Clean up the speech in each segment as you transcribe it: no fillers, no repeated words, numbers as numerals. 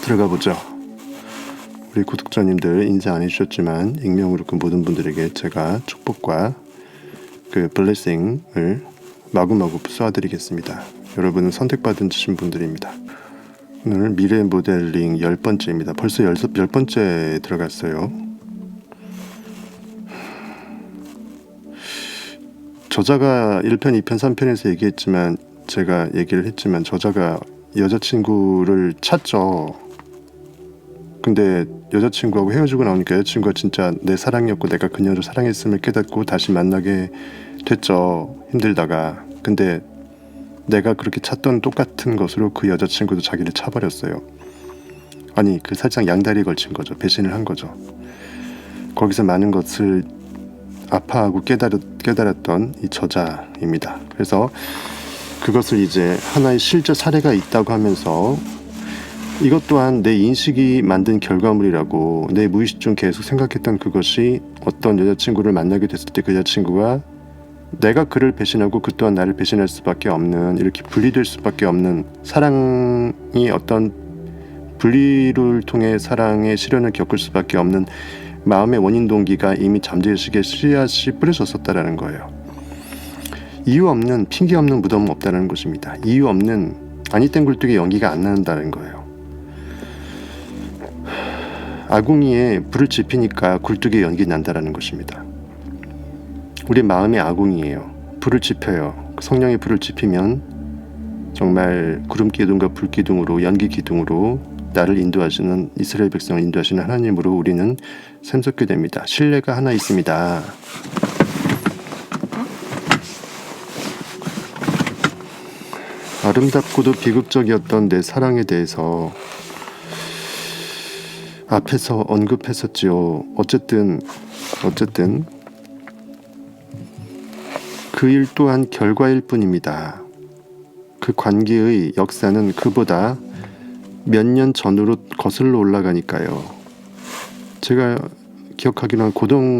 들어가 보죠. 우리 구독자님들 인사 안 해주셨지만 익명으로 그 모든 분들에게 제가 축복과 그 블레싱을 마구마구 쏘아드리겠습니다. 여러분은 선택받은 분들입니다. 오늘 미래 모델링 10번째입니다. 벌써 10번째 들어갔어요. 저자가 1편, 2편, 3편에서 얘기했지만 제가 얘기를 했지만 저자가 여자친구를 찾죠. 근데 여자친구하고 헤어지고 나오니까 여자친구가 진짜 내 사랑이었고 내가 그녀를 사랑했음을 깨닫고 다시 만나게 됐죠. 힘들다가. 근데 내가 그렇게 찾던 똑같은 것으로 그 여자친구도 자기를 차버렸어요. 아니 그 살짝 양다리에 걸친 거죠. 배신을 한 거죠. 거기서 많은 것을 아파하고 깨달았던 이 저자입니다. 그래서 그것을 이제 하나의 실제 사례가 있다고 하면서 이것 또한 내 인식이 만든 결과물이라고, 내 무의식 중 계속 생각했던 그것이 어떤 여자친구를 만나게 됐을 때 그 여자친구가 내가 그를 배신하고 그 또한 나를 배신할 수밖에 없는, 이렇게 분리될 수밖에 없는, 사랑이 어떤 분리를 통해 사랑의 시련을 겪을 수밖에 없는 마음의 원인 동기가 이미 잠재의식에 씨앗이 뿌려졌었다라는 거예요. 이유 없는, 핑계 없는 무덤은 없다는 것입니다. 이유 없는 아니 땐 굴뚝에 연기가 안 나는다는 거예요. 아궁이에 불을 지피니까 굴뚝에 연기 난다라는 것입니다. 우리 마음이 아궁이에요. 불을 지펴요. 성령의 불을 지피면 정말 구름 기둥과 불 기둥으로, 연기 기둥으로 나를 인도하시는, 이스라엘 백성을 인도하시는 하나님으로 우리는 샘솟게 됩니다. 신뢰가 하나 있습니다. 아름답고도 비극적이었던 내 사랑에 대해서 앞에서 언급했었지요. 어쨌든 그 일 또한 결과일 뿐입니다. 그 관계의 역사는 그보다 몇 년 전으로 거슬러 올라가니까요. 제가 기억하기로는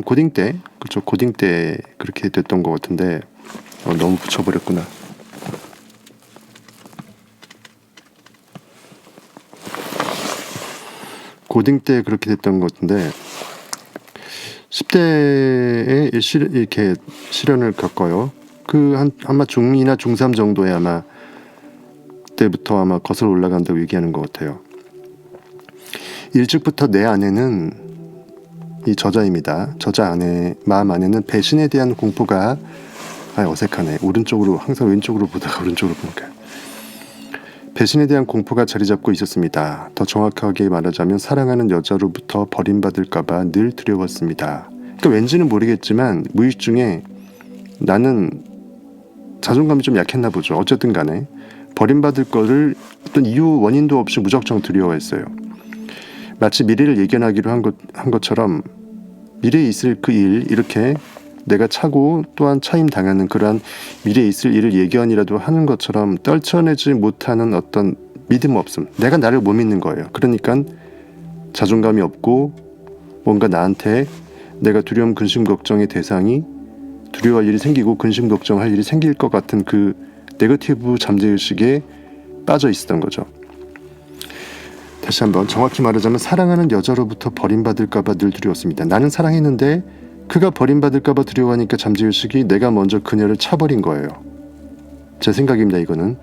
고딩 때, 그렇죠, 고딩 때 그렇게 됐던 것 같은데 너무 붙여버렸구나. 고딩 때 그렇게 됐던 것 같은데 10대에 이렇게 시련을 겪어요. 아마 중2나 중3 정도에 아마 그때부터 아마 거슬러 올라간다고 얘기하는 것 같아요. 일찍부터 내 안에는, 이 저자입니다. 저자 안에, 마음 안에는 배신에 대한 공포가, 어색하네. 오른쪽으로, 항상 왼쪽으로 보다가 오른쪽으로 보니까. 배신에 대한 공포가 자리 잡고 있었습니다. 더 정확하게 말하자면 사랑하는 여자로부터 버림받을까봐 늘 두려웠습니다. 그러니까 왠지는 모르겠지만 무의식 중에 나는 자존감이 좀 약했나 보죠. 어쨌든 간에 버림받을 거를 어떤 이유 원인도 없이 무작정 두려워했어요. 마치 미래를 예견하기로 한 것처럼 미래에 있을 그 일, 이렇게 내가 차고 또한 차임 당하는 그러한 미래에 있을 일을 예견이라도 하는 것처럼 떨쳐내지 못하는 어떤 믿음 없음, 내가 나를 못 믿는 거예요. 그러니까 자존감이 없고 뭔가 나한테 내가 두려움, 근심, 걱정의 대상이, 두려워할 일이 생기고 근심, 걱정할 일이 생길 것 같은 그 네거티브 잠재의식에 빠져 있었던 거죠. 다시 한번 정확히 말하자면 사랑하는 여자로부터 버림받을까봐 늘 두려웠습니다. 나는 사랑했는데 그가 버림받을까봐 두려워하니까 잠재의식이 내가 먼저 그녀를 차버린 거예요. 제 생각입니다. 이거는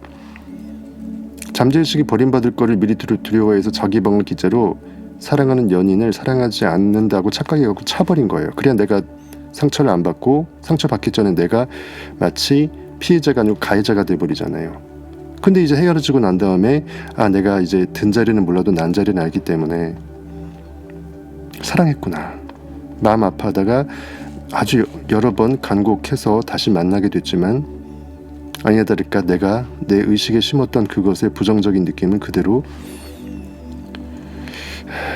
잠재의식이 버림받을 거를 미리 두려워해서 자기 방을 기재로 사랑하는 연인을 사랑하지 않는다고 착각해갖고 차버린 거예요. 그래야 내가 상처를 안 받고, 상처받기 전에 내가 마치 피해자가 아니고 가해자가 돼버리잖아요. 근데 이제 헤어지고 난 다음에 내가 이제 든 자리는 몰라도 난 자리는 알기 때문에 사랑했구나. 마음 아파하다가 아주 여러 번 간곡해서 다시 만나게 됐지만 아니나 다를까 내가 내 의식에 심었던 그것의 부정적인 느낌은 그대로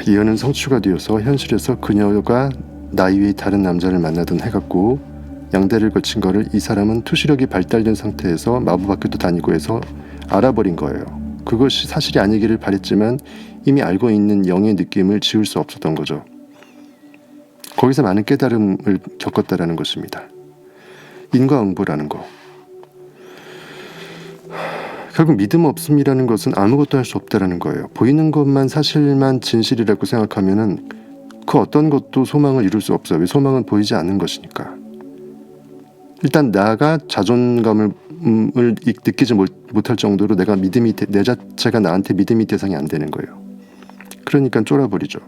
예언은 성취가 되어서 현실에서 그녀가 나 이외의 다른 남자를 만나던 해갖고 양다리를 걸친 거를 이 사람은 투시력이 발달된 상태에서 마법학교도 다니고 해서 알아버린 거예요. 그것이 사실이 아니기를 바랬지만 이미 알고 있는 영의 느낌을 지울 수 없었던 거죠. 거기서 많은 깨달음을 겪었다라는 것입니다. 인과응보라는 거. 결국 믿음 없음이라는 것은 아무것도 할 수 없다라는 거예요. 보이는 것만 사실만 진실이라고 생각하면은 그 어떤 것도 소망을 이룰 수 없어요. 왜? 소망은 보이지 않는 것이니까. 일단 나가 자존감을 느끼지 못할 정도로 내가 내 자체가 나한테 믿음이 대상이 안 되는 거예요. 그러니까 쫄아버리죠.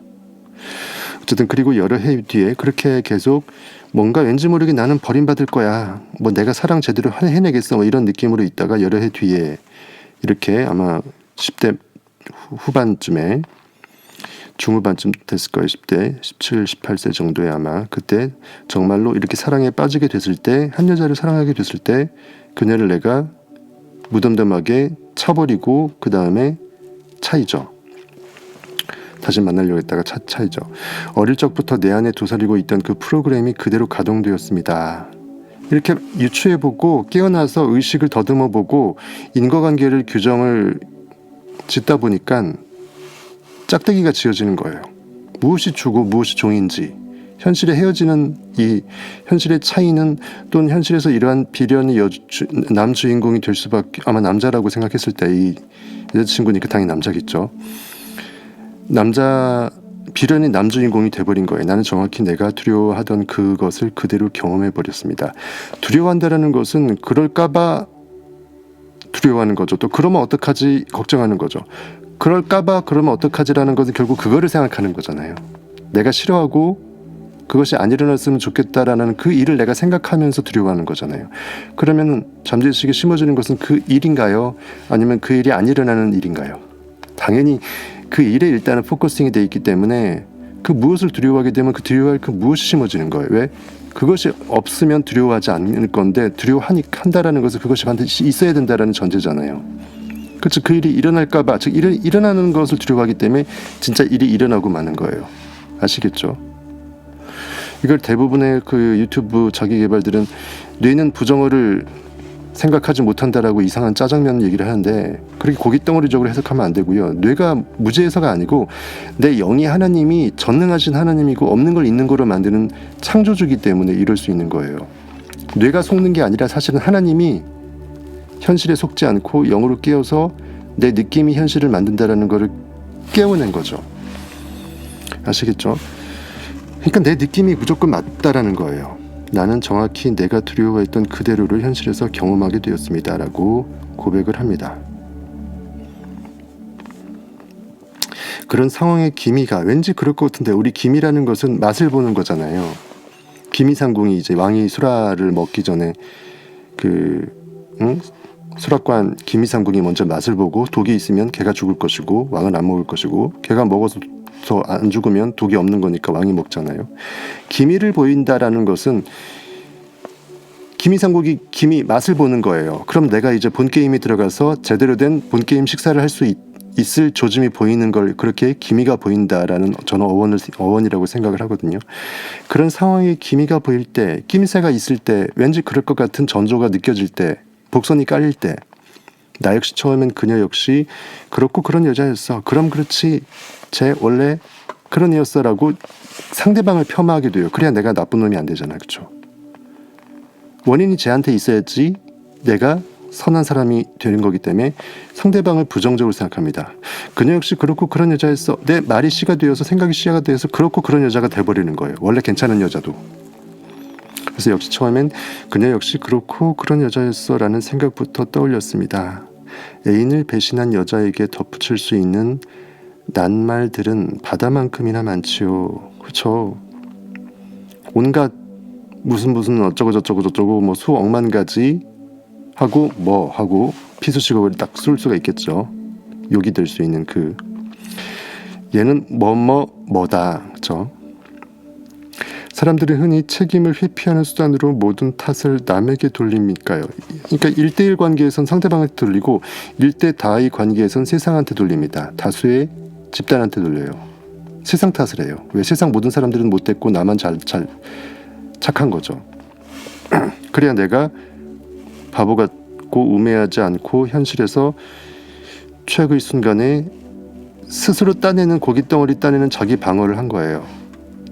어쨌든 그리고 여러 해 뒤에 그렇게 계속 뭔가 왠지 모르게 나는 버림받을 거야. 뭐 내가 사랑 제대로 해내겠어. 뭐 이런 느낌으로 있다가 여러 해 뒤에 이렇게 아마 10대 후반쯤에 중후반쯤 됐을 거예요. 10대 17, 18세 정도에 아마 그때 정말로 이렇게 사랑에 빠지게 됐을 때 한 여자를 사랑하게 됐을 때 그녀를 내가 무덤덤하게 차버리고 그 다음에 차이죠. 다시 만나려고 했다가 차이죠. 어릴 적부터 내 안에 도사리고 있던 그 프로그램이 그대로 가동되었습니다. 이렇게 유추해보고 깨어나서 의식을 더듬어보고 인과관계를 규정을 짓다 보니까 짝대기가 지어지는 거예요. 무엇이 주고 무엇이 종인지, 현실에 헤어지는 이 현실의 차이는 또는 현실에서 이러한 비련의 남주인공이 될 수밖에, 아마 남자라고 생각했을 때 이 여자친구니까 당연히 남자겠죠. 비련의 남주인공이 돼버린 거예요. 나는 정확히 내가 두려워하던 그것을 그대로 경험해버렸습니다. 두려워한다라는 것은 그럴까봐 두려워하는 거죠. 또 그러면 어떡하지 걱정하는 거죠. 그럴까봐 그러면 어떡하지라는 것은 결국 그거를 생각하는 거잖아요. 내가 싫어하고 그것이 안 일어났으면 좋겠다라는 그 일을 내가 생각하면서 두려워하는 거잖아요. 그러면 잠재의식에 심어지는 것은 그 일인가요? 아니면 그 일이 안 일어나는 일인가요? 당연히 그 일에 일단은 포커싱이 돼 있기 때문에 그 무엇을 두려워하게 되면 그 두려워할 그 무엇이 심어지는 거예요. 왜? 그것이 없으면 두려워하지 않을 건데 두려워한다라는 것은 그것이 반드시 있어야 된다라는 전제잖아요. 그렇죠. 그 일이 일어날까봐, 즉 일어나는 것을 두려워하기 때문에 진짜 일이 일어나고 마는 거예요. 아시겠죠? 이걸 대부분의 그 유튜브 자기개발들은 뇌는 부정어를 생각하지 못한다라고 이상한 짜장면 얘기를 하는데 그렇게 고깃덩어리적으로 해석하면 안 되고요. 뇌가 무죄해서가 아니고 내 영이 하나님이 전능하신 하나님이고 없는 걸 있는 거로 만드는 창조주기 때문에 이럴 수 있는 거예요. 뇌가 속는 게 아니라 사실은 하나님이 현실에 속지 않고 영으로 깨어서 내 느낌이 현실을 만든다라는 거를 깨워낸 거죠. 아시겠죠? 그러니까 내 느낌이 무조건 맞다라는 거예요. 나는 정확히 내가 두려워했던 그대로를 현실에서 경험하게 되었습니다. 라고 고백을 합니다. 그런 상황의 기미가 왠지 그럴 것 같은데 우리 기미라는 것은 맛을 보는 거잖아요. 기미상궁이 이제 왕이 수라를 먹기 전에 수락관 기미상궁이 먼저 맛을 보고 독이 있으면 걔가 죽을 것이고 왕은 안 먹을 것이고 걔가 먹어서 안 죽으면 독이 없는 거니까 왕이 먹잖아요. 기미를 보인다라는 것은 기미상국이 맛을 보는 거예요. 그럼 내가 이제 본게임에 들어가서 제대로 된 본게임 식사를 할 수 있을 조짐이 보이는 걸 그렇게 기미가 보인다라는 저는 어원이라고 생각을 하거든요. 그런 상황에 기미가 보일 때, 낌새가 있을 때, 왠지 그럴 것 같은 전조가 느껴질 때, 복선이 깔릴 때 나 역시 처음엔 그녀 역시 그렇고 그런 여자였어. 그럼 그렇지. 쟤 원래 그런 애였어 라고 상대방을 폄하하게 돼요. 그래야 내가 나쁜 놈이 안 되잖아. 그렇죠? 원인이 쟤한테 있어야지 내가 선한 사람이 되는 거기 때문에 상대방을 부정적으로 생각합니다. 그녀 역시 그렇고 그런 여자였어. 내 말이 씨가 되어서 생각이 씨가 되어서 그렇고 그런 여자가 돼버리는 거예요. 원래 괜찮은 여자도. 그래서 역시 처음엔 그녀 역시 그렇고 그런 여자였어 라는 생각부터 떠올렸습니다. 애인을 배신한 여자에게 덧붙일 수 있는 낱말들은 바다만큼이나 많지요. 그렇죠. 온갖 무슨 어쩌고 저쩌고 뭐 수억만 가지 하고 뭐 하고 피수식어를 딱 쓸 수가 있겠죠. 욕이 될 수 있는 그 얘는 뭐다. 그렇죠. 사람들은 흔히 책임을 회피하는 수단으로 모든 탓을 남에게 돌립니까요? 그러니까 1대1 관계에선 상대방한테 돌리고 1대 다의 관계에선 세상한테 돌립니다. 다수의 집단한테 돌려요. 세상 탓을 해요. 왜? 세상 모든 사람들은 못됐고 나만 착한 거죠. 그래야 내가 바보 같고 우매하지 않고 현실에서 최악의 순간에 스스로 따내는 고깃덩어리 따내는 자기 방어를 한 거예요.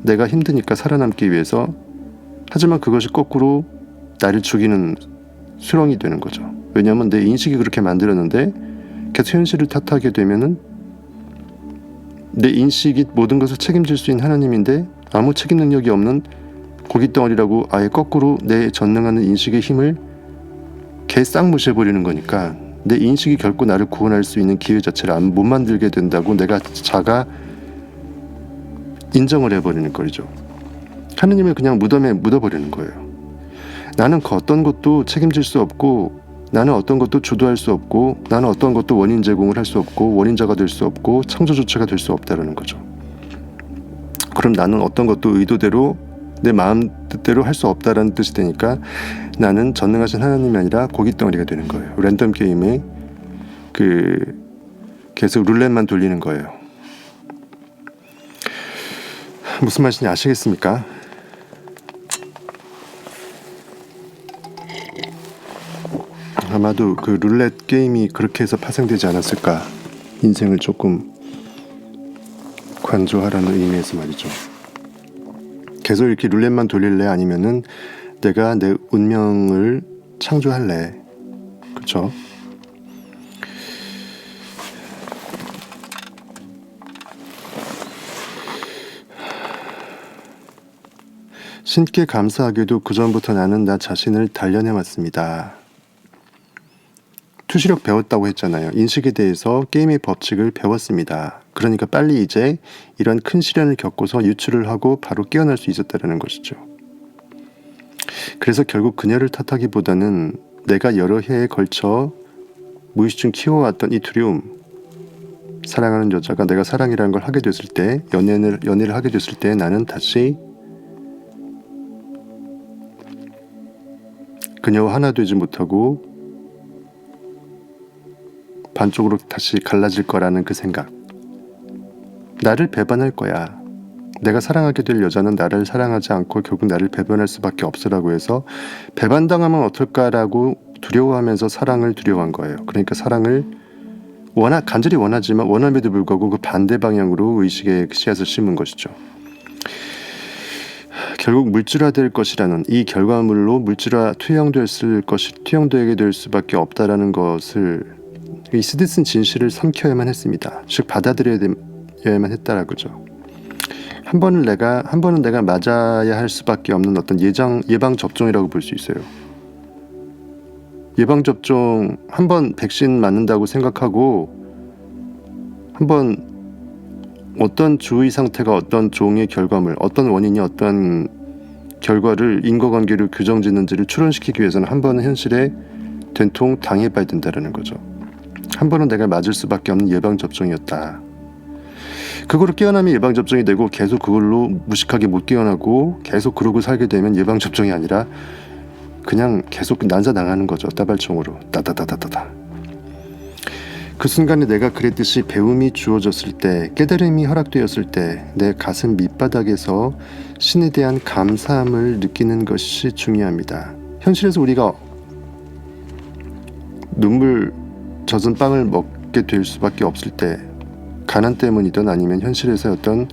내가 힘드니까 살아남기 위해서. 하지만 그것이 거꾸로 나를 죽이는 수렁이 되는 거죠. 왜냐하면 내 인식이 그렇게 만들었는데 계속 현실을 탓하게 되면은 내 인식이 모든 것을 책임질 수 있는 하나님인데 아무 책임 능력이 없는 고깃덩어리라고 아예 거꾸로 내 전능하는 인식의 힘을 개싹 무시해버리는 거니까 내 인식이 결코 나를 구원할 수 있는 기회 자체를 못 만들게 된다고 내가 자가 인정을 해버리는 거죠. 하느님을 그냥 무덤에 묻어버리는 거예요. 나는 그 어떤 것도 책임질 수 없고, 나는 어떤 것도 주도할 수 없고, 나는 어떤 것도 원인 제공을 할 수 없고, 원인자가 될 수 없고, 창조 주체가 될 수 없다는 거죠. 그럼 나는 어떤 것도 의도대로 내 마음 뜻대로 할 수 없다라는 뜻이 되니까 나는 전능하신 하나님이 아니라 고깃덩어리가 되는 거예요. 랜덤 게임에 계속 룰렛만 돌리는 거예요. 무슨 말인지 아시겠습니까? 아마도 그 룰렛 게임이 그렇게 해서 파생되지 않았을까. 인생을 조금 관조하라는 의미에서 말이죠. 계속 이렇게 룰렛만 돌릴래? 아니면은 내가 내 운명을 창조할래? 그렇죠? 신께 감사하게도 그전부터 나는 나 자신을 단련해왔습니다. 투시력 배웠다고 했잖아요. 인식에 대해서 게임의 법칙을 배웠습니다. 그러니까 빨리 이제 이런 큰 시련을 겪고서 유출을 하고 바로 깨어날 수 있었다는 것이죠. 그래서 결국 그녀를 탓하기보다는 내가 여러 해에 걸쳐 무의식 중 키워왔던 이 두려움, 사랑하는 여자가 내가 사랑이라는 걸 하게 됐을 때, 연애를 하게 됐을 때 나는 다시 그녀와 하나 되지 못하고 반쪽으로 다시 갈라질 거라는 그 생각. 나를 배반할 거야. 내가 사랑하게 될 여자는 나를 사랑하지 않고 결국 나를 배반할 수밖에 없으라고 해서 배반당하면 어떨까라고 두려워하면서 사랑을 두려워한 거예요. 그러니까 사랑을 간절히 원하지만 원함에도 불구하고 그 반대 방향으로 의식의 씨앗을 심은 것이죠. 결국 물질화될 것이라는 이 결과물로 투영되게 될 수밖에 없다라는 것을 이 스디슨 진실을 삼켜야만 했습니다. 즉 받아들여야만 했다라는 거죠. 한 번은 내가 맞아야 할 수밖에 없는 어떤 예방 접종이라고 볼 수 있어요. 예방 접종 한 번 백신 맞는다고 생각하고 한 번 어떤 주의 상태가 어떤 종의 결과물, 어떤 원인이 어떤 결과를 인과관계를 규정짓는지를 추론시키기 위해서는 한 번은 현실에 된통 당해봐야 된다는 거죠. 한 번은 내가 맞을 수밖에 없는 예방접종이었다. 그거로 깨어나면 예방접종이 되고 계속 그걸로 무식하게 못 깨어나고 계속 그러고 살게 되면 예방접종이 아니라 그냥 계속 난사당하는 거죠. 따발총으로 따다다다다다. 그 순간에 내가 그랬듯이 배움이 주어졌을 때, 깨달음이 허락되었을 때 내 가슴 밑바닥에서 신에 대한 감사함을 느끼는 것이 중요합니다. 현실에서 우리가 눈물 젖은 빵을 먹게 될 수밖에 없을 때, 가난 때문이든 아니면 현실에서의 어떤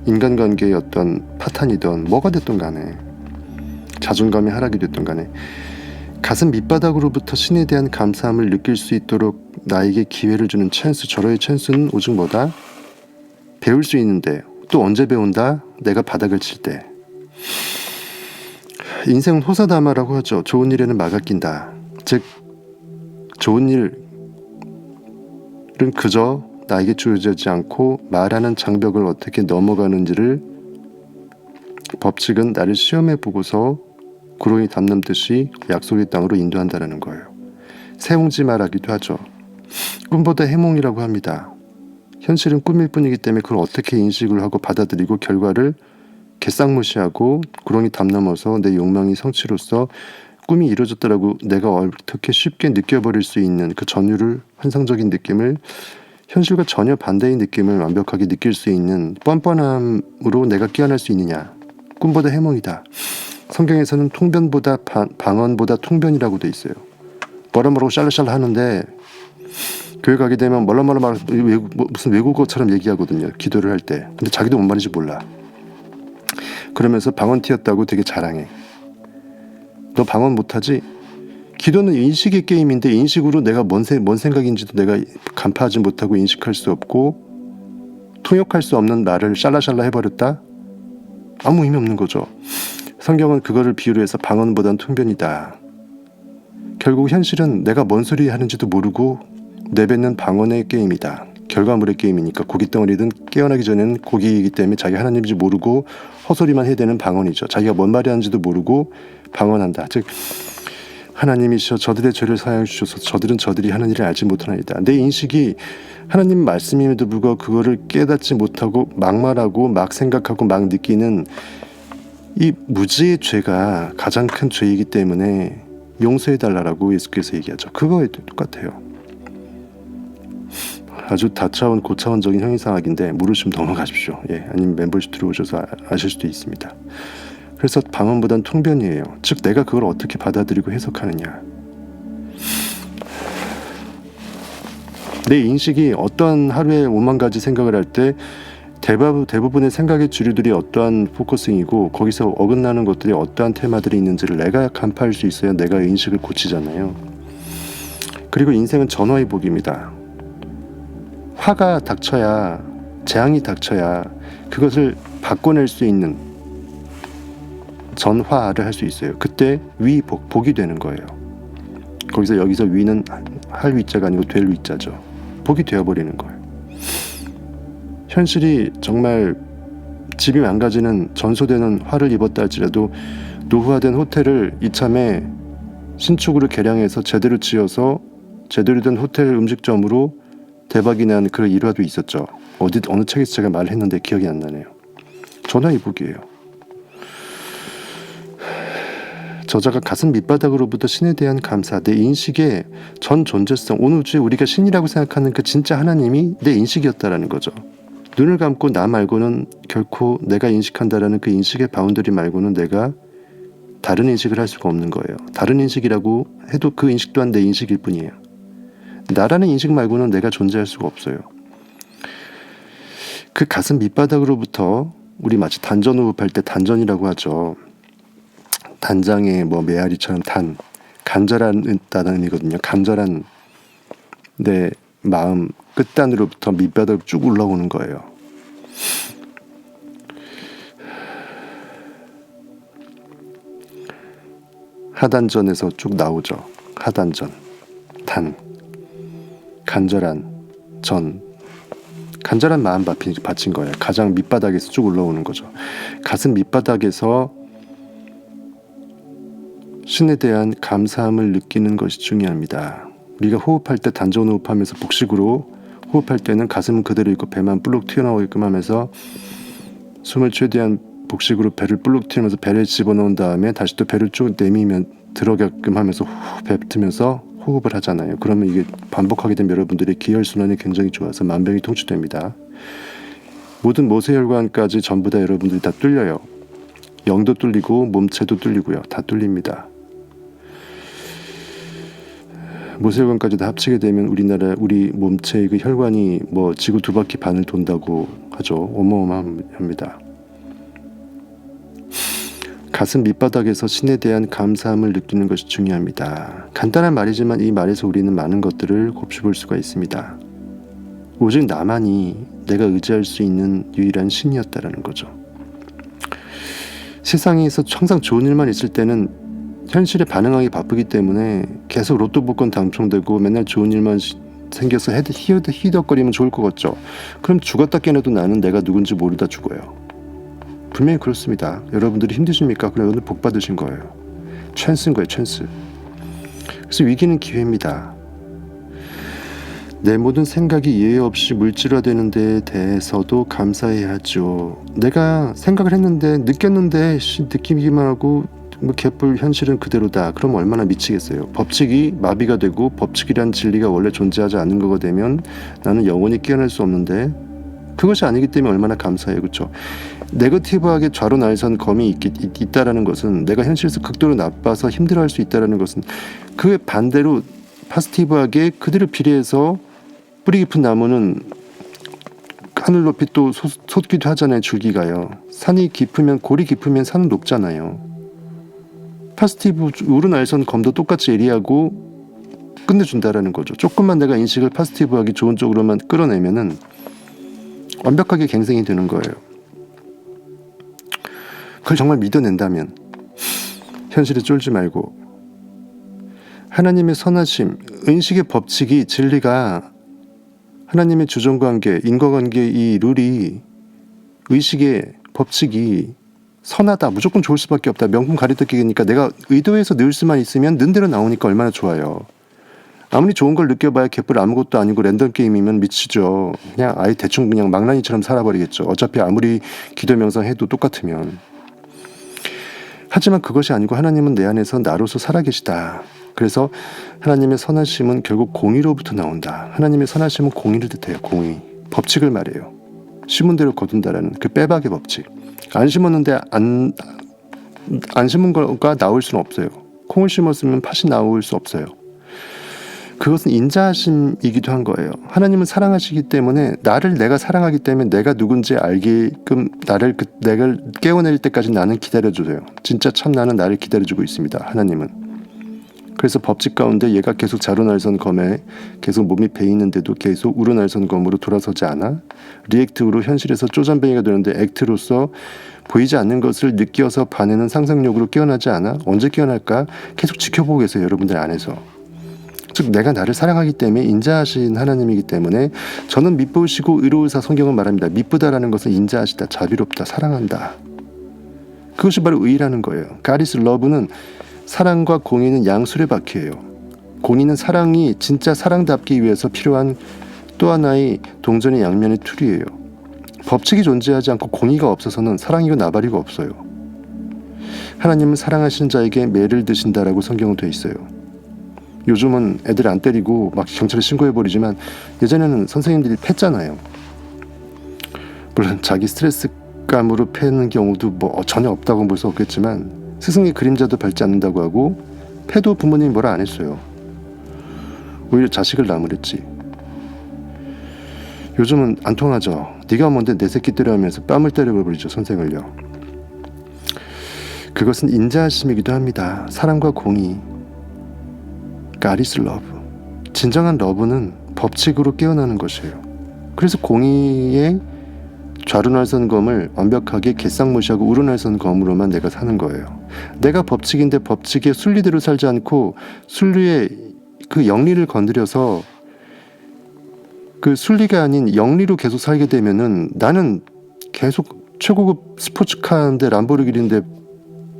인간관계의 어떤 파탄이든 뭐가 됐든 간에, 자존감이 하락이 됐든 간에 가슴 밑바닥으로부터 신에 대한 감사함을 느낄 수 있도록 나에게 기회를 주는 찬스, 절호의 찬스는 오직 뭐다? 배울 수 있는데, 또 언제 배운다? 내가 바닥을 칠 때. 인생은 호사다마라고 하죠. 좋은 일에는 막아 낀다. 즉 좋은 일은 그저 나에게 주어지지 않고 말하는 장벽을 어떻게 넘어가는지를 법칙은 나를 시험해 보고서 구렁이 담넘듯이 약속의 땅으로 인도한다는 거예요. 세옹지 말하기도 하죠. 꿈보다 해몽이라고 합니다. 현실은 꿈일 뿐이기 때문에 그걸 어떻게 인식을 하고 받아들이고 결과를 개싹무시하고 구렁이 담넘어서 내 욕망이 성취로서 꿈이 이루어졌다라고 내가 어떻게 쉽게 느껴버릴 수 있는 그 전율을, 환상적인 느낌을, 현실과 전혀 반대의 느낌을 완벽하게 느낄 수 있는 뻔뻔함으로 내가 깨어날 수 있느냐. 꿈보다 해몽이다. 성경에서는 통변보다 방언보다 통변이라고 돼 있어요. 뭐라뭐라고 샬라샬라 하는데 교회 가게 되면 뭐라뭐라 무슨 외국어처럼 얘기하거든요. 기도를 할 때. 근데 자기도 뭔 말인지 몰라. 그러면서 방언 튀었다고 되게 자랑해. 너 방언 못하지? 기도는 인식의 게임인데 인식으로 내가 뭔 생각인지도 내가 간파하지 못하고 인식할 수 없고 통역할 수 없는 나를 샬라샬라 해버렸다? 아무 의미 없는 거죠. 성경은 그거를 비유로 해서 방언보단 통변이다. 결국 현실은 내가 뭔 소리 하는지도 모르고 내뱉는 방언의 게임이다. 결과물의 게임이니까 고깃덩어리든 깨어나기 전에는 고기이기 때문에 자기 하나님인지 모르고 헛소리만 해야 되는 방언이죠. 자기가 뭔 말이 하는지도 모르고 방언한다. 즉 하나님이시여 저들의 죄를 사하여 주셔서 저들은 저들이 하는 일을 알지 못하나이다. 내 인식이 하나님 말씀임에도 불구하고 그거를 깨닫지 못하고 막 말하고 막 생각하고 막 느끼는 이 무지의 죄가 가장 큰 죄이기 때문에 용서해달라고 예수께서 얘기하죠. 그거에 똑같아요. 아주 다차원 고차원적인 형이상학인데 모르시면 넘어가십시오. 아니면 멤버십 들어오셔서 아실 수도 있습니다. 그래서 방언보단 통변이에요. 즉 내가 그걸 어떻게 받아들이고 해석하느냐. 내 인식이 어떠한 하루에 5만 가지 생각을 할 때 대부분의 생각의 주류들이 어떠한 포커싱이고 거기서 어긋나는 것들이 어떠한 테마들이 있는지를 내가 간파할 수 있어야 내가 인식을 고치잖아요. 그리고 인생은 전화위복입니다. 화가 닥쳐야, 재앙이 닥쳐야 그것을 바꿔낼 수 있는 전화를 할 수 있어요. 그때 위복, 복이 되는 거예요. 여기서 위는 할 위자가 아니고 될 위자죠. 복이 되어버리는 거예요. 현실이 정말 집이 망가지는 전소되는 화를 입었다 할지라도 노후화된 호텔을 이참에 신축으로 개량해서 제대로 지어서 제대로 된 호텔 음식점으로 대박이 난 그런 일화도 있었죠. 어느 책에서 제가 말했는데 기억이 안 나네요. 전화위복이에요. 저자가 가슴 밑바닥으로부터 신에 대한 감사, 내 인식의 전 존재성, 오늘 우주에 우리가 신이라고 생각하는 그 진짜 하나님이 내 인식이었다라는 거죠. 눈을 감고 나 말고는 결코 내가 인식한다라는 그 인식의 바운더리 말고는 내가 다른 인식을 할 수가 없는 거예요. 다른 인식이라고 해도 그 인식 또한 내 인식일 뿐이에요. 나라는 인식 말고는 내가 존재할 수가 없어요. 그 가슴 밑바닥으로부터 우리 마치 단전 호흡할 때 단전이라고 하죠. 단장의 메아리처럼 간절한다는 의미거든요. 간절한 내 마음 끝단으로부터 밑바닥 쭉 올라오는 거예요. 하단전에서 쭉 나오죠. 하단전, 간절한 간절한 마음 바친 거예요. 가장 밑바닥에서 쭉 올라오는 거죠. 가슴 밑바닥에서 신에 대한 감사함을 느끼는 것이 중요합니다. 우리가 호흡할 때 단전 호흡하면서 복식으로 호흡할 때는 가슴은 그대로 있고 배만 불룩 튀어나오게끔 하면서 숨을 최대한 복식으로 배를 불룩 튀면서 배를 집어넣은 다음에 다시 또 배를 쭉 내밀면 들어가게끔 하면서 뱉으면서 호흡을 하잖아요. 그러면 이게 반복하게 되면 여러분들의 기혈순환이 굉장히 좋아서 만병이 통치됩니다. 모든 모세혈관까지 전부 다 여러분들이 다 뚫려요. 영도 뚫리고 몸체도 뚫리고요. 다 뚫립니다. 모세혈관까지 다 합치게 되면 우리 몸체의 그 혈관이 지구 2바퀴 반을 돈다고 하죠. 어마어마합니다. 가슴 밑바닥에서 신에 대한 감사함을 느끼는 것이 중요합니다. 간단한 말이지만 이 말에서 우리는 많은 것들을 곱씹을 수가 있습니다. 오직 나만이 내가 의지할 수 있는 유일한 신이었다라는 거죠. 세상에서 항상 좋은 일만 있을 때는 현실에 반응하기 바쁘기 때문에 계속 로또 복권 당첨되고 맨날 좋은 일만 생겨서 히덕거리면 좋을 것 같죠. 그럼 죽었다 깨어나도 나는 내가 누군지 모르다 죽어요. 분명히 그렇습니다. 여러분들이 힘드십니까? 그럼 오늘 복 받으신 거예요. 찬스인 거예요. 찬스. 그래서 위기는 기회입니다. 내 모든 생각이 예외 없이 물질화되는 데에 대해서도 감사해야죠. 내가 생각을 했는데 느꼈는데 느끼기만 하고 개뿔 현실은 그대로다. 그럼 얼마나 미치겠어요. 법칙이 마비가 되고 법칙이란 진리가 원래 존재하지 않는 거가 되면 나는 영원히 깨어날 수 없는데 그것이 아니기 때문에 얼마나 감사해요. 그렇죠? 네거티브하게 좌로 날선 검이 있다라는 것은 내가 현실에서 극도로 나빠서 힘들어할 수 있다라는 것은 그 반대로 파지티브하게 그대로 비례해서 뿌리 깊은 나무는 하늘 높이 또 솟기도 하잖아요. 줄기가요. 산이 깊으면 골이 깊으면 산은 높잖아요. 파스티브 우른 알선 검도 똑같이 예리하고 끝내준다라는 거죠. 조금만 내가 인식을 파스티브하게 좋은 쪽으로만 끌어내면은 완벽하게 갱생이 되는 거예요. 그걸 정말 믿어낸다면 현실에 쫄지 말고 하나님의 선하심, 의식의 법칙이 진리가 하나님의 주정관계, 인과관계 이 룰이 의식의 법칙이 선하다, 무조건 좋을 수밖에 없다. 명품 가리떡기니까 내가 의도해서 넣을 수만 있으면 는 대로 나오니까 얼마나 좋아요. 아무리 좋은 걸 느껴봐야 개뿔 아무것도 아니고 랜덤 게임이면 미치죠. 그냥 아예 대충 그냥 망나니처럼 살아버리겠죠. 어차피 아무리 기도 명상해도 똑같으면. 하지만 그것이 아니고 하나님은 내 안에서 나로서 살아계시다. 그래서 하나님의 선하심은 결국 공의로부터 나온다. 하나님의 선하심은 공의를 뜻해요. 공의. 법칙을 말해요. 심은 대로 거둔다라는 그 빼박의 법칙. 안 심었는데 안 심은 거가 나올 수는 없어요. 콩을 심었으면 팥이 나올 수 없어요. 그것은 인자하심이기도 한 거예요. 하나님은 사랑하시기 때문에 나를 내가 사랑하기 때문에 내가 누군지 알게끔 나를 깨워낼 때까지 나는 기다려줘요. 진짜 참 나는 나를 기다려주고 있습니다. 하나님은. 그래서 법칙 가운데 얘가 계속 자루날선 검에 계속 몸이 베이는데도 계속 우르날선 검으로 돌아서지 않아. 리액트로 현실에서 쪼잔뱅이가 되는데 액트로서 보이지 않는 것을 느껴서 반해는 상상력으로 깨어나지 않아. 언제 깨어날까? 계속 지켜보고 계세요. 여러분들 안에서. 즉 내가 나를 사랑하기 때문에 인자하신 하나님이기 때문에 저는 미쁘시고 의로우사 성경은 말합니다. 미쁘다라는 것은 인자하시다, 자비롭다, 사랑한다. 그것이 바로 의라는 거예요. God is love는 사랑과 공의는 양수레바퀴예요. 공의는 사랑이 진짜 사랑답기 위해서 필요한 또 하나의 동전의 양면의 툴이에요. 법칙이 존재하지 않고 공의가 없어서는 사랑이고 나발이고 없어요. 하나님은 사랑하시는 자에게 매를 드신다라고 성경은 돼 있어요. 요즘은 애들 안 때리고 막 경찰에 신고해버리지만 예전에는 선생님들이 팼잖아요. 물론 자기 스트레스감으로 패는 경우도 뭐 전혀 없다고 볼 수 없겠지만 스승의 그림자도 밟지 않는다고 하고 패도 부모님이 뭐라 안 했어요. 오히려 자식을 나무랬지. 요즘은 안 통하죠. 네가 뭔데 내 새끼 때려 하면서 뺨을 때려버리죠. 선생을요. 그것은 인자하심이기도 합니다. 사랑과 공의. God is love. 진정한 러브는 법칙으로 깨어나는 것이에요. 그래서 공의의 좌루날선 검을 완벽하게 개쌍무시하고 우루날선 검으로만 내가 사는 거예요. 내가 법칙인데 법칙의 순리대로 살지 않고 순리의 그 영리를 건드려서 그 순리가 아닌 영리로 계속 살게 되면은 나는 계속 최고급 스포츠카인데 람보르기니인데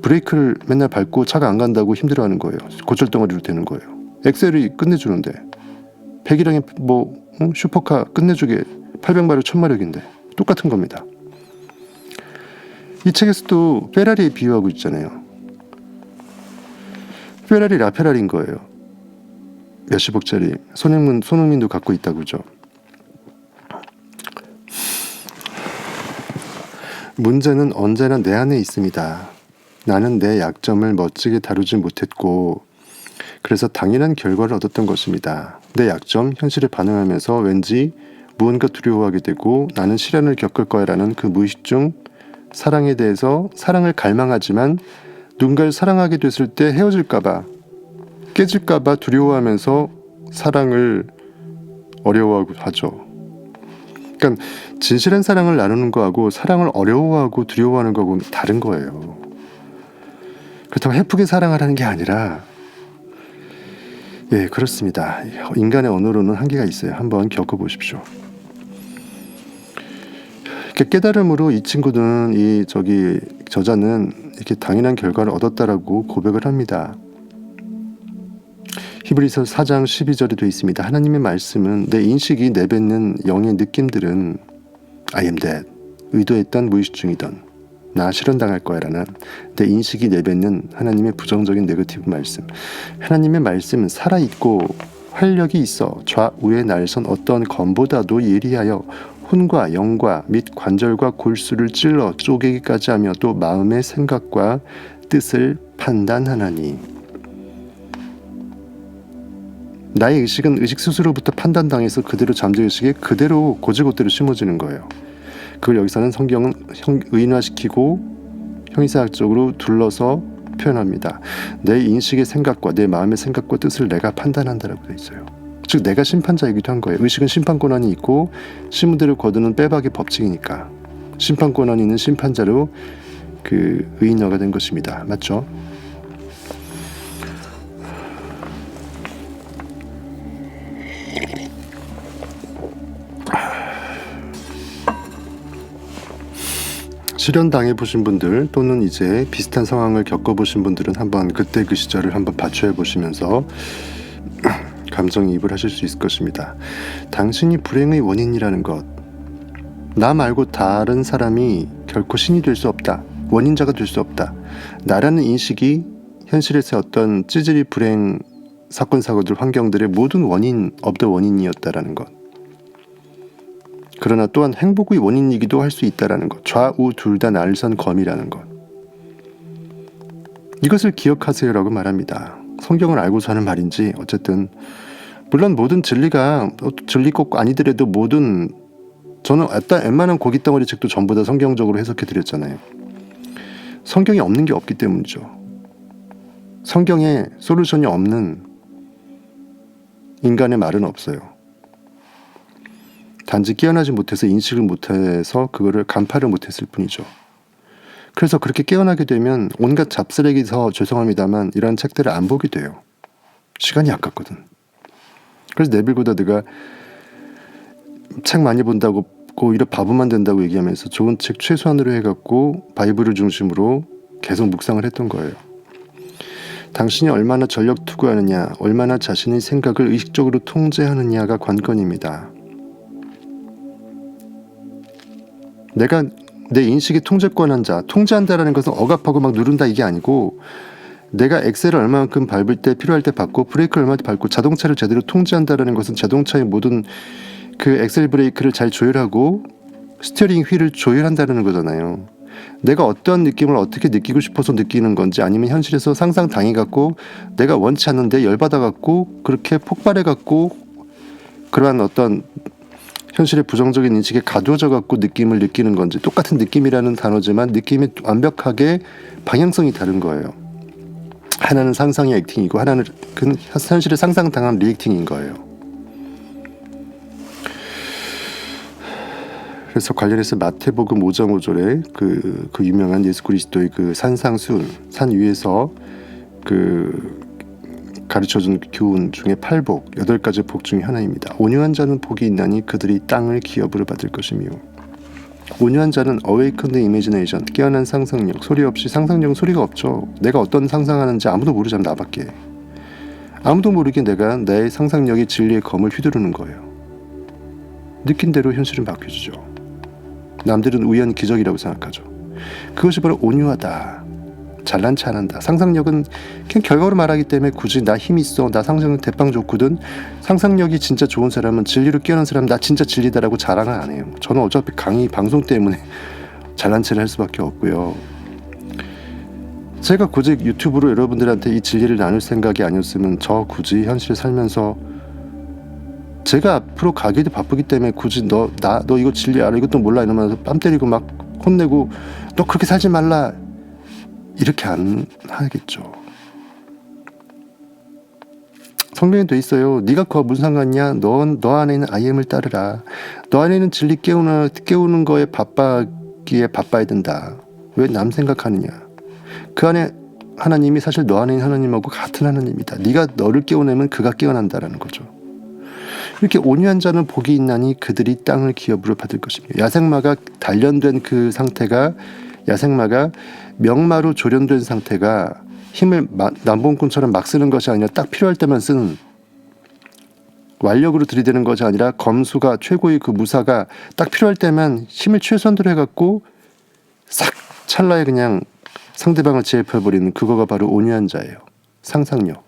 브레이크를 맨날 밟고 차가 안 간다고 힘들어하는 거예요. 고철덩어리로 되는 거예요. 엑셀이 끝내주는데 100이랑의 슈퍼카 끝내주게 800마력 1000마력인데 똑같은 겁니다. 이 책에서도 페라리에 비유하고 있잖아요. 페라리 라페라리인 거예요. 몇십억짜리 손흥민도 갖고 있다고 그러죠. 문제는 언제나 내 안에 있습니다. 나는 내 약점을 멋지게 다루지 못했고 그래서 당연한 결과를 얻었던 것입니다. 내 약점, 현실에 반응하면서 왠지 무언가 두려워하게 되고 나는 시련을 겪을 거야라는 그 무의식 중 사랑에 대해서 사랑을 갈망하지만 누군가를 사랑하게 됐을 때 헤어질까봐 깨질까봐 두려워하면서 사랑을 어려워하고 하죠. 그러니까 진실한 사랑을 나누는 거하고 사랑을 어려워하고 두려워하는 거하고는 다른 거예요. 그렇다고 해프게 사랑하라는 게 아니라 예, 그렇습니다. 인간의 언어로는 한계가 있어요. 한번 겪어보십시오. 깨달음으로 이 친구는 저자는 이렇게 당연한 결과를 얻었다라고 고백을 합니다. 히브리서 4장 12절에 되어 있습니다. 하나님의 말씀은 내 인식이 내뱉는 영의 느낌들은 I am dead, 의도했던 무의식 중이던 나 실현당할 거야 라는 내 인식이 내뱉는 하나님의 부정적인 네거티브 말씀. 하나님의 말씀은 살아있고 활력이 있어 좌우의 날선 어떤 검보다도 예리하여 혼과 영과 및 관절과 골수를 찔러 쪼개기까지 하며 또 마음의 생각과 뜻을 판단하나니. 나의 의식은 의식 스스로부터 판단당해서 그대로 잠재의식에 그대로 고지고대로 심어지는 거예요. 그걸 여기서는 성경은 의인화시키고 형이사학적으로 둘러서 표현합니다. 내 인식의 생각과 내 마음의 생각과 뜻을 내가 판단한다라고 되어 있어요. 즉 내가 심판자이기도 한 거예요. 의식은 심판 권한이 있고 신문대를 거두는 빼박의 법칙이니까 심판 권한이 있는 심판자로 그 의인화가 된 것입니다. 맞죠? 실현 당해보신 분들 또는 이제 비슷한 상황을 겪어보신 분들은 한번 그때 그 시절을 한번 바추어 보시면서 감정이입을 하실 수 있을 것입니다. 당신이 불행의 원인이라는 것, 나 말고 다른 사람이 결코 신이 될 수 없다, 원인자가 될 수 없다, 나라는 인식이 현실에서 어떤 찌질이 불행 사건 사고들 환경들의 모든 원인 없던 원인이었다라는 것, 그러나 또한 행복의 원인이기도 할 수 있다라는 것, 좌우 둘 다 날선검이라는 것, 이것을 기억하세요라고 말합니다. 성경을 알고서 하는 말인지 어쨌든 물론 모든 진리가 진리 꼭 아니더라도 모든 저는 웬만한 고깃덩어리 책도 전부 다 성경적으로 해석해 드렸잖아요. 성경이 없는 게 없기 때문이죠. 성경에 솔루션이 없는 인간의 말은 없어요. 단지 깨어나지 못해서 인식을 못해서 그거를 간파를 못했을 뿐이죠. 그래서 그렇게 깨어나게 되면 온갖 잡쓰레기서 죄송합니다만 이런 책들을 안 보게 돼요. 시간이 아깝거든. 그래서 네빌 고다드가 책 많이 본다고 오히려 바보만 된다고 얘기하면서 좋은 책 최소한으로 해갖고 바이블을 중심으로 계속 묵상을 했던 거예요. 당신이 얼마나 전력 투구하느냐, 얼마나 자신의 생각을 의식적으로 통제하느냐가 관건입니다. 내가 내 인식의 통제권한 자, 통제한다라는 것은 억압하고 막 누른다 이게 아니고 내가 엑셀을 얼마만큼 밟을 때 필요할 때 밟고 브레이크를 얼마나 밟고 자동차를 제대로 통제한다라는 것은 자동차의 모든 그 엑셀 브레이크를 잘 조율하고 스티어링 휠을 조율한다는 거잖아요. 내가 어떤 느낌을 어떻게 느끼고 싶어서 느끼는 건지 아니면 현실에서 상상 당해갖고 내가 원치 않는데 열받아갖고 그렇게 폭발해갖고 그러한 어떤 현실의 부정적인 인식에 가두어져갖고 느낌을 느끼는 건지 똑같은 느낌이라는 단어지만 느낌이 완벽하게 방향성이 다른 거예요. 하나는 상상의 액팅이고 하나는 현실에 상상당한 리액팅인 거예요. 그래서 관련해서 마태복음 5장 5절에 그 유명한 예수 그리스도의 그 산상수훈, 산 위에서 그 가르쳐준 교훈 중에 8복, 8가지 복 중에 하나입니다. 온유한 자는 복이 있나니 그들이 땅을 기업으로 받을 것이며, 온유한 자는 awakened imagination, 깨어난 상상력, 소리 없이 상상력은 소리가 없죠. 내가 어떤 상상하는지 아무도 모르잖아, 나밖에. 아무도 모르게 내가 내 상상력이 진리의 검을 휘두르는 거예요. 느낀 대로 현실은 바뀌어지죠. 남들은 우연 기적이라고 생각하죠. 그것이 바로 온유하다. 잘난 체 안 한다. 상상력은 그냥 결과로 말하기 때문에 굳이 나 힘 있어, 나 상상력 대빵 좋거든, 상상력이 진짜 좋은 사람은, 진리로 깨어난 사람은 나 진짜 진리다라고 자랑을 안 해요. 저는 어차피 강의 방송 때문에 잘난 체를 할 수밖에 없고요. 제가 굳이 유튜브로 여러분들한테 이 진리를 나눌 생각이 아니었으면 저 굳이 현실에 살면서 제가 앞으로 가기도 바쁘기 때문에 굳이 너 이거 진리 알아, 이것도 몰라 이러면서 뺨 때리고 막 혼내고 너 그렇게 살지 말라 이렇게 안 하겠죠. 성경에 돼 있어요. 네가 그와 무슨 상관이냐? 너 안에 있는 IM을 따르라. 너 안에 있는 진리 깨우는 거에 바빠야 된다. 왜 남 생각하느냐? 그 안에 하나님이 사실 너 안에 있는 하나님하고 같은 하나님이다. 네가 너를 깨우내면 그가 깨어난다라는 거죠. 이렇게 온유한 자는 복이 있나니 그들이 땅을 기업으로 받을 것이며, 야생마가 단련된 그 상태가, 야생마가 명마로 조련된 상태가 힘을 남봉꾼처럼 막 쓰는 것이 아니라 딱 필요할 때만 쓰는, 완력으로 들이대는 것이 아니라 검수가 최고의 그 무사가 딱 필요할 때만 힘을 최선으로 해갖고 싹 찰나에 그냥 상대방을 제압해버리는, 그거가 바로 온유한 자예요. 상상력.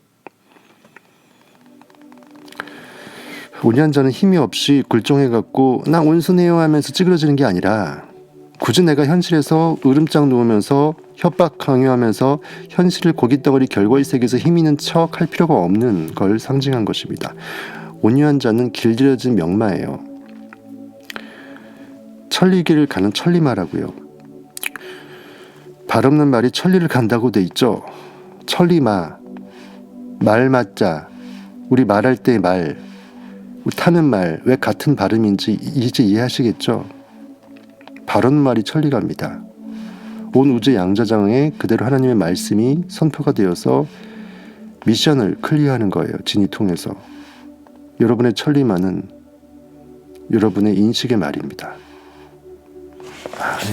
온유한 자는 힘이 없이 굴종해갖고 나 온순해요 하면서 찌그러지는 게 아니라 굳이 내가 현실에서 으름장 놓으면서 협박 강요하면서 현실을 고깃덩어리 결과의 세계에서 힘 있는 척 할 필요가 없는 걸 상징한 것입니다. 온유한 자는 길들여진 명마예요. 천리길을 가는 천리마라고요. 발 없는 말이 천리를 간다고 돼 있죠. 천리마, 말 맞자, 우리 말할 때 말, 우리 타는 말, 왜 같은 발음인지 이제 이해하시겠죠? 발 없는 말이 천리 갑니다. 온 우주 양자장에 그대로 하나님의 말씀이 선포가 되어서 미션을 클리어하는 거예요. 진이 통해서. 여러분의 천리만은 여러분의 인식의 말입니다.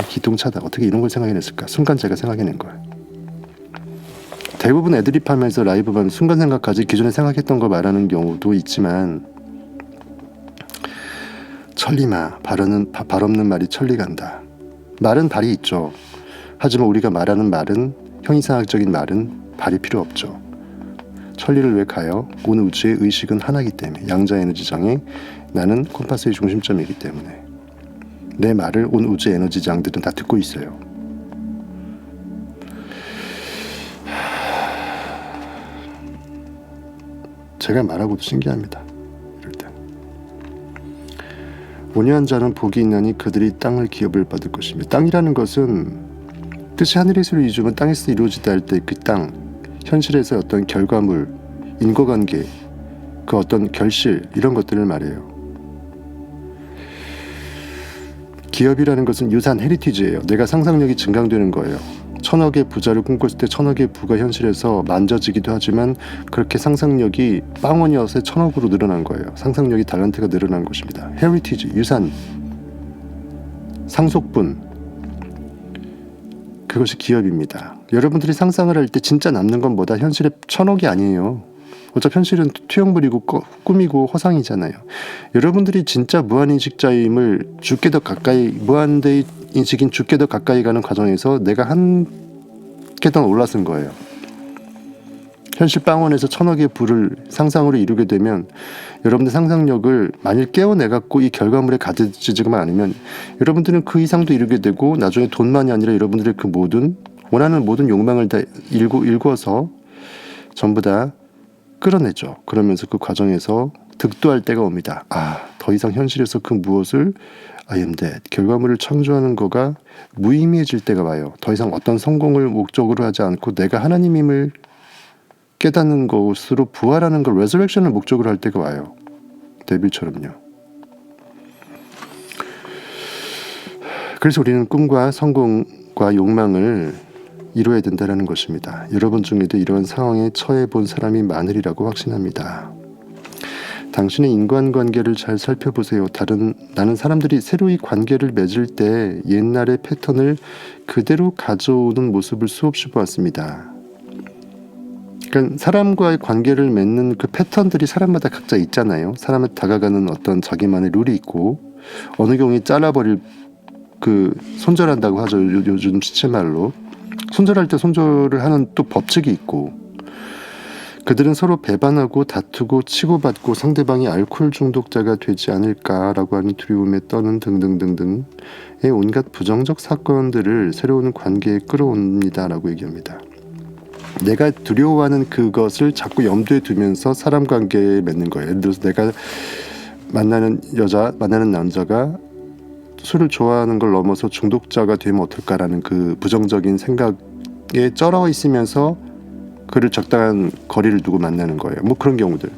기똥차다. 어떻게 이런 걸 생각해냈을까? 순간 제가 생각해낸 거예요. 대부분 애드립하면서 라이브만 순간 생각하지 기존에 생각했던 걸 말하는 경우도 있지만 천리마, 발 없는 말이 천리 간다. 말은 발이 있죠. 하지만 우리가 말하는 말은 형이상학적인 말은 발이 필요 없죠. 천리를 왜 가요? 온 우주의 의식은 하나이기 때문에 양자 에너지장에 나는 콤파스의 중심점이기 때문에 내 말을 온 우주 에너지장들은 다 듣고 있어요. 제가 말하고도 신기합니다. 이럴 때 온유한 자는 복이 있나니 그들이 땅을 기업을 받을 것입니다. 땅이라는 것은 뜻이 하늘에서 이루어지면 땅에서 이루어지다 할 때 그 땅, 현실에서 어떤 결과물, 인과관계, 그 어떤 결실 이런 것들을 말해요. 기업이라는 것은 유산, 헤리티지예요. 내가 상상력이 증강되는 거예요. 천억의 부자를 꿈꿨을 때 천억의 부가 현실에서 만져지기도 하지만 그렇게 상상력이 빵원이어서 천억으로 늘어난 거예요. 상상력이 달란트가 늘어난 것입니다. 헤리티지, 유산, 상속분, 그것이 기업입니다. 여러분들이 상상을 할 때 진짜 남는 건 뭐다? 현실의 천억이 아니에요. 어차피 현실은 투영물이고 꿈이고 허상이잖아요. 여러분들이 진짜 무한인식자임을 주께 더 가까이, 무한대의 인식인 주께 더 가까이 가는 과정에서 내가 한 계단 올라선 거예요. 현실 빵원에서 천억의 부를 상상으로 이루게 되면 여러분들 상상력을 만일 깨워내갖고 이 결과물에 가득지지만 않으면 여러분들은 그 이상도 이루게 되고 나중에 돈만이 아니라 여러분들의 그 모든 원하는 모든 욕망을 다 일궈서 전부 다 끌어내죠. 그러면서 그 과정에서 득도할 때가 옵니다. 더 이상 현실에서 그 무엇을 I am that 결과물을 창조하는 거가 무의미해질 때가 와요. 더 이상 어떤 성공을 목적으로 하지 않고 내가 하나님임을 깨닫는 것으로 부활하는 걸 레저렉션을 목적으로 할 때가 와요. 데빌처럼요. 그래서 우리는 꿈과 성공과 욕망을 이루어야 된다는 것입니다. 여러분 중에도 이러한 상황에 처해 본 사람이 많으리라고 확신합니다. 당신의 인간관계를 잘 살펴보세요. 나는 사람들이 새로이 관계를 맺을 때 옛날의 패턴을 그대로 가져오는 모습을 수없이 보았습니다. 그러니까 사람과의 관계를 맺는 그 패턴들이 사람마다 각자 있잖아요. 사람한테 다가가는 어떤 자기만의 룰이 있고 어느 경우에 잘라버릴 그 손절한다고 하죠. 요즘 시체말로. 손절할 때 손절을 하는 또 법칙이 있고 그들은 서로 배반하고 다투고 치고받고 상대방이 알코올 중독자가 되지 않을까라고 하는 두려움에 떠는 등등등등의 온갖 부정적 사건들을 새로운 관계에 끌어옵니다라고 얘기합니다. 내가 두려워하는 그것을 자꾸 염두에 두면서 사람 관계에 맺는 거예요. 예를 들어서 내가 만나는 남자가 술을 좋아하는 걸 넘어서 중독자가 되면 어떨까라는 그 부정적인 생각에 쩔어 있으면서 그를 적당한 거리를 두고 만나는 거예요. 뭐 그런 경우들.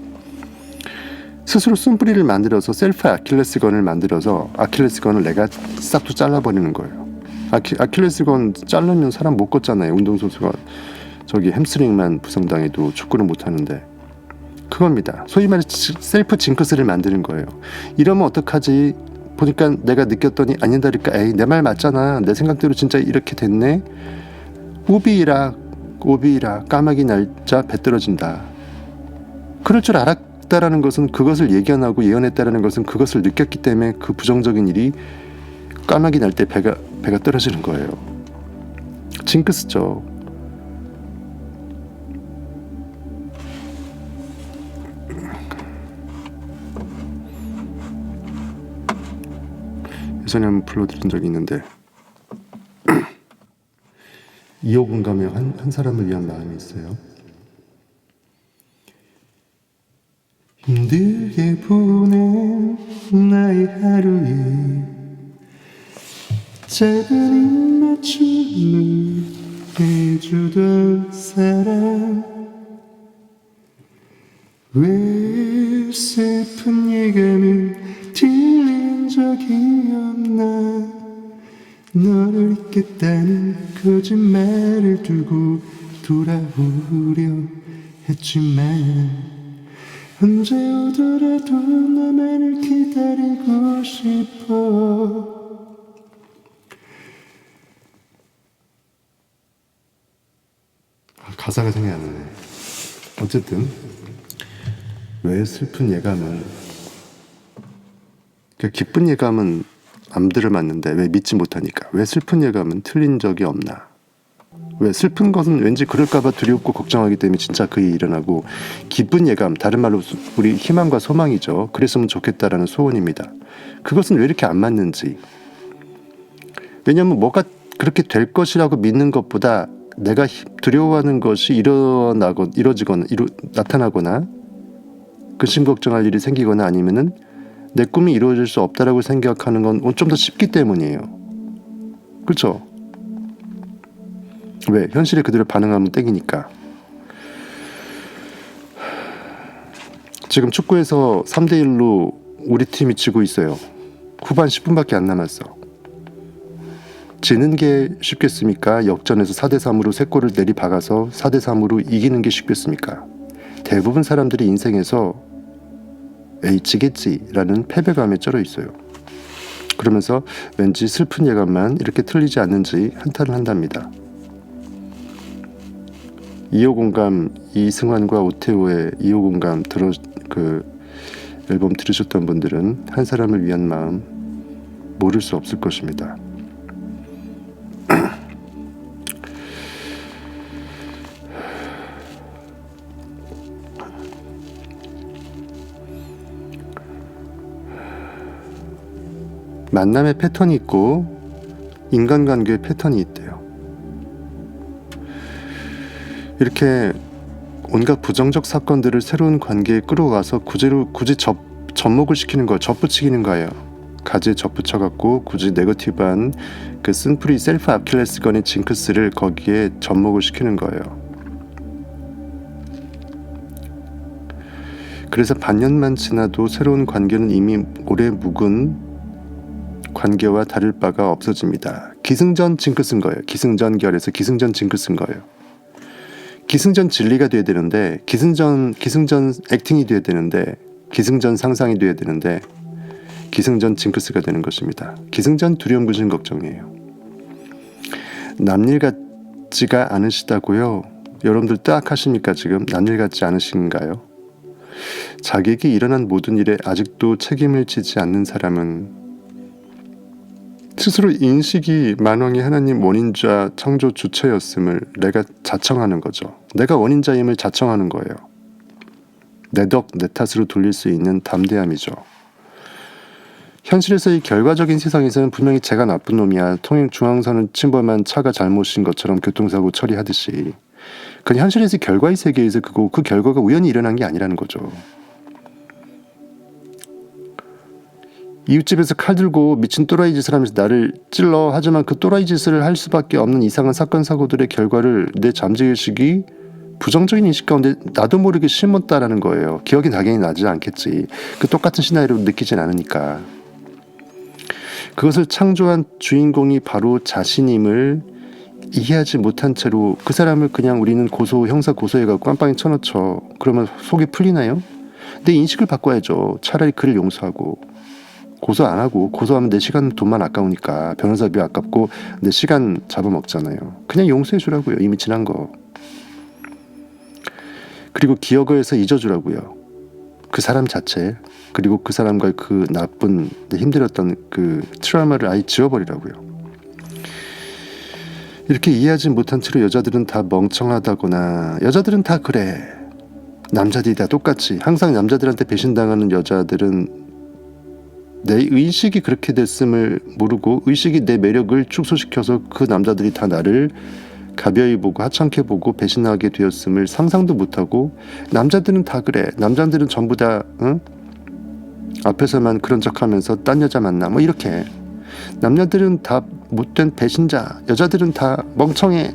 스스로 쓴뿌리를 만들어서 셀프 아킬레스건을 만들어서 아킬레스건을 내가 싹둑 잘라버리는 거예요. 아킬레스건 자르면 사람 못 걷잖아요. 운동선수가 저기 햄스트링만 부상당해도 축구를 못하는데 그겁니다. 소위 말해 셀프 징크스를 만드는 거예요. 이러면 어떡하지? 보니까 내가 느꼈더니 아니다니까 에이 내 말 맞잖아. 내 생각대로 진짜 이렇게 됐네. 오비라 까마귀 날짜 배 떨어진다. 그럴 줄 알았다라는 것은 그것을 예견하고 예언했다라는 것은 그것을 느꼈기 때문에 그 부정적인 일이 까마귀 날 때 배가 떨어지는 거예요. 징크스죠. 예전에 한번 불러드린 적이 있는데 이호근 가면 한 사람을 위한 마음이 있어요. 힘들게 보낸 나의 하루에 작은 입맞춤을 해주던 사람 왜 슬픈 예감을 들린 적이 없나 너를 잊겠다는 거짓말을 두고 돌아오려 했지만 언제 오더라도 너만을 기다리고 싶어. 가사가 생각이 안 나네. 어쨌든 왜 슬픈 예감은, 그러니까 기쁜 예감은 암들을 맞는데 왜 믿지 못하니까, 왜 슬픈 예감은 틀린 적이 없나. 왜 슬픈 것은 왠지 그럴까봐 두렵고 걱정하기 때문에 진짜 그 일이 일어나고, 기쁜 예감, 다른 말로 우리 희망과 소망이죠. 그랬으면 좋겠다라는 소원입니다. 그것은 왜 이렇게 안 맞는지. 왜냐하면 뭐가 그렇게 될 것이라고 믿는 것보다 내가 두려워하는 것이 나타나거나 근심 걱정할 일이 생기거나 아니면은 내 꿈이 이루어질 수 없다라고 생각하는 건 좀 더 쉽기 때문이에요. 그렇죠? 왜? 현실에 그대로 반응하면 땡이니까. 지금 축구에서 3대1로 우리 팀이 지고 있어요. 후반 10분밖에 안 남았어. 지는 게 쉽겠습니까? 역전해서 4대3으로 3골을 내리박아서 4대3으로 이기는 게 쉽겠습니까? 대부분 사람들이 인생에서 에이 지겠지라는 패배감에 쩔어 있어요. 그러면서 왠지 슬픈 예감만 이렇게 틀리지 않는지 한탄을 한답니다. 2호 공감, 이승환과 오태우의 2호 공감 앨범 들으셨던 분들은 한 사람을 위한 마음 모를 수 없을 것입니다. 만남의 패턴이 있고 인간관계의 패턴이 있대요. 이렇게 온갖 부정적 사건들을 새로운 관계에 끌어와서 굳이 접목을 시키는 거예요. 접붙이는 거예요. 가지에 접붙여갖고 굳이 네거티브한 그 쓴풀이 셀프 아킬레스건의 징크스를 거기에 접목을 시키는 거예요. 그래서 반년만 지나도 새로운 관계는 이미 오래 묵은 관계와 다를 바가 없어집니다. 기승전 징크스인 거예요. 기승전 결에서 기승전 징크스인 거예요. 기승전 진리가 돼야 되는데 기승전 액팅이 돼야 되는데 기승전 상상이 돼야 되는데 기승전 징크스가 되는 것입니다. 기승전 두려움 근심 걱정이에요. 남일 같지가 않으시다고요? 여러분들 딱 하십니까? 지금 남일 같지 않으신가요? 자기에게 일어난 모든 일에 아직도 책임을 지지 않는 사람은 스스로 인식이 만왕의 하나님 원인자 창조 주체였음을 내가 자청하는 거죠. 내가 원인자임을 자청하는 거예요. 내 덕, 내 탓으로 돌릴 수 있는 담대함이죠. 현실에서의 결과적인 세상에서는 분명히 제가 나쁜 놈이야, 통행 중앙선을 침범한 차가 잘못인 것처럼 교통사고 처리하듯이, 그건 현실에서의 결과의 세계에서 그 결과가 우연히 일어난 게 아니라는 거죠. 이웃집에서 칼 들고 미친 또라이 짓을 하면서 나를 찔러, 하지만 그 또라이 짓을 할 수밖에 없는 이상한 사건 사고들의 결과를 내 잠재의식이 부정적인 인식 가운데 나도 모르게 심었다라는 거예요. 기억이 당연히 나지 않겠지. 그 똑같은 시나리오로 느끼진 않으니까. 그것을 창조한 주인공이 바로 자신임을 이해하지 못한 채로 그 사람을 그냥 우리는 형사 고소해갖고 깜빵에 쳐넣죠. 그러면 속이 풀리나요? 내 인식을 바꿔야죠. 차라리 그를 용서하고. 고소 안 하고, 고소하면 내 시간 돈만 아까우니까 변호사비 아깝고 내 시간 잡아먹잖아요. 그냥 용서해 주라고요. 이미 지난 거. 그리고 기억을 해서 잊어주라고요. 그 사람 자체, 그리고 그 사람과의 그 나쁜, 힘들었던 그 트라우마를 아예 지워버리라고요. 이렇게 이해하지 못한 채로 여자들은 다 멍청하다거나, 여자들은 다 그래, 남자들이 다 똑같이, 항상 남자들한테 배신당하는 여자들은 내 의식이 그렇게 됐음을 모르고, 의식이 내 매력을 축소시켜서 그 남자들이 다 나를 가벼이 보고 하찮게 보고 배신하게 되었음을 상상도 못하고, 남자들은 다 그래, 남자들은 전부 다 앞에서만 그런 척하면서 딴 여자 만나, 뭐 이렇게, 남자들은 다 못된 배신자, 여자들은 다 멍청해,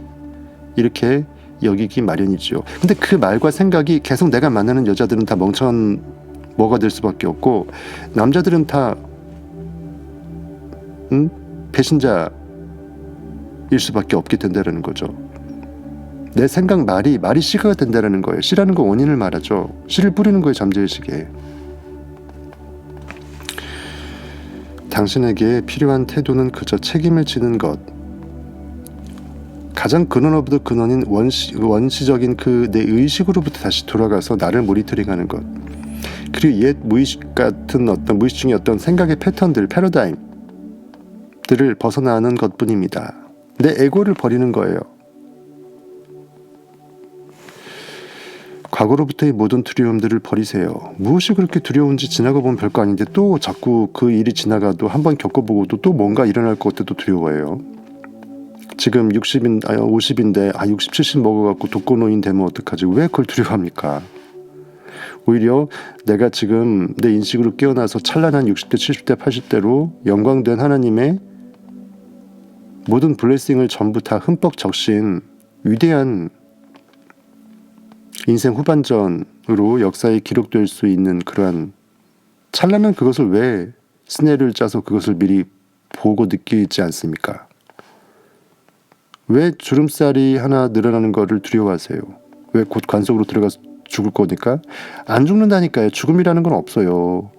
이렇게 여기기 마련이죠. 근데 그 말과 생각이 계속 내가 만나는 여자들은 다 멍청한 뭐가 될 수밖에 없고 남자들은 다 배신자일 수밖에 없게 된다는 거죠. 내 생각 말이 씨가 된다는 거예요. 씨라는 거 원인을 말하죠. 씨를 뿌리는 거예요. 잠재의식에. 당신에게 필요한 태도는 그저 책임을 지는 것. 가장 근원 오브 더 근원인 원시적인 그 내 의식으로부터 다시 돌아가서 나를 모니터링하는 것. 그리고 옛 무의식 같은 어떤 무의식 중의 어떤 생각의 패턴들, 패러다임들을 벗어나는 것뿐입니다. 내 에고를 버리는 거예요. 과거로부터의 모든 두려움들을 버리세요. 무엇이 그렇게 두려운지 지나가 보면 별거 아닌데 또 자꾸 그 일이 지나가도 한번 겪어보고도 또 뭔가 일어날 것 같아도 두려워해요. 지금 50인데 60, 70 먹어갖고 독거노인 되면 어떡하지? 왜 그걸 두려워합니까? 오히려 내가 지금 내 인식으로 깨어나서 찬란한 60대, 70대, 80대로 영광된 하나님의 모든 블레싱을 전부 다 흠뻑 적신 위대한 인생 후반전으로 역사에 기록될 수 있는 그러한 찬란한 그것을 왜 스네를 짜서 그것을 미리 보고 느끼지 않습니까? 왜 주름살이 하나 늘어나는 거를 두려워하세요? 왜 곧 관속으로 들어가서 죽을 거니까? 안 죽는다니까요. 죽음이라는 건 없어요.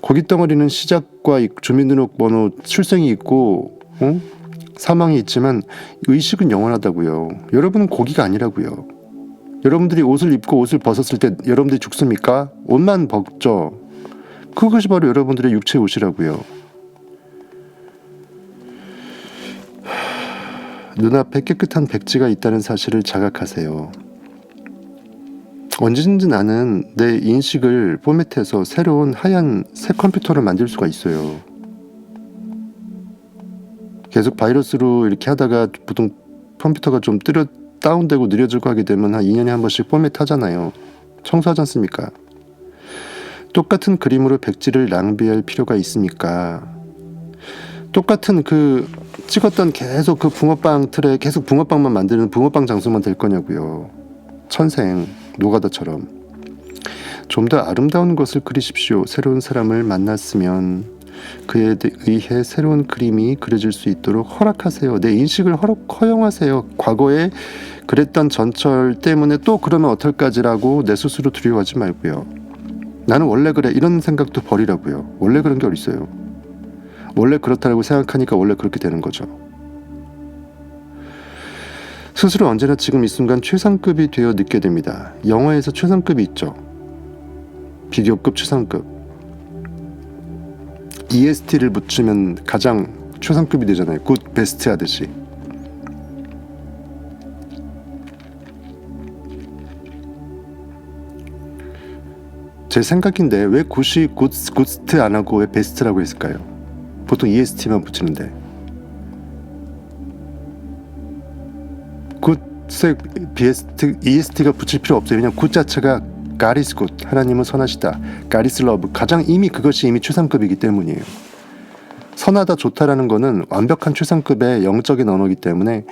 고깃 덩어리는 시작과 주민등록번호 출생이 있고 사망이 있지만 의식은 영원하다고요. 여러분은 고기가 아니라고요. 여러분들이 옷을 입고 옷을 벗었을 때 여러분들이 죽습니까? 옷만 벗죠. 그것이 바로 여러분들의 육체 옷이라고요. 눈앞에 깨끗한 백지가 있다는 사실을 자각하세요. 언제든지 나는 내 인식을 포맷해서 새로운 하얀 새 컴퓨터를 만들 수가 있어요. 계속 바이러스로 이렇게 하다가 보통 컴퓨터가 좀 다운되고 느려지고 하게 되면 한 2년에 한 번씩 포맷 하잖아요. 청소하지 않습니까? 똑같은 그림으로 백지를 낭비할 필요가 있습니까? 똑같은 그 찍었던 계속 그 붕어빵 틀에 계속 붕어빵만 만드는 붕어빵 장수만 될 거냐고요. 천생 노가다처럼. 좀 더 아름다운 것을 그리십시오. 새로운 사람을 만났으면 그에 의해 새로운 그림이 그려질 수 있도록 허락하세요. 내 인식을 허용하세요. 과거에 그랬던 전철 때문에 또 그러면 어떨까지라고 내 스스로 두려워하지 말고요. 나는 원래 그래 이런 생각도 버리라고요. 원래 그런 게 어딨어요. 원래 그렇다고 생각하니까 원래 그렇게 되는 거죠. 스스로 언제나 지금 이 순간 최상급이 되어 느껴야 됩니다. 영화에서 최상급이 있죠. 비교급 최상급. EST를 붙이면 가장 최상급이 되잖아요. 굿, 베스트 하듯이. 제 생각인데 왜 굿이 굿스트 안 하고 왜 베스트라고 했을까요? 보통 EST만 붙이는데. 굿에 EST가 붙일 필요 없어요. 왜냐면 굿 자체가 God is good. 하나님은 선하시다. God is love. 그것이 이미 최상급이기 때문이에요. 선하다 좋다라는 거는 완벽한 최상급의 영적인 언어이기 때문에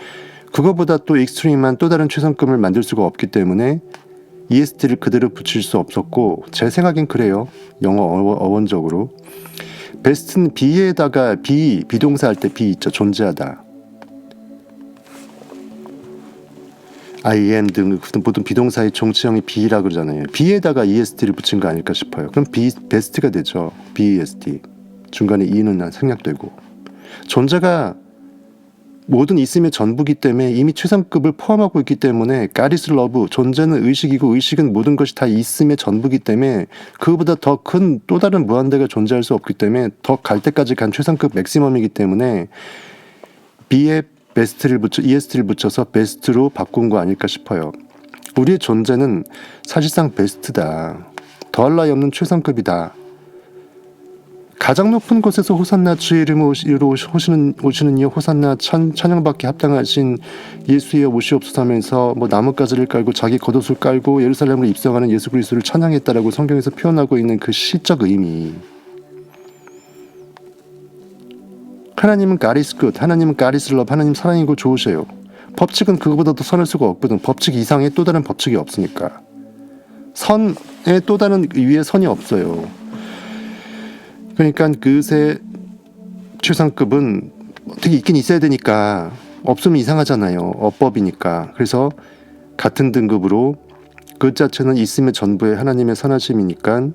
그거보다 또 익스트림한 또 다른 최상급을 만들 수가 없기 때문에 EST를 그대로 붙일 수 없었고 제 생각엔 그래요. 영어 어원적으로. 베스트는 B에다가 비동사 할 때 B 있죠. 존재하다. I am 등 보통 비동사의 종치형이 B라 그러잖아요. B에다가 EST를 붙인 거 아닐까 싶어요. 그럼 베스트가 되죠. BEST. 중간에 E는 생략되고. 존재가 모든 있음의 전부기 때문에 이미 최상급을 포함하고 있기 때문에 God is love. 존재는 의식이고 의식은 모든 것이 다 있음의 전부기 때문에 그거보다 더 큰 또 다른 무한대가 존재할 수 없기 때문에 더 갈 때까지 간 최상급 맥시멈이기 때문에 B에 EST를 붙여서 베스트로 바꾼 거 아닐까 싶어요. 우리의 존재는 사실상 베스트다. 더할 나위 없는 최상급이다. 가장 높은 곳에서 호산나 주의 이름으로 오시는 이여 호산나 찬양받기 합당하신 예수여 오시옵소서 하면서 나뭇가지를 깔고 자기 겉옷을 깔고 예루살렘으로 입성하는 예수 그리스도를 찬양했다라고 성경에서 표현하고 있는 그 시적 의미. 하나님은 God is good. 하나님은 God is love. 하나님 사랑이고 좋으셔요. 법칙은 그거보다 더 선할 수가 없거든. 법칙 이상의 또 다른 법칙이 없으니까. 선에 또 다른 위에 선이 없어요. 그러니까 그새 최상급은 어떻게 있긴 있어야 되니까 없으면 이상하잖아요. 어법이니까. 그래서 같은 등급으로 그 자체는 있음의 전부의 하나님의 선하심이니까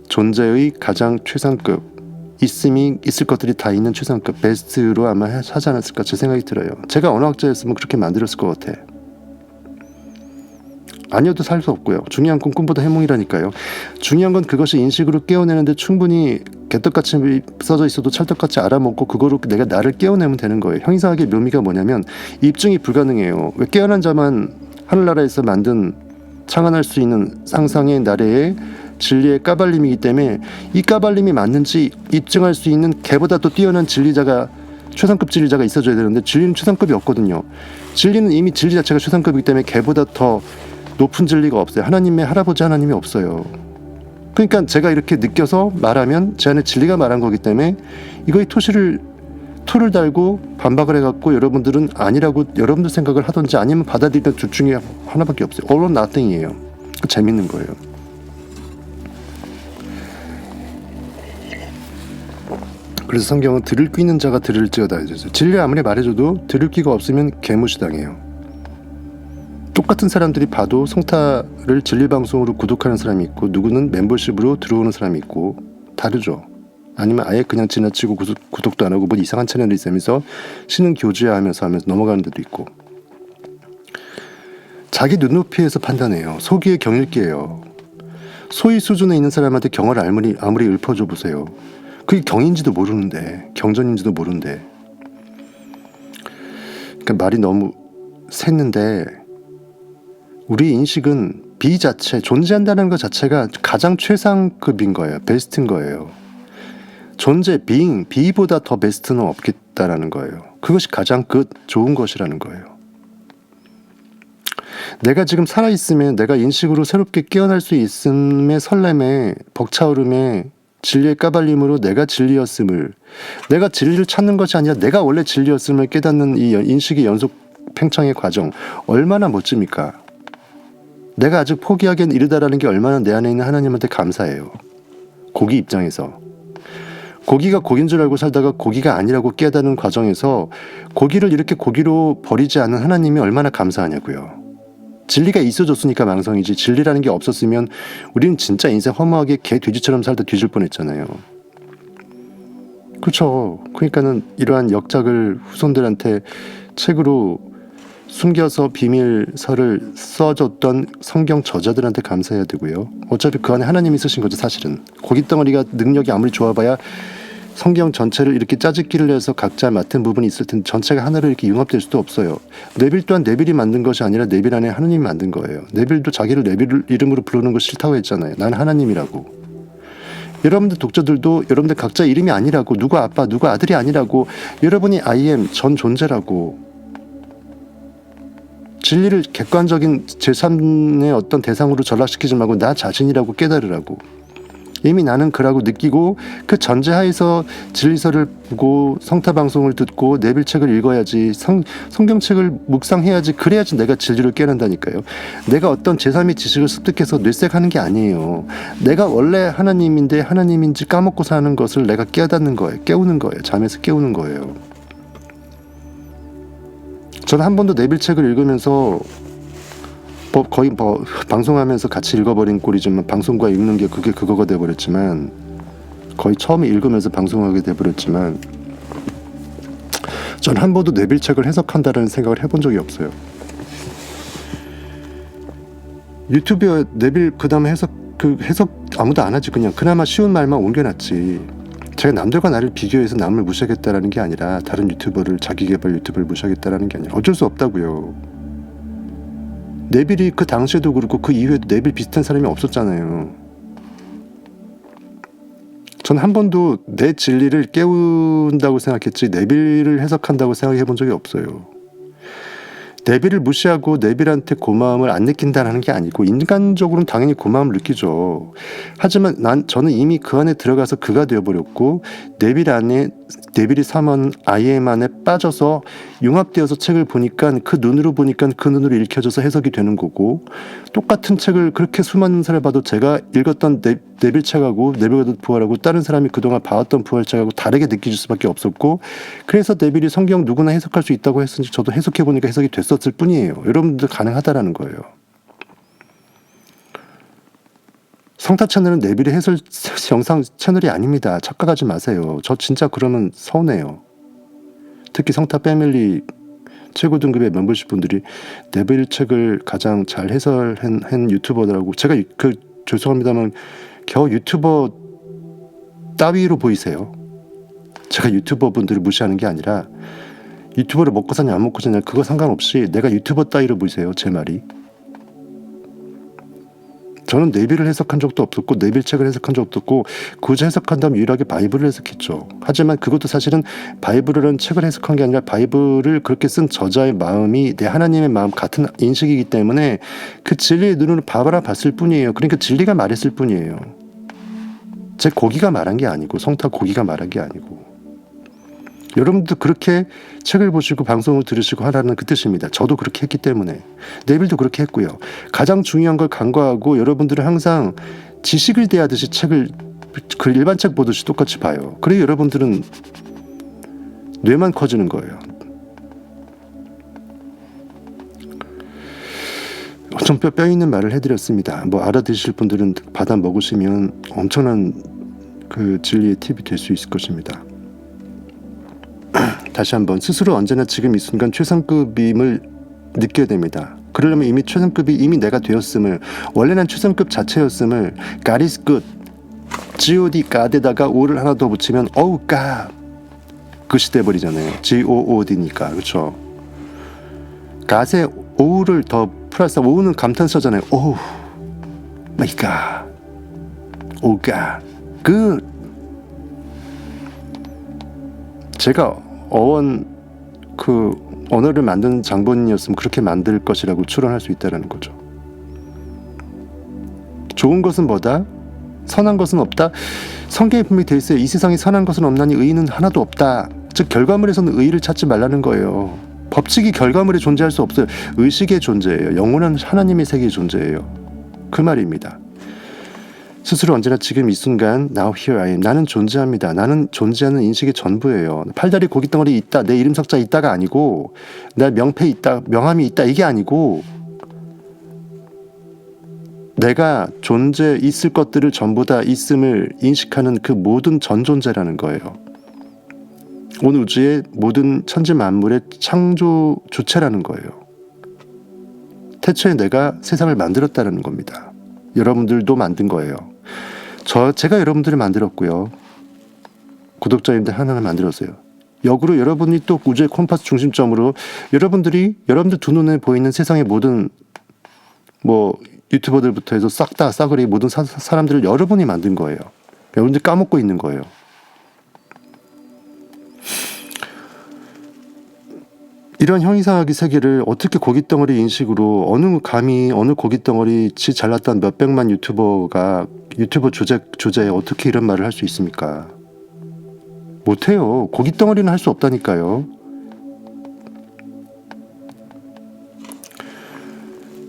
존재의 가장 최상급, 있음이 있을 것들이 다 있는 최상급 베스트로 아마 하지 않았을까 제 생각이 들어요. 제가 언어학자였으면 그렇게 만들었을 것 같아. 아니어도 살 수 없고요. 중요한 건 꿈보다 해몽이라니까요. 중요한 건 그것이 인식으로 깨어내는데 충분히 개떡같이 써져 있어도 찰떡같이 알아먹고 그거로 내가 나를 깨어내면 되는 거예요. 형이상학의 묘미가 뭐냐면 입증이 불가능해요. 왜 깨어난 자만 하늘나라에서 만든 창안할 수 있는 상상의 나래의 진리의 까발림이기 때문에 이 까발림이 맞는지 입증할 수 있는 걔보다 또 뛰어난 진리자가 최상급 진리자가 있어줘야 되는데 진리는 최상급이 없거든요. 진리는 이미 진리 자체가 최상급이기 때문에 걔보다 더 높은 진리가 없어요. 하나님의 할아버지 하나님이 없어요. 그러니까 제가 이렇게 느껴서 말하면 제 안에 진리가 말한 거기 때문에 이거에 토를 달고 반박을 해갖고 여러분들은 아니라고 여러분들 생각을 하든지 아니면 받아들이는 둘 중에 하나밖에 없어요. all or nothing이에요. 재밌는 거예요. 그래서 성경은 들을 귀 있는 자가 들을지어다. 진리 아무리 말해줘도 들을 귀가 없으면 개무시당해요. 똑같은 사람들이 봐도 성타를 진리방송으로 구독하는 사람이 있고 누구는 멤버십으로 들어오는 사람이 있고 다르죠. 아니면 아예 그냥 지나치고 구독도 안 하고 뭐 이상한 채널이 있으면서 신은 교주야 하면서 넘어가는 데도 있고. 자기 눈높이에서 판단해요. 소기의 경읽기예요. 소위 수준에 있는 사람한테 경을 아무리 읊어줘 보세요. 그게 경인지도 모르는데 경전인지도 모르는데. 그러니까 말이 너무 샜는데 우리 인식은 비 자체, 존재한다는 것 자체가 가장 최상급인 거예요. 베스트인 거예요. 존재, 비보다 더 베스트는 없겠다라는 거예요. 그것이 가장 좋은 것이라는 거예요. 내가 지금 살아있으면 내가 인식으로 새롭게 깨어날 수 있음의 설렘에 벅차오름에 진리의 까발림으로 내가 진리였음을, 내가 진리를 찾는 것이 아니라 내가 원래 진리였음을 깨닫는 이 인식의 연속 팽창의 과정 얼마나 멋집니까? 내가 아직 포기하기엔 이르다라는 게 얼마나 내 안에 있는 하나님한테 감사해요. 고기 입장에서. 고기가 고기인 줄 알고 살다가 고기가 아니라고 깨닫는 과정에서 고기를 이렇게 고기로 버리지 않은 하나님이 얼마나 감사하냐고요. 진리가 있어줬으니까 망성이지 진리라는 게 없었으면 우리는 진짜 인생 허무하게 개 돼지처럼 살다 뒤질 뻔했잖아요. 그렇죠. 그러니까는 이러한 역작을 후손들한테 책으로 숨겨서 비밀서를 써줬던 성경 저자들한테 감사해야 되고요. 어차피 그 안에 하나님이 쓰신 거죠, 사실은. 고깃덩어리가 능력이 아무리 좋아봐야 성경 전체를 이렇게 짜집기를 해서 각자 맡은 부분이 있을 텐데 전체가 하나로 이렇게 융합될 수도 없어요. 네빌 또한 네빌이 만든 것이 아니라 네빌 안에 하나님이 만든 거예요. 네빌도 자기를 네빌 이름으로 부르는 거 싫다고 했잖아요. 난 하나님이라고. 여러분들 독자들도 여러분들 각자 이름이 아니라고, 누가 아빠, 누가 아들이 아니라고, 여러분이 I am, 전 존재라고. 진리를 객관적인 제3의 어떤 대상으로 전락시키지 말고 나 자신이라고 깨달으라고. 이미 나는 그라고 느끼고 그 전제하에서 진리서를 보고 성타방송을 듣고 네빌책을 읽어야지, 성경책을 묵상해야지, 그래야지 내가 진리를 깨닫는다니까요. 내가 어떤 제3의 지식을 습득해서 뇌색하는 게 아니에요. 내가 원래 하나님인데 하나님인지 까먹고 사는 것을 내가 깨닫는 거예요. 깨우는 거예요. 잠에서 깨우는 거예요. 저는 한 번도 네빌책을 읽으면서 거의 방송하면서 같이 읽어버린 꼴이지만 방송과 읽는 게 그거가 돼버렸지만 거의 처음에 읽으면서 방송하게 돼버렸지만 전 한 번도 네빌책을 해석한다라는 생각을 해본 적이 없어요. 유튜브에 네빌 그 다음에 해석 아무도 안 하지. 그냥 그나마 쉬운 말만 옮겨놨지. 제가 남들과 나를 비교해서 남을 무시하겠다라는 게 아니라 다른 유튜버를, 자기개발 유튜버를 무시하겠다라는 게 아니라 어쩔 수 없다고요. 네빌이 그 당시에도 그렇고 그 이후에도 네빌 비슷한 사람이 없었잖아요. 전 한 번도 내 진리를 깨운다고 생각했지 네빌을 해석한다고 생각해 본 적이 없어요. 네빌을 무시하고 네빌한테 고마움을 안 느낀다는 게 아니고 인간적으로는 당연히 고마움을 느끼죠. 하지만 저는 이미 그 안에 들어가서 그가 되어버렸고 네빌이 삼은 I am 안에 빠져서 융합되어서 책을 보니까 그 눈으로 읽혀져서 해석이 되는 거고, 똑같은 책을 그렇게 수많은 사람을 봐도 제가 읽었던 네빌 책하고 네빌 부활하고 다른 사람이 그동안 봐왔던 부활 책하고 다르게 느껴질 수밖에 없었고, 그래서 네빌이 성경 누구나 해석할 수 있다고 했으니 저도 해석해보니까 해석이 됐었을 뿐이에요. 여러분들 가능하다라는 거예요. 성타 채널은 네빌의 해설 영상 채널이 아닙니다. 착각하지 마세요. 저 진짜 그러면 서운해요. 특히 성타 패밀리 최고 등급의 멤버십 분들이 네빌 책을 가장 잘 해설한 유튜버들하고, 제가 죄송합니다만 겨우 유튜버 따위로 보이세요. 제가 유튜버 분들을 무시하는 게 아니라 유튜버를 먹고 사냐 안 먹고 사냐 그거 상관없이 내가 유튜버 따위로 보이세요. 제 말이. 저는 네빌을 해석한 적도 없었고 네빌 책을 해석한 적도 없었고, 굳이 해석한다면 유일하게 바이블을 해석했죠. 하지만 그것도 사실은 바이블이라는 책을 해석한 게 아니라 바이블을 그렇게 쓴 저자의 마음이 내 하나님의 마음 같은 인식이기 때문에 그 진리의 눈으로 봤을 뿐이에요. 그러니까 진리가 말했을 뿐이에요. 제 고기가 말한 게 아니고 성타 고기가 말한 게 아니고. 여러분도 그렇게 책을 보시고 방송을 들으시고 하라는 그 뜻입니다. 저도 그렇게 했기 때문에. 네빌도 그렇게 했고요. 가장 중요한 걸 간과하고 여러분들은 항상 지식을 대하듯이 책을 그 일반 책 보듯이 똑같이 봐요. 그래야 여러분들은 뇌만 커지는 거예요. 좀 뼈 있는 말을 해드렸습니다. 뭐 알아들으실 분들은 받아 먹으시면 엄청난 그 진리의 팁이 될 수 있을 것입니다. 다시 한번 스스로 언제나 지금 이 순간 최상급임을 느껴야 됩니다. 그러려면 이미 최상급이 이미 내가 되었음을, 원래는 최상급 자체였음을 God is good, God God에다가 O를 하나 더 붙이면 Oh God 그것이 돼버리잖아요. God니까. 그렇죠. God에 O를 더 플러스, O는 감탄사잖아요. Oh my God, Oh God, good. 제가 그 언어를 만드는 장본인이었으면 그렇게 만들 것이라고 추론할 수 있다는 거죠. 좋은 것은 뭐다? 선한 것은 없다? 성경에 분명히 되어 있어요. 이 세상에 선한 것은 없나니 의인은 하나도 없다. 즉 결과물에서는 의의를 찾지 말라는 거예요. 법칙이 결과물에 존재할 수 없어요. 의식의 존재예요. 영원한 하나님의 세계의 존재예요. 그 말입니다. 스스로 언제나 지금 이 순간 Now here I am. 나는 존재합니다. 나는 존재하는 인식의 전부예요. 팔다리 고깃덩어리 있다, 내 이름 석자 있다가 아니고, 내 명패 있다, 명함이 있다, 이게 아니고, 내가 있을 것들을 전부 다 있음을 인식하는 그 모든 전존재라는 거예요. 온 우주의 모든 천지 만물의 창조 주체라는 거예요. 태초에 내가 세상을 만들었다는 겁니다. 여러분들도 만든 거예요. 제가 여러분들을 만들었고요. 구독자님들 하나를 만들었어요. 역으로 여러분이 또 우주의 콤파스 중심점으로 여러분들 두 눈에 보이는 세상의 모든 유튜버들부터 해서 싹 다 싸그리 모든 사람들을 여러분이 만든 거예요. 여러분들이 까먹고 있는 거예요. 이런 형이상하기 세계를 어떻게 고깃덩어리 인식으로 어느 고깃덩어리 지 잘났던 몇백만 유튜버가 유튜버 주제에 어떻게 이런 말을 할 수 있습니까? 못해요. 고깃덩어리는 할 수 없다니까요.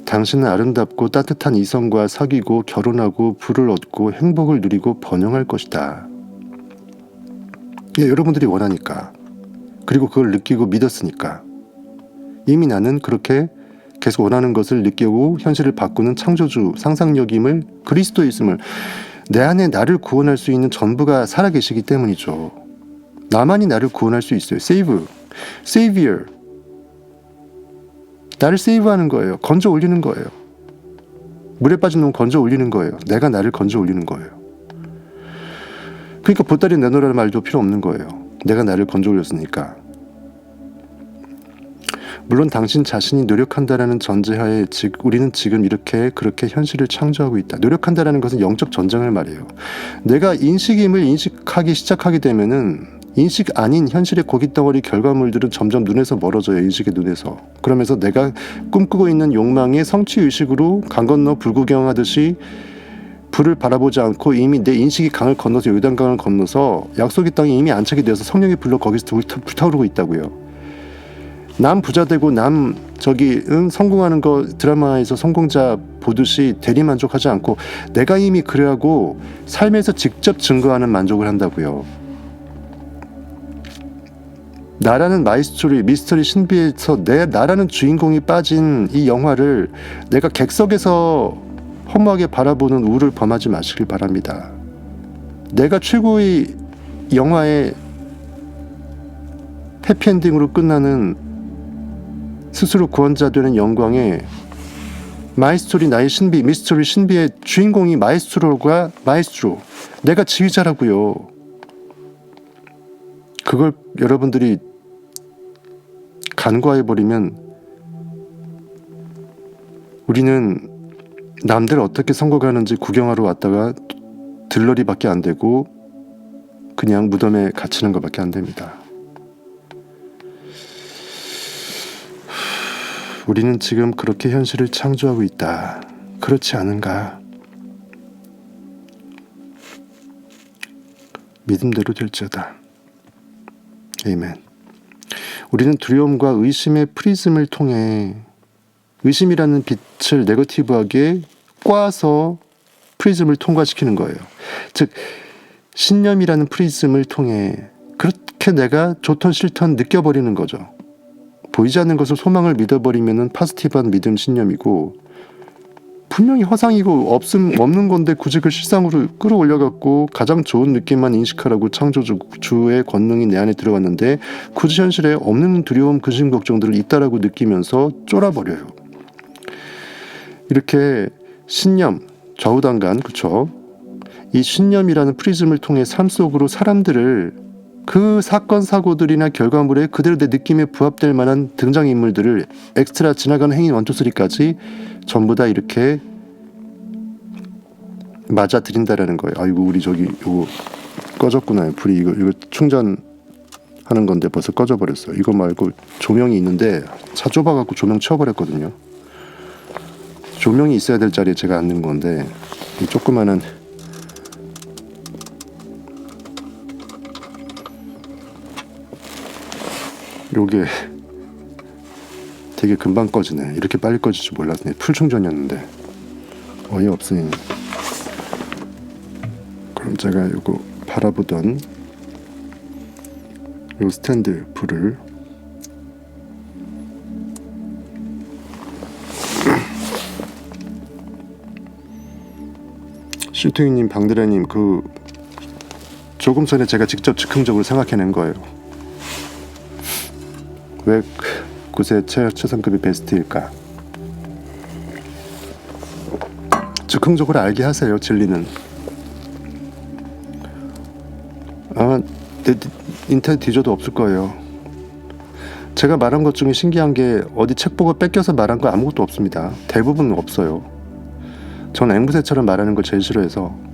당신은 아름답고 따뜻한 이성과 사귀고 결혼하고 부를 얻고 행복을 누리고 번영할 것이다. 여러분들이 원하니까. 그리고 그걸 느끼고 믿었으니까. 이미 나는 그렇게 계속 원하는 것을 느끼고 현실을 바꾸는 창조주, 상상력임을, 그리스도있음을, 내 안에 나를 구원할 수 있는 전부가 살아계시기 때문이죠. 나만이 나를 구원할 수 있어요. Savior. 나를 세이브하는 거예요. 건져 올리는 거예요. 물에 빠진 놈 건져 올리는 거예요. 내가 나를 건져 올리는 거예요. 그러니까 보따리 내놓으라는 말도 필요 없는 거예요. 내가 나를 건져 올렸으니까. 물론 당신 자신이 노력한다라는 전제하에 우리는 지금 그렇게 현실을 창조하고 있다. 노력한다라는 것은 영적 전쟁을 말해요. 내가 인식임을 인식하기 시작하게 되면은 인식 아닌 현실의 고깃덩어리 결과물들은 점점 눈에서 멀어져요. 인식의 눈에서. 그러면서 내가 꿈꾸고 있는 욕망의 성취의식으로 강 건너 불구경하듯이 불을 바라보지 않고 이미 내 인식이 강을 건너서 요단강을 건너서 약속의 땅에 이미 안착이 되어서 성령의 불로 거기서 불타오르고 있다고요. 남 부자 되고 남 성공하는 거 드라마에서 성공자 보듯이 대리만족하지 않고 내가 이미 그래하고 삶에서 직접 증거하는 만족을 한다고요. 나라는 마이스토리, 미스터리 신비에서 나라는 주인공이 빠진 이 영화를 내가 객석에서 허무하게 바라보는 우를 범하지 마시길 바랍니다. 내가 최고의 영화의 해피엔딩으로 끝나는 스스로 구원자 되는 영광에 마이스토리 나의 신비, 미스터리 신비의 주인공이 마이스트로 내가 지휘자라고요. 그걸 여러분들이 간과해버리면 우리는 남들 어떻게 선거가는지 구경하러 왔다가 들러리밖에 안 되고 그냥 무덤에 갇히는 것밖에 안 됩니다. 우리는 지금 그렇게 현실을 창조하고 있다. 그렇지 않은가? 믿음대로 될지어다. 아멘. 우리는 두려움과 의심의 프리즘을 통해 의심이라는 빛을 네거티브하게 꽈서 프리즘을 통과시키는 거예요. 즉 신념이라는 프리즘을 통해 그렇게 내가 좋던 싫던 느껴버리는 거죠. 보이지 않는 것을 소망을 믿어버리면 파지티브한 믿음 신념이고 분명히 허상이고 없는 건데 굳이 그 실상으로 끌어올려갖고 가장 좋은 느낌만 인식하라고 창조주의 권능이 내 안에 들어왔는데 굳이 현실에 없는 두려움, 근심, 걱정들을 있다라고 느끼면서 쫄아버려요. 이렇게 신념, 좌우단간, 그쵸? 이 신념이라는 프리즘을 통해 삶 속으로 사람들을 그 사건, 사고들이나 결과물에 그대로 내 느낌에 부합될 만한 등장인물들을 엑스트라 지나가는 행위 1, 2, 3까지 전부 다 이렇게 맞아들인다라는 거예요. 아이고 우리 이거 꺼졌구나. 불이 이거 충전하는 건데 벌써 꺼져버렸어. 이거 말고 조명이 있는데 차 좁아갖고 조명 치워버렸거든요. 조명이 있어야 될 자리에 제가 앉는 건데 이 조그마한 요게 되게 금방 꺼지네. 이렇게 빨리 꺼질 줄 몰랐네. 풀충전이었는데 어이없으니 그럼 제가 요거 바라보던 요 스탠드 불을 슈팅님, 방드라님 조금 전에 제가 직접 즉흥적으로 생각해낸 거예요. 왜 구세 최상급이 베스트일까? 즉흥적으로 알게 하세요. 진리는 아마 인터넷 뒤져도 없을 거예요. 제가 말한 것 중에 신기한 게 어디 책 보고 뺏겨서 말한 거 아무것도 없습니다. 대부분 없어요. 전 앵무새처럼 말하는 걸 제일 싫어해서.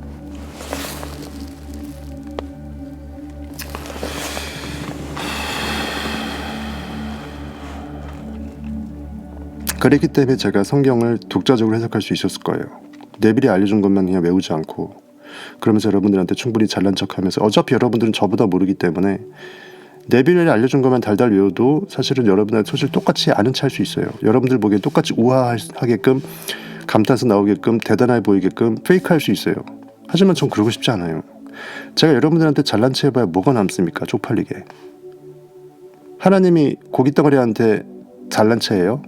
그랬기 때문에 제가 성경을 독자적으로 해석할 수 있었을 거예요. 네빌이 알려준 것만 그냥 외우지 않고 그러면서 여러분들한테 충분히 잘난 척하면서 어차피 여러분들은 저보다 모르기 때문에 네빌이 알려준 것만 달달 외워도 사실은 여러분한테 소실 똑같이 아는 체 할 수 있어요. 여러분들 보기에 똑같이 우아하게끔 감탄사 나오게끔 대단해 보이게끔 페이크할 수 있어요. 하지만 전 그러고 싶지 않아요. 제가 여러분들한테 잘난 체 해봐야 뭐가 남습니까? 쪽팔리게. 하나님이 고깃덩어리한테 잘난 체예요?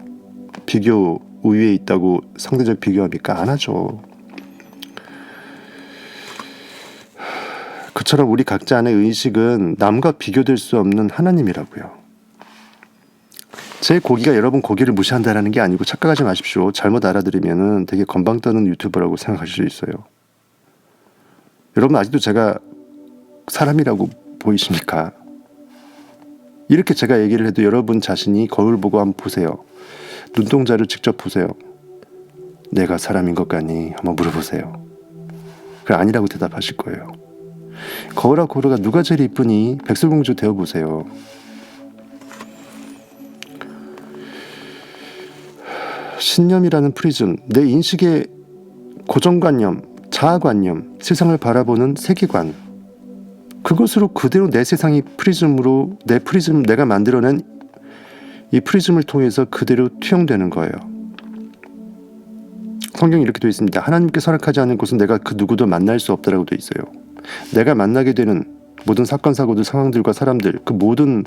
비교 우위에 있다고 상대적 비교합니까? 안 하죠. 그처럼 우리 각자 안의 의식은 남과 비교될 수 없는 하나님이라고요. 제 고기가 여러분 고기를 무시한다는 게 아니고 착각하지 마십시오. 잘못 알아들으면 되게 건방 떠는 유튜버라고 생각하실 수 있어요. 여러분 아직도 제가 사람이라고 보이십니까? 이렇게 제가 얘기를 해도 여러분 자신이 거울 보고 한번 보세요. 눈동자를 직접 보세요. 내가 사람인 것 같니? 한번 물어보세요. 그래 아니라고 대답하실 거예요. 거울아 거울아 누가 제일 이쁘니? 백설공주 되어보세요. 신념이라는 프리즘, 내 인식의 고정관념, 자아관념, 세상을 바라보는 세계관, 그것으로 그대로 내 세상이 프리즘으로 내 프리즘, 내가 만들어낸 이 프리즘을 통해서 그대로 투영되는 거예요. 성경이 이렇게 되어 있습니다. 하나님께서 허락하지 않은 곳은 내가 그 누구도 만날 수 없다라고 되어 있어요. 내가 만나게 되는 모든 사건, 사고들, 상황들과 사람들, 그 모든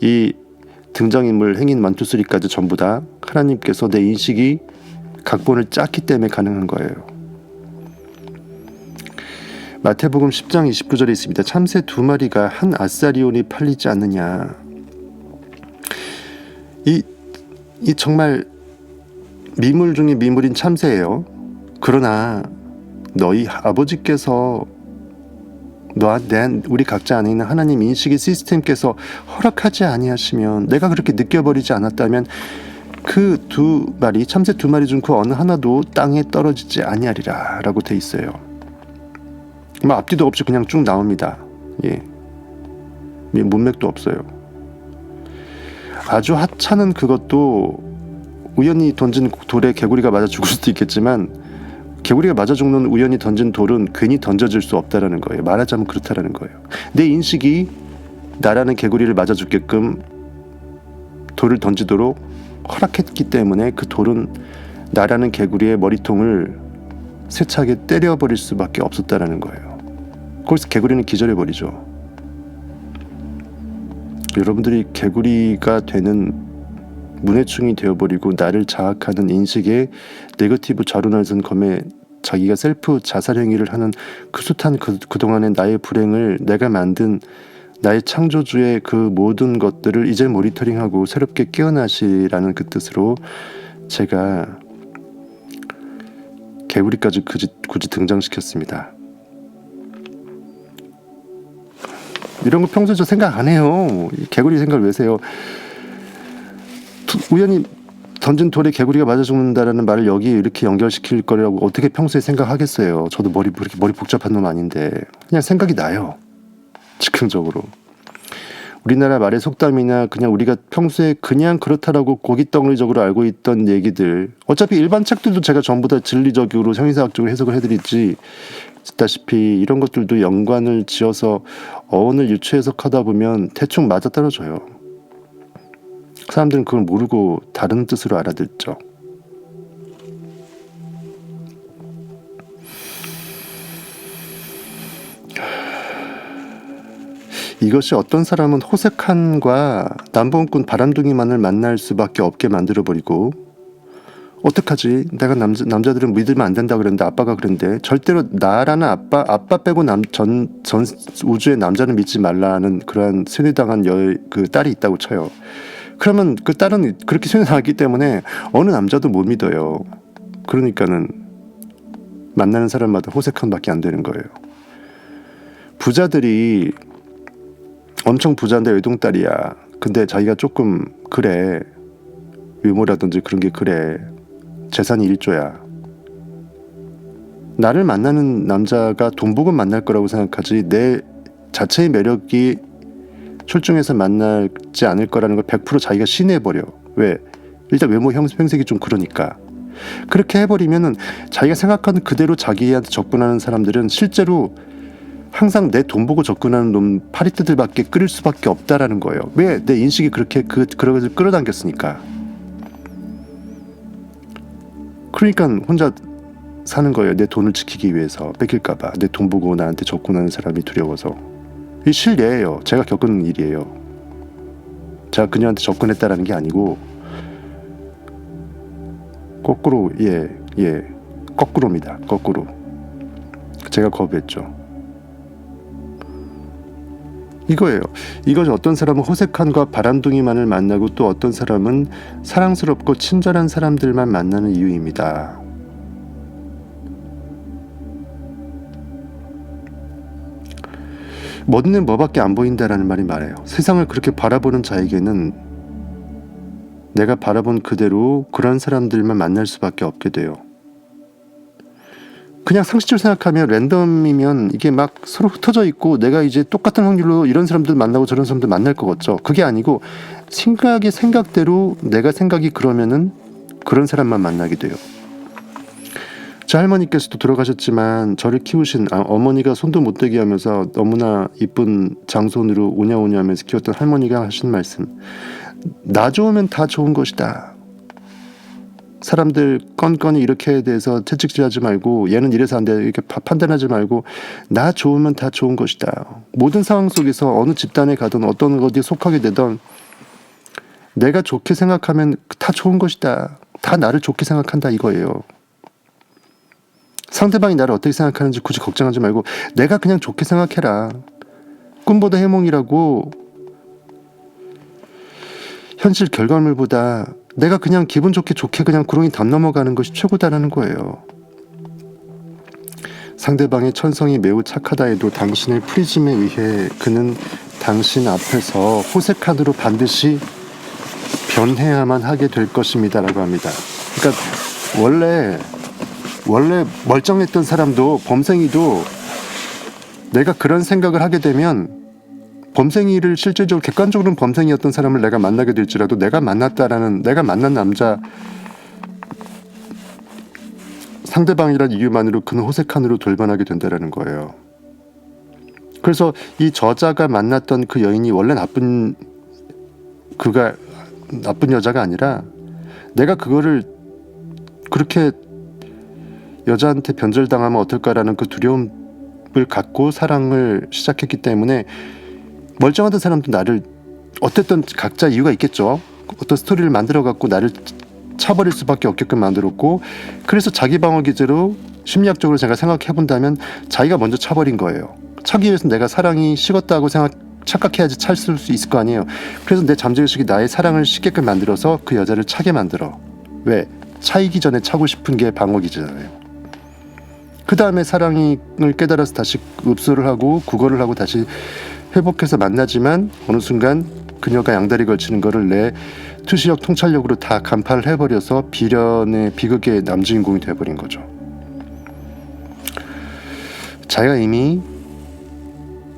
이 등장인물, 행인, 만투쓰리까지 전부 다 하나님께서 내 인식이 각본을 짰기 때문에 가능한 거예요. 마태복음 10장 29절에 있습니다. 참새 2마리가 한 아사리온이 팔리지 않느냐. 이 정말 미물 중에 미물인 참새예요. 그러나 너희 아버지께서 우리 각자 안에 있는 하나님 인식의 시스템께서 허락하지 아니하시면, 내가 그렇게 느껴버리지 않았다면 그 2마리, 참새 2마리 중 그 어느 하나도 땅에 떨어지지 아니하리라 라고 돼 있어요. 뭐 앞뒤도 없이 그냥 쭉 나옵니다. 예, 문맥도 없어요. 아주 하찮은 그것도 우연히 던진 돌에 개구리가 맞아 죽을 수도 있겠지만, 개구리가 맞아 죽는 우연히 던진 돌은 괜히 던져질 수 없다라는 거예요. 말하자면 그렇다라는 거예요. 내 인식이 나라는 개구리를 맞아 죽게끔 돌을 던지도록 허락했기 때문에 그 돌은 나라는 개구리의 머리통을 세차게 때려버릴 수밖에 없었다라는 거예요. 거기서 개구리는 기절해버리죠. 여러분들이 개구리가 되는 문해충이 되어버리고 나를 자학하는 인식에 네거티브 좌론화선 검에 자기가 셀프 자살 행위를 하는 그 숱한 그동안의 나의 불행을, 내가 만든 나의 창조주의 그 모든 것들을 이제 모니터링하고 새롭게 깨어나시라는 그 뜻으로 제가 개구리까지 굳이 등장시켰습니다. 이런 거 평소에 저 생각 안 해요. 개구리 생각을 왜 세요? 우연히 던진 돌에 개구리가 맞아 죽는다라는 말을 여기에 이렇게 연결시킬 거라고 어떻게 평소에 생각하겠어요. 저도 머리 복잡한 놈 아닌데 그냥 생각이 나요. 즉흥적으로. 우리나라 말의 속담이나 그냥 우리가 평소에 그냥 그렇다라고 고깃덩어리적으로 알고 있던 얘기들, 어차피 일반 책들도 제가 전부 다 진리적으로 형이사학적으로 해석을 해드리지 다시피 이런 것들도 연관을 지어서 어원을 유추해석하다 보면 대충 맞아떨어져요. 사람들은 그걸 모르고 다른 뜻으로 알아듣죠. 이것이 어떤 사람은 호색한과 남봉꾼 바람둥이만을 만날 수밖에 없게 만들어버리고, 어떡하지? 내가 남자들은 믿으면 안 된다 그랬는데, 아빠가 그랬는데, 절대로 나라는 아빠 빼고 전 우주의 남자는 믿지 말라는 그러한 세뇌당한 그 딸이 있다고 쳐요. 그러면 그 딸은 그렇게 세뇌당했기 때문에 어느 남자도 못 믿어요. 그러니까는 만나는 사람마다 호색함밖에 안 되는 거예요. 부자들이 엄청 부자인데 외동딸이야. 근데 자기가 조금 그래, 외모라든지 그런 게 그래, 재산이 1조야. 나를 만나는 남자가 돈 보고 만날 거라고 생각하지 내 자체의 매력이 출중해서 만나지 않을 거라는 걸 100% 자기가 신뢰해버려. 왜? 일단 외모 형색이 좀 그러니까. 그렇게 해버리면은 자기가 생각하는 그대로 자기한테 접근하는 사람들은 실제로 항상 내 돈 보고 접근하는 놈 파리뜨들밖에 끌릴 수밖에 없다라는 거예요. 왜? 내 인식이 그렇게 그런 것을 끌어당겼으니까. 그러니까 혼자 사는 거예요. 내 돈을 지키기 위해서. 뺏길까봐. 내 돈 보고 나한테 접근하는 사람이 두려워서. 이 실례예요. 제가 겪은 일이에요. 제가 그녀한테 접근했다라는 게 아니고 거꾸로, 거꾸로입니다. 거꾸로. 제가 거부했죠. 이거예요. 이것이 어떤 사람은 호색한과 바람둥이만을 만나고 또 어떤 사람은 사랑스럽고 친절한 사람들만 만나는 이유입니다. 뭐 눈엔 뭐밖에 안 보인다라는 말이 말해요. 세상을 그렇게 바라보는 자에게는 내가 바라본 그대로 그런 사람들만 만날 수밖에 없게 돼요. 그냥 상식적으로 생각하면 랜덤이면 이게 막 서로 흩어져 있고 내가 이제 똑같은 확률로 이런 사람들 만나고 저런 사람들 만날 거겠죠. 그게 아니고 생각의 생각대로 내가 생각이 그러면은 그런 사람만 만나게 돼요. 제 할머니께서도 돌아가셨지만 저를 키우신 어머니가 손도 못 대게 하면서 너무나 이쁜 장손으로 오냐 오냐 하면서 키웠던 할머니가 하신 말씀, 나 좋으면 다 좋은 것이다. 사람들 건건이 이렇게 대해서 채찍질하지 말고 얘는 이래서 안 돼 이렇게 판단하지 말고 나 좋으면 다 좋은 것이다. 모든 상황 속에서 어느 집단에 가든 어떤 어디에 속하게 되든 내가 좋게 생각하면 다 좋은 것이다. 다 나를 좋게 생각한다 이거예요. 상대방이 나를 어떻게 생각하는지 굳이 걱정하지 말고 내가 그냥 좋게 생각해라. 꿈보다 해몽이라고 현실 결과물보다 내가 그냥 기분 좋게 그냥 구렁이 담 넘어가는 것이 최고다라는 거예요. 상대방의 천성이 매우 착하다 해도 당신의 프리즘에 의해 그는 당신 앞에서 호색한으로 반드시 변해야만 하게 될 것입니다 라고 합니다. 그러니까 원래 멀쩡했던 사람도 범생이도 내가 그런 생각을 하게 되면 범생이를 실질적으로 객관적으로는 범생이었던 사람을 내가 만나게 될지라도 내가 만난 남자 상대방이란 이유만으로 그는 호색한으로 돌변하게 된다라는 거예요. 그래서 이 저자가 만났던 그 여인이 원래 나쁜 여자가 아니라 내가 그거를 그렇게 여자한테 변절당하면 어떨까라는 그 두려움을 갖고 사랑을 시작했기 때문에 멀쩡하던 사람도 나를 어쨌든 각자 이유가 있겠죠. 어떤 스토리를 만들어 갖고 나를 차버릴 수밖에 없게끔 만들었고, 그래서 자기 방어 기제로 심리학적으로 제가 생각해 본다면 자기가 먼저 차버린 거예요. 차기 위해서 내가 사랑이 식었다고 착각해야지 찰 수 있을 거 아니에요. 그래서 내 잠재의식이 나의 사랑을 식게끔 만들어서 그 여자를 차게 만들어. 왜? 차이기 전에 차고 싶은 게 방어 기제잖아요. 그 다음에 사랑을 깨달아서 다시 읍소를 하고 구걸을 하고 다시 회복해서 만나지만 어느 순간 그녀가 양다리 걸치는 거를 내 투시력 통찰력으로 다 간파를 해버려서 비극의 남주인공이 돼버린 거죠. 자기가 이미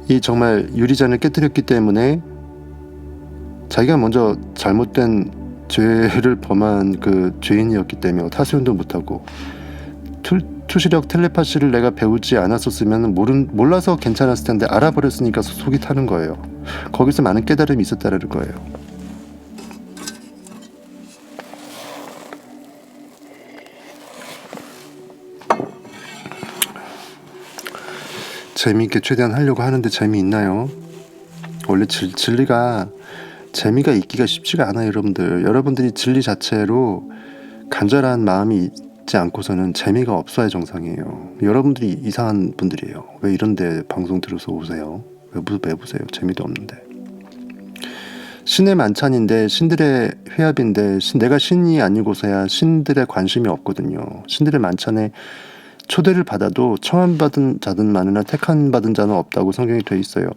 이 정말 유리잔을 깨뜨렸기 때문에 자기가 먼저 잘못된 죄를 범한 그 죄인이었기 때문에 하소연도 못하고 투시력 텔레파시를 내가 배우지 않았었으면 몰라서 괜찮았을 텐데 알아버렸으니까 속이 타는 거예요. 거기서 많은 깨달음이 있었다는 거예요. 재미있게 최대한 하려고 하는데 재미있나요? 원래 진리가 재미가 있기가 쉽지가 않아요. 여러분들이 진리 자체로 간절한 마음이 있지 않고서는 재미가 없어야 정상이에요. 여러분들이 이상한 분들이에요. 왜 이런데 방송 들어서 오세요? 왜 보세요? 재미도 없는데. 신의 만찬인데 신들의 회합인데 내가 신이 아니고서야 신들의 관심이 없거든요. 신들의 만찬에 초대를 받아도 청함받은 자든 많으나 택함 받은 자는 없다고 성경에 돼 있어요.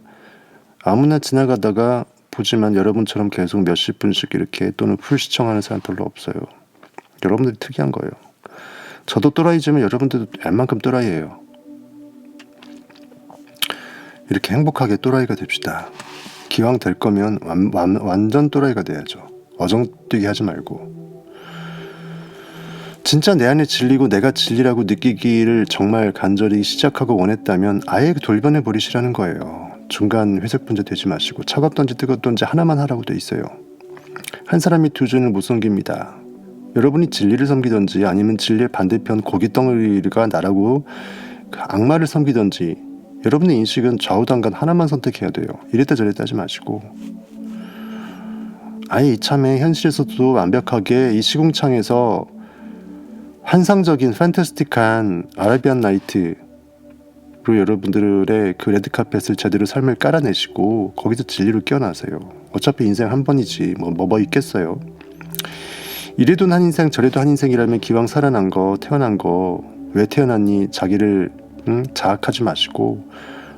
아무나 지나가다가 보지만 여러분처럼 계속 몇십 분씩 이렇게 또는 풀 시청하는 사람 별로 없어요. 여러분들이 특이한 거예요. 저도 또라이지만 여러분들도 웬만큼 또라이예요. 이렇게 행복하게 또라이가 됩시다. 기왕 될 거면 완전 또라이가 돼야죠. 어정뛰기 하지 말고. 진짜 내 안에 진리고 내가 진리라고 느끼기를 정말 간절히 시작하고 원했다면 아예 돌변해 버리시라는 거예요. 중간 회색 분자 되지 마시고 차갑던지 뜨겁던지 하나만 하라고 돼 있어요. 한 사람이 두 주를 못 섬깁니다. 여러분이 진리를 섬기던지 아니면 진리의 반대편 고깃덩어리가 나라고 악마를 섬기던지 여러분의 인식은 좌우당간 하나만 선택해야 돼요. 이랬다 저랬다 하지 마시고 아예 이참에 현실에서도 완벽하게 이 시궁창에서 환상적인 판타스틱한 아라비안 나이트로 여러분들의 그 레드카펫을 제대로 삶을 깔아내시고 거기서 진리로 깨어나세요. 어차피 인생 한 번이지 뭐 있겠어요. 이래도 한 인생 저래도 한 인생이라면 기왕 태어난 거 왜 태어났니 자기를 자학하지 마시고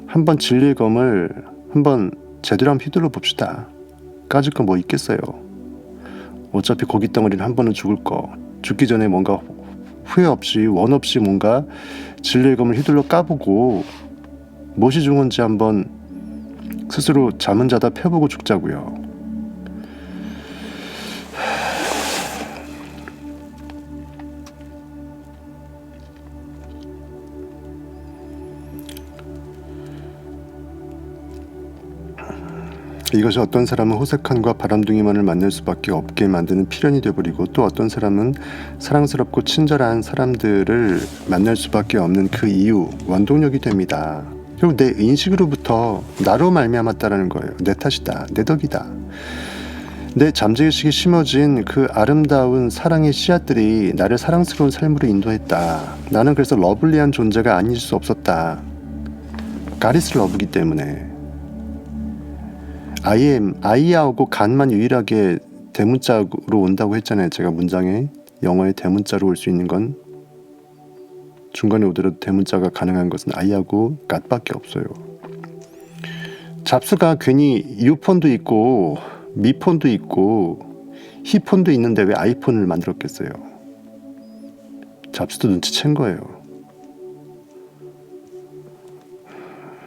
한번 진리의 검을 한번 제대로 한번 휘둘러 봅시다. 까짓 거 뭐 있겠어요. 어차피 고깃덩어리는 한 번은 죽을 거. 죽기 전에 뭔가 후회 없이 원 없이 뭔가 진리의 검을 휘둘러 까보고 무엇이 중요한지 한번 스스로 잠은 자다 펴보고 죽자고요. 이것이 어떤 사람은 호색한과 바람둥이만을 만날 수밖에 없게 만드는 필연이 되어버리고, 또 어떤 사람은 사랑스럽고 친절한 사람들을 만날 수밖에 없는 그 이유, 원동력이 됩니다. 결국 내 인식으로부터 나로 말미암았다라는 거예요. 내 탓이다, 내 덕이다. 내 잠재의식에 심어진 그 아름다운 사랑의 씨앗들이 나를 사랑스러운 삶으로 인도했다. 나는 그래서 러블리한 존재가 아닐 수 없었다. God is love이기 때문에. 아이하고 간만 유일하게 대문자로 온다고 했잖아요. 제가 문장에 영어에 대문자로 올 수 있는 건, 중간에 오더라도 대문자가 가능한 것은 아이하고 갓밖에 없어요. 잡스가 괜히 유폰도 있고 미폰도 있고 히폰도 있는데 왜 아이폰을 만들었겠어요? 잡스도 눈치챈 거예요.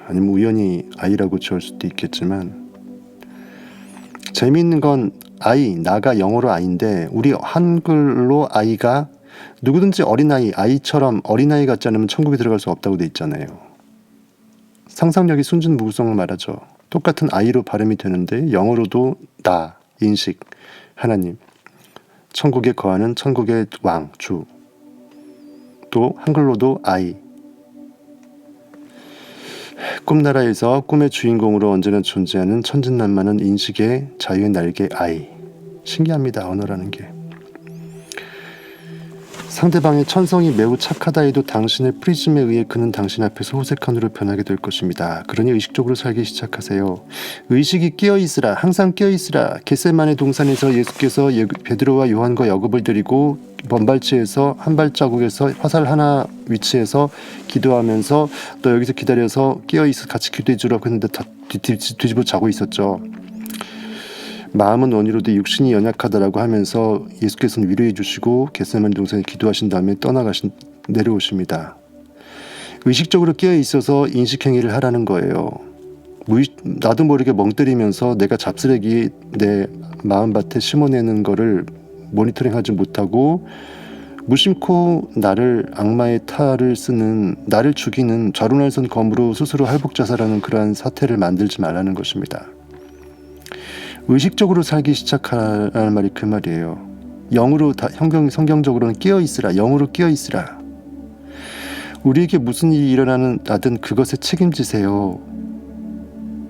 아니면 우연히 아이라고 지을 수도 있겠지만, 재미있는 건 나가 영어로 아이인데 우리 한글로 아이가 누구든지 어린아이, 아이처럼 어린아이 같지 않으면 천국에 들어갈 수 없다고 돼 있잖아요. 상상력이 순진무구성을 말하죠. 똑같은 아이로 발음이 되는데 영어로도 나, 인식, 하나님, 천국에 거하는 천국의 왕, 주, 또 한글로도 아이, 꿈나라에서 꿈의 주인공으로 언제나 존재하는 천진난만한 인식의 자유의 날개 아이. 신기합니다, 언어라는 게. 상대방의 천성이 매우 착하다 해도 당신의 프리즘에 의해 그는 당신 앞에서 호색한으로 변하게 될 것입니다. 그러니 의식적으로 살기 시작하세요. 의식이 끼어있으라, 항상 끼어있으라. 겟세마네 동산에서 예수께서 베드로와 요한과 야곱을 데리고 먼발치에서 한 발자국에서 화살 하나 위치에서 기도하면서 너 여기서 기다려서 끼어있어 같이 기도해 주라고 했는데 다 뒤집어 자고 있었죠. 마음은 원이로되 육신이 연약하다라고 하면서 예수께서는 위로해 주시고 겟세마네 동산에 기도하신 다음에 내려오십니다. 의식적으로 끼어 있어서 인식행위를 하라는 거예요. 나도 모르게 멍 때리면서 내가 잡쓰레기 내 마음밭에 심어내는 거를 모니터링하지 못하고 무심코 나를 악마의 탈을 쓰는, 나를 죽이는 좌로날선 검으로 스스로 할복자살하는 그러한 사태를 만들지 말라는 것입니다. 의식적으로 살기 시작하라는 말이 그 말이에요. 영으로 성경적으로는 끼어있으라, 영으로 끼어있으라. 우리에게 무슨 일이 일어나든 그것에 책임지세요.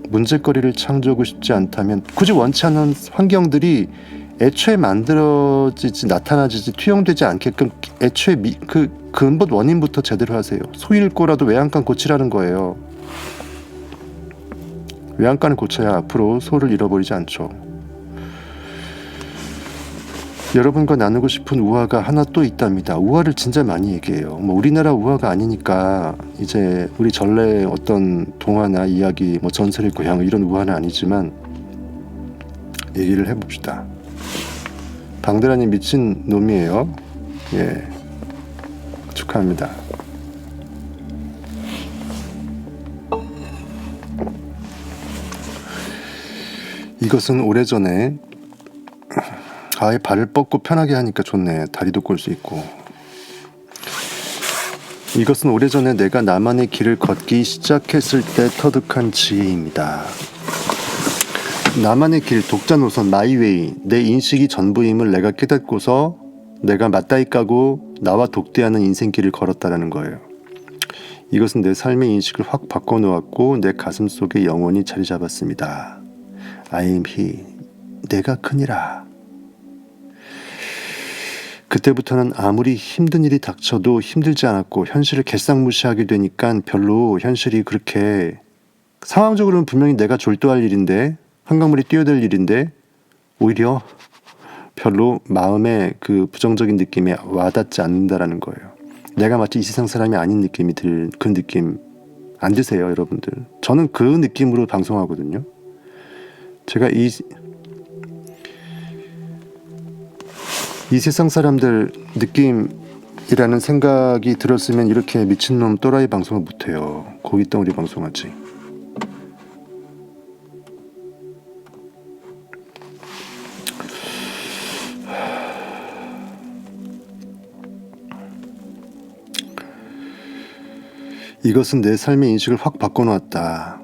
문제거리를 창조하고 싶지 않다면, 굳이 원치 않는 환경들이 애초에 만들어지지, 나타나지, 투영되지 않게끔 애초에 그 근본 원인부터 제대로 하세요. 소일꼬라도 외양간 고치라는 거예요. 외양간을 고쳐야 앞으로 소를 잃어버리지 않죠. 여러분과 나누고 싶은 우화가 하나 또 있답니다. 우화를 진짜 많이 얘기해요. 우리나라 우화가 아니니까 이제 우리 전래 어떤 동화나 이야기, 전설의 고향 이런 우화는 아니지만 얘기를 해봅시다. 방대란이 미친 놈이에요. 예, 축하합니다. 이것은 오래전에 아예 발을 뻗고 편하게 하니까 좋네. 다리도 꼴 수 있고. 이것은 오래전에 내가 나만의 길을 걷기 시작했을 때 터득한 지혜입니다. 나만의 길, 독자 노선, 마이웨이, 내 인식이 전부임을 내가 깨닫고서 내가 맞다이 까고 나와 독대하는 인생길을 걸었다라는 거예요. 이것은 내 삶의 인식을 확 바꿔놓았고 내 가슴 속에 영원히 자리 잡았습니다. I am he, 내가 크니라. 그때부터는 아무리 힘든 일이 닥쳐도 힘들지 않았고 현실을 개싹무시하게 되니까 별로 현실이 그렇게, 상황적으로는 분명히 내가 졸도할 일인데, 한강물이 뛰어들 일인데 오히려 별로 마음에 그 부정적인 느낌에 와닿지 않는다라는 거예요. 내가 마치 이 세상 사람이 아닌 느낌이 들, 그 느낌 안 드세요, 여러분들? 저는 그 느낌으로 방송하거든요. 제가 이 세상 사람들 느낌 이라는 생각이 들었으면 이렇게 미친놈 또라이 방송을 못해요. 고깃덩어리 방송하지. 이것은 내 삶의 인식을 확 바꿔놓았다.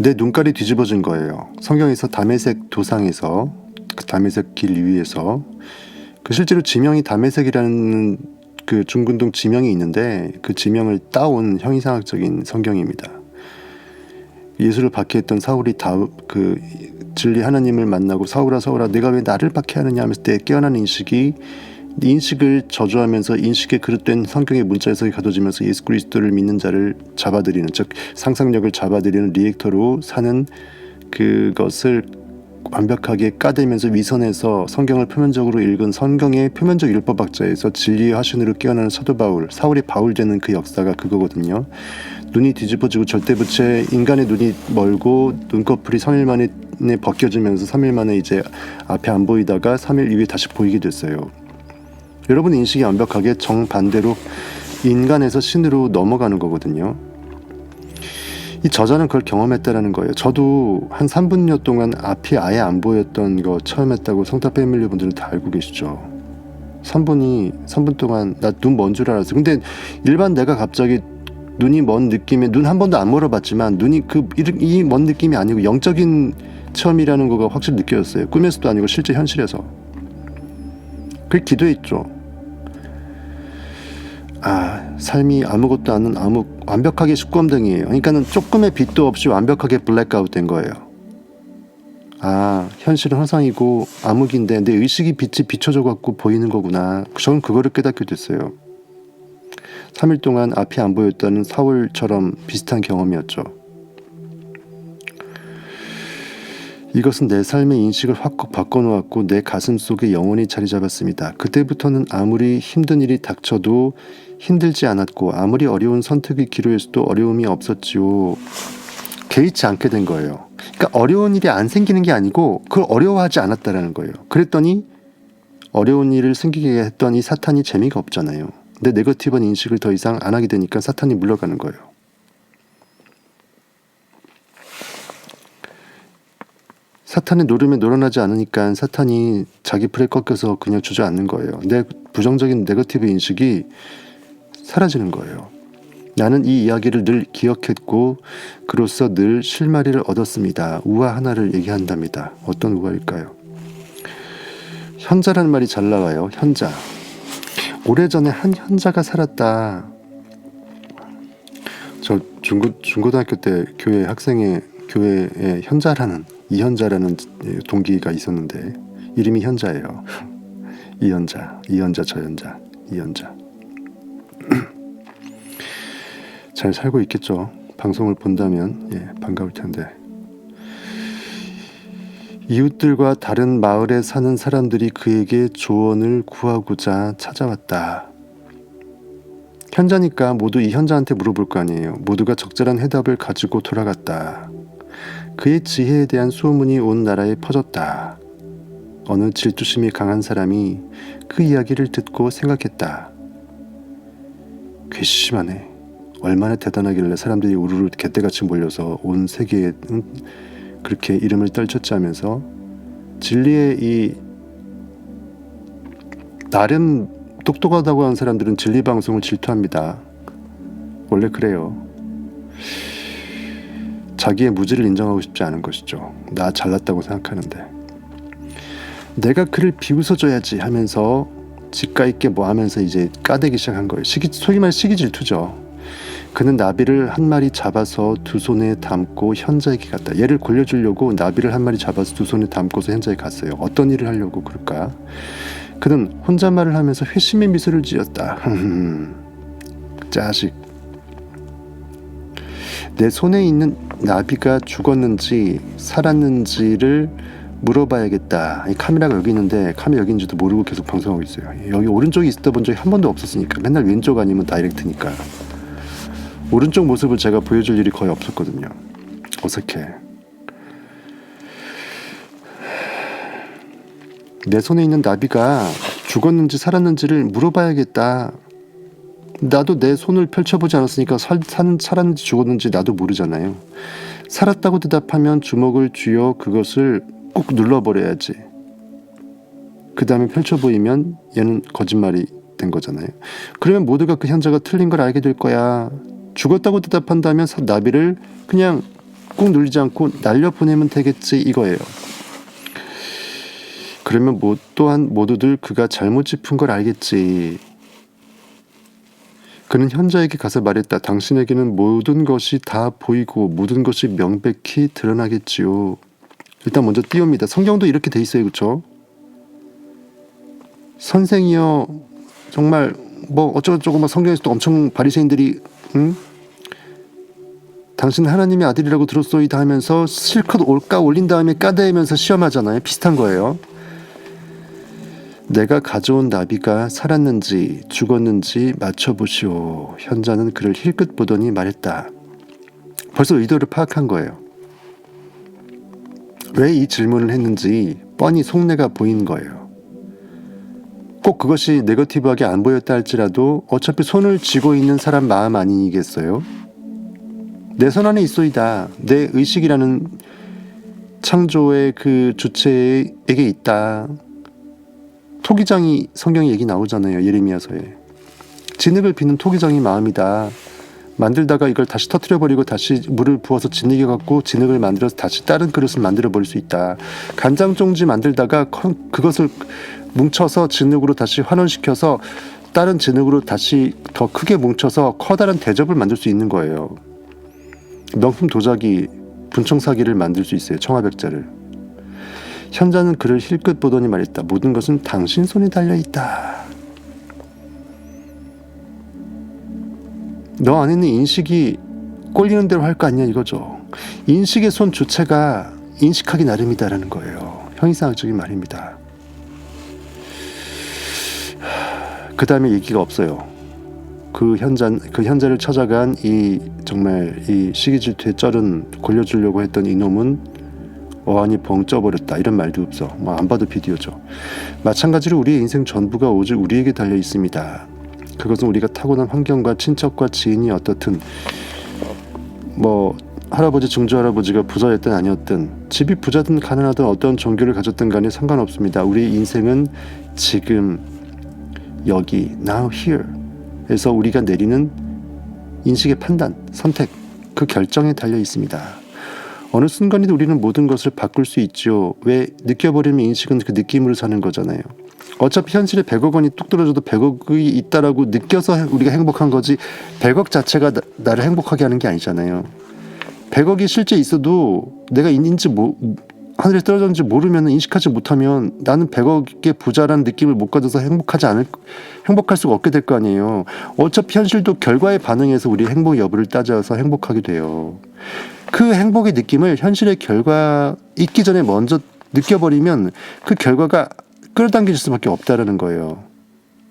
내 눈깔이 뒤집어진 거예요. 성경에서 다메섹 도상에서, 그 다메섹 길 위에서, 그 실제로 지명이 다메섹이라는 그 중근동 지명이 있는데 그 지명을 따온 형이상학적인 성경입니다. 예수를 박해했던 사울이 그 진리 하나님을 만나고 사울아 사울아 내가 왜 나를 박해하느냐 하면서 때 깨어난 인식을 저주하면서 인식에 그릇된 성경의 문자 해석이 가둬지면서 예수 그리스도를 믿는 자를 잡아들이는, 즉 상상력을 잡아들이는 리액터로 사는 그것을 완벽하게 까대면서 위선해서 성경을 표면적으로 읽은 성경의 표면적 율법학자에서 진리의 화신으로 깨어나는 사도 바울, 사울이 바울 되는 그 역사가 그거거든요. 눈이 뒤집어지고 절대부채 인간의 눈이 멀고 눈꺼풀이 3일 만에 벗겨지면서 3일 만에 이제 앞에 안 보이다가 3일 이후에 다시 보이게 됐어요. 여러분 인식이 완벽하게 정반대로 인간에서 신으로 넘어가는 거거든요. 이 저자는 그걸 경험했다라는 거예요. 저도 한 3분여 동안 앞이 아예 안 보였던 거 처음 했다고 성타 패밀리 분들은 다 알고 계시죠. 3분 동안 나 눈 먼 줄 알았어. 근데 일반 내가 갑자기 눈이 먼 느낌에, 눈 한 번도 안 멀어봤지만 눈이 이 먼 느낌이 아니고 영적인 체험이라는 거가 확실히 느껴졌어요. 꿈에서도 아니고 실제 현실에서. 그걸 기도했죠. 삶이 아무것도 아닌 완벽하게 식검등이에요. 그러니까는 조금의 빛도 없이 완벽하게 블랙아웃 된 거예요. 현실은 허상이고 암흑인데 내 의식이 빛이 비춰져 갖고 보이는 거구나. 저는 그거를 깨닫게 됐어요. 3일 동안 앞이 안 보였다는 사울처럼 비슷한 경험이었죠. 이것은 내 삶의 인식을 확 바꿔놓았고 내 가슴 속에 영원히 자리 잡았습니다. 그때부터는 아무리 힘든 일이 닥쳐도 힘들지 않았고 아무리 어려운 선택의 기로에서도 어려움이 없었지요. 개의치 않게 된 거예요. 그러니까 어려운 일이 안 생기는 게 아니고 그걸 어려워하지 않았다라는 거예요. 그랬더니 어려운 일을 생기게 했던 이 사탄이 재미가 없잖아요. 내 네거티브한 인식을 더 이상 안 하게 되니까 사탄이 물러가는 거예요. 사탄의 노름에 놀아나지 않으니까 사탄이 자기 풀에 꺾여서 그냥 주저앉는 거예요. 내 부정적인 네거티브 인식이 사라지는 거예요. 나는 이 이야기를 늘 기억했고 그로써 늘 실마리를 얻었습니다. 우화 하나를 얘기한답니다. 어떤 우화일까요? 현자라는 말이 잘 나와요. 현자. 오래전에 한 현자가 살았다. 저 중고등학교 때 교회에 현자라는 이현자라는 동기가 있었는데 이름이 현자예요. 이현자, 저현자, 이현자. 잘 살고 있겠죠. 방송을 본다면 반가울 텐데. 이웃들과 다른 마을에 사는 사람들이 그에게 조언을 구하고자 찾아왔다. 현자니까 모두 이 현자한테 물어볼 거 아니에요. 모두가 적절한 해답을 가지고 돌아갔다. 그의 지혜에 대한 소문이 온 나라에 퍼졌다. 어느 질투심이 강한 사람이 그 이야기를 듣고 생각했다. 괘씸하네. 얼마나 대단하길래 사람들이 우르르 개떼같이 몰려서 온 세계에 그렇게 이름을 떨쳤지 하면서 진리의 이 나름 똑똑하다고 하는 사람들은 진리 방송을 질투합니다. 원래 그래요. 자기의 무지를 인정하고 싶지 않은 것이죠. 나 잘났다고 생각하는데 내가 그를 비웃어줘야지 하면서 직가 있게 뭐 하면서 이제 까대기 시작한 거예요. 소위 말 시기 질투죠. 그는 나비를 한 마리 잡아서 두 손에 담고 현자에게 갔다. 얘를 골려주려고 나비를 한 마리 잡아서 두 손에 담고서 현자에게 갔어요. 어떤 일을 하려고 그럴까? 그는 혼잣말을 하면서 회심의 미소를 지었다. 자식. 내 손에 있는 나비가 죽었는지 살았는지를 물어봐야겠다. 이 카메라가 여기 있는데 카메라 여기 있는지도 모르고 계속 방송하고 있어요. 여기 오른쪽에 있었다 본 적이 한 번도 없었으니까. 맨날 왼쪽 아니면 다이렉트니까. 오른쪽 모습을 제가 보여줄 일이 거의 없었거든요. 어색해. 내 손에 있는 나비가 죽었는지 살았는지를 물어봐야겠다. 나도 내 손을 펼쳐보지 않았으니까 살았는지 죽었는지 나도 모르잖아요. 살았다고 대답하면 주먹을 쥐어 그것을 꼭 눌러버려야지. 그 다음에 펼쳐 보이면 얘는 거짓말이 된 거잖아요. 그러면 모두가 그 현자가 틀린 걸 알게 될 거야. 죽었다고 대답한다면 나비를 그냥 꾹 눌리지 않고 날려보내면 되겠지, 이거예요. 그러면 또한 모두들 그가 잘못 짚은 걸 알겠지. 그는 현자에게 가서 말했다. 당신에게는 모든 것이 다 보이고 모든 것이 명백히 드러나겠지요. 일단 먼저 띄웁니다. 성경도 이렇게 돼 있어요. 그렇죠? 선생이여, 정말 뭐 어쩌고저쩌고 막 성경에서도 엄청 바리새인들이 당신 하나님의 아들이라고 들었소이다 하면서 실컷 올린 다음에 까대면서 시험하잖아요. 비슷한 거예요. 내가 가져온 나비가 살았는지 죽었는지 맞춰보시오. 현자는 그를 힐끗 보더니 말했다. 벌써 의도를 파악한 거예요. 왜 이 질문을 했는지 뻔히 속내가 보인 거예요. 꼭 그것이 네거티브하게 안 보였다 할지라도 어차피 손을 쥐고 있는 사람 마음 아니겠어요? 내 손 안에 있소이다. 내 의식이라는 창조의 그 주체에게 있다. 토기장이 성경에 얘기 나오잖아요. 예레미야서에. 진흙을 비는 토기장이 마음이다. 만들다가 이걸 다시 터뜨려버리고 다시 물을 부어서 진흙해갖고 진흙을 만들어서 다시 다른 그릇을 만들어버릴 수 있다. 간장종지 만들다가 그것을 뭉쳐서 진흙으로 다시 환원시켜서 다른 진흙으로 다시 더 크게 뭉쳐서 커다란 대접을 만들 수 있는 거예요. 명품 도자기, 분청사기를 만들 수 있어요. 청아백자를. 현자는 그를 힐끗 보더니 말했다. 모든 것은 당신 손에 달려있다. 너 안에는 인식이 꼴리는 대로 할 거 아니냐 이거죠. 인식의 손 주체가 인식하기 나름이다라는 거예요. 형이상학적인 말입니다. 그 다음에 얘기가 없어요. 그 현자를 찾아간 정말 이 시기질투에 쩔은 골려주려고 했던 이놈은 어안이 벙 쪄버렸다. 이런 말도 없어. 뭐 안 봐도 비디오죠. 마찬가지로 우리의 인생 전부가 오직 우리에게 달려 있습니다. 그것은 우리가 타고난 환경과 친척과 지인이 어떻든 뭐 할아버지 증조할아버지가 부자였든 아니었든 집이 부자든 가난하든 어떤 종교를 가졌든 간에 상관없습니다. 우리의 인생은 지금 여기 now here 에서 우리가 내리는 인식의 판단, 선택, 그 결정에 달려 있습니다. 어느 순간에도 우리는 모든 것을 바꿀 수 있죠. 왜? 느껴버리면 인식은 그 느낌으로 사는 거잖아요. 어차피 현실에 100억 원이 뚝 떨어져도 100억이 있다라고 느껴서 우리가 행복한 거지 100억 자체가 나를 행복하게 하는 게 아니잖아요. 100억이 실제 있어도 내가 있는지 하늘에 떨어졌는지 모르면 인식하지 못하면 나는 100억의 부자라는 느낌을 못 가져서 행복할 수가 없게 될 거 아니에요. 어차피 현실도 결과에 반응해서 우리 행복 여부를 따져서 행복하게 돼요. 그 행복의 느낌을 현실의 결과 있기 전에 먼저 느껴버리면 그 결과가 끌어당길 수밖에 없다라는 거예요.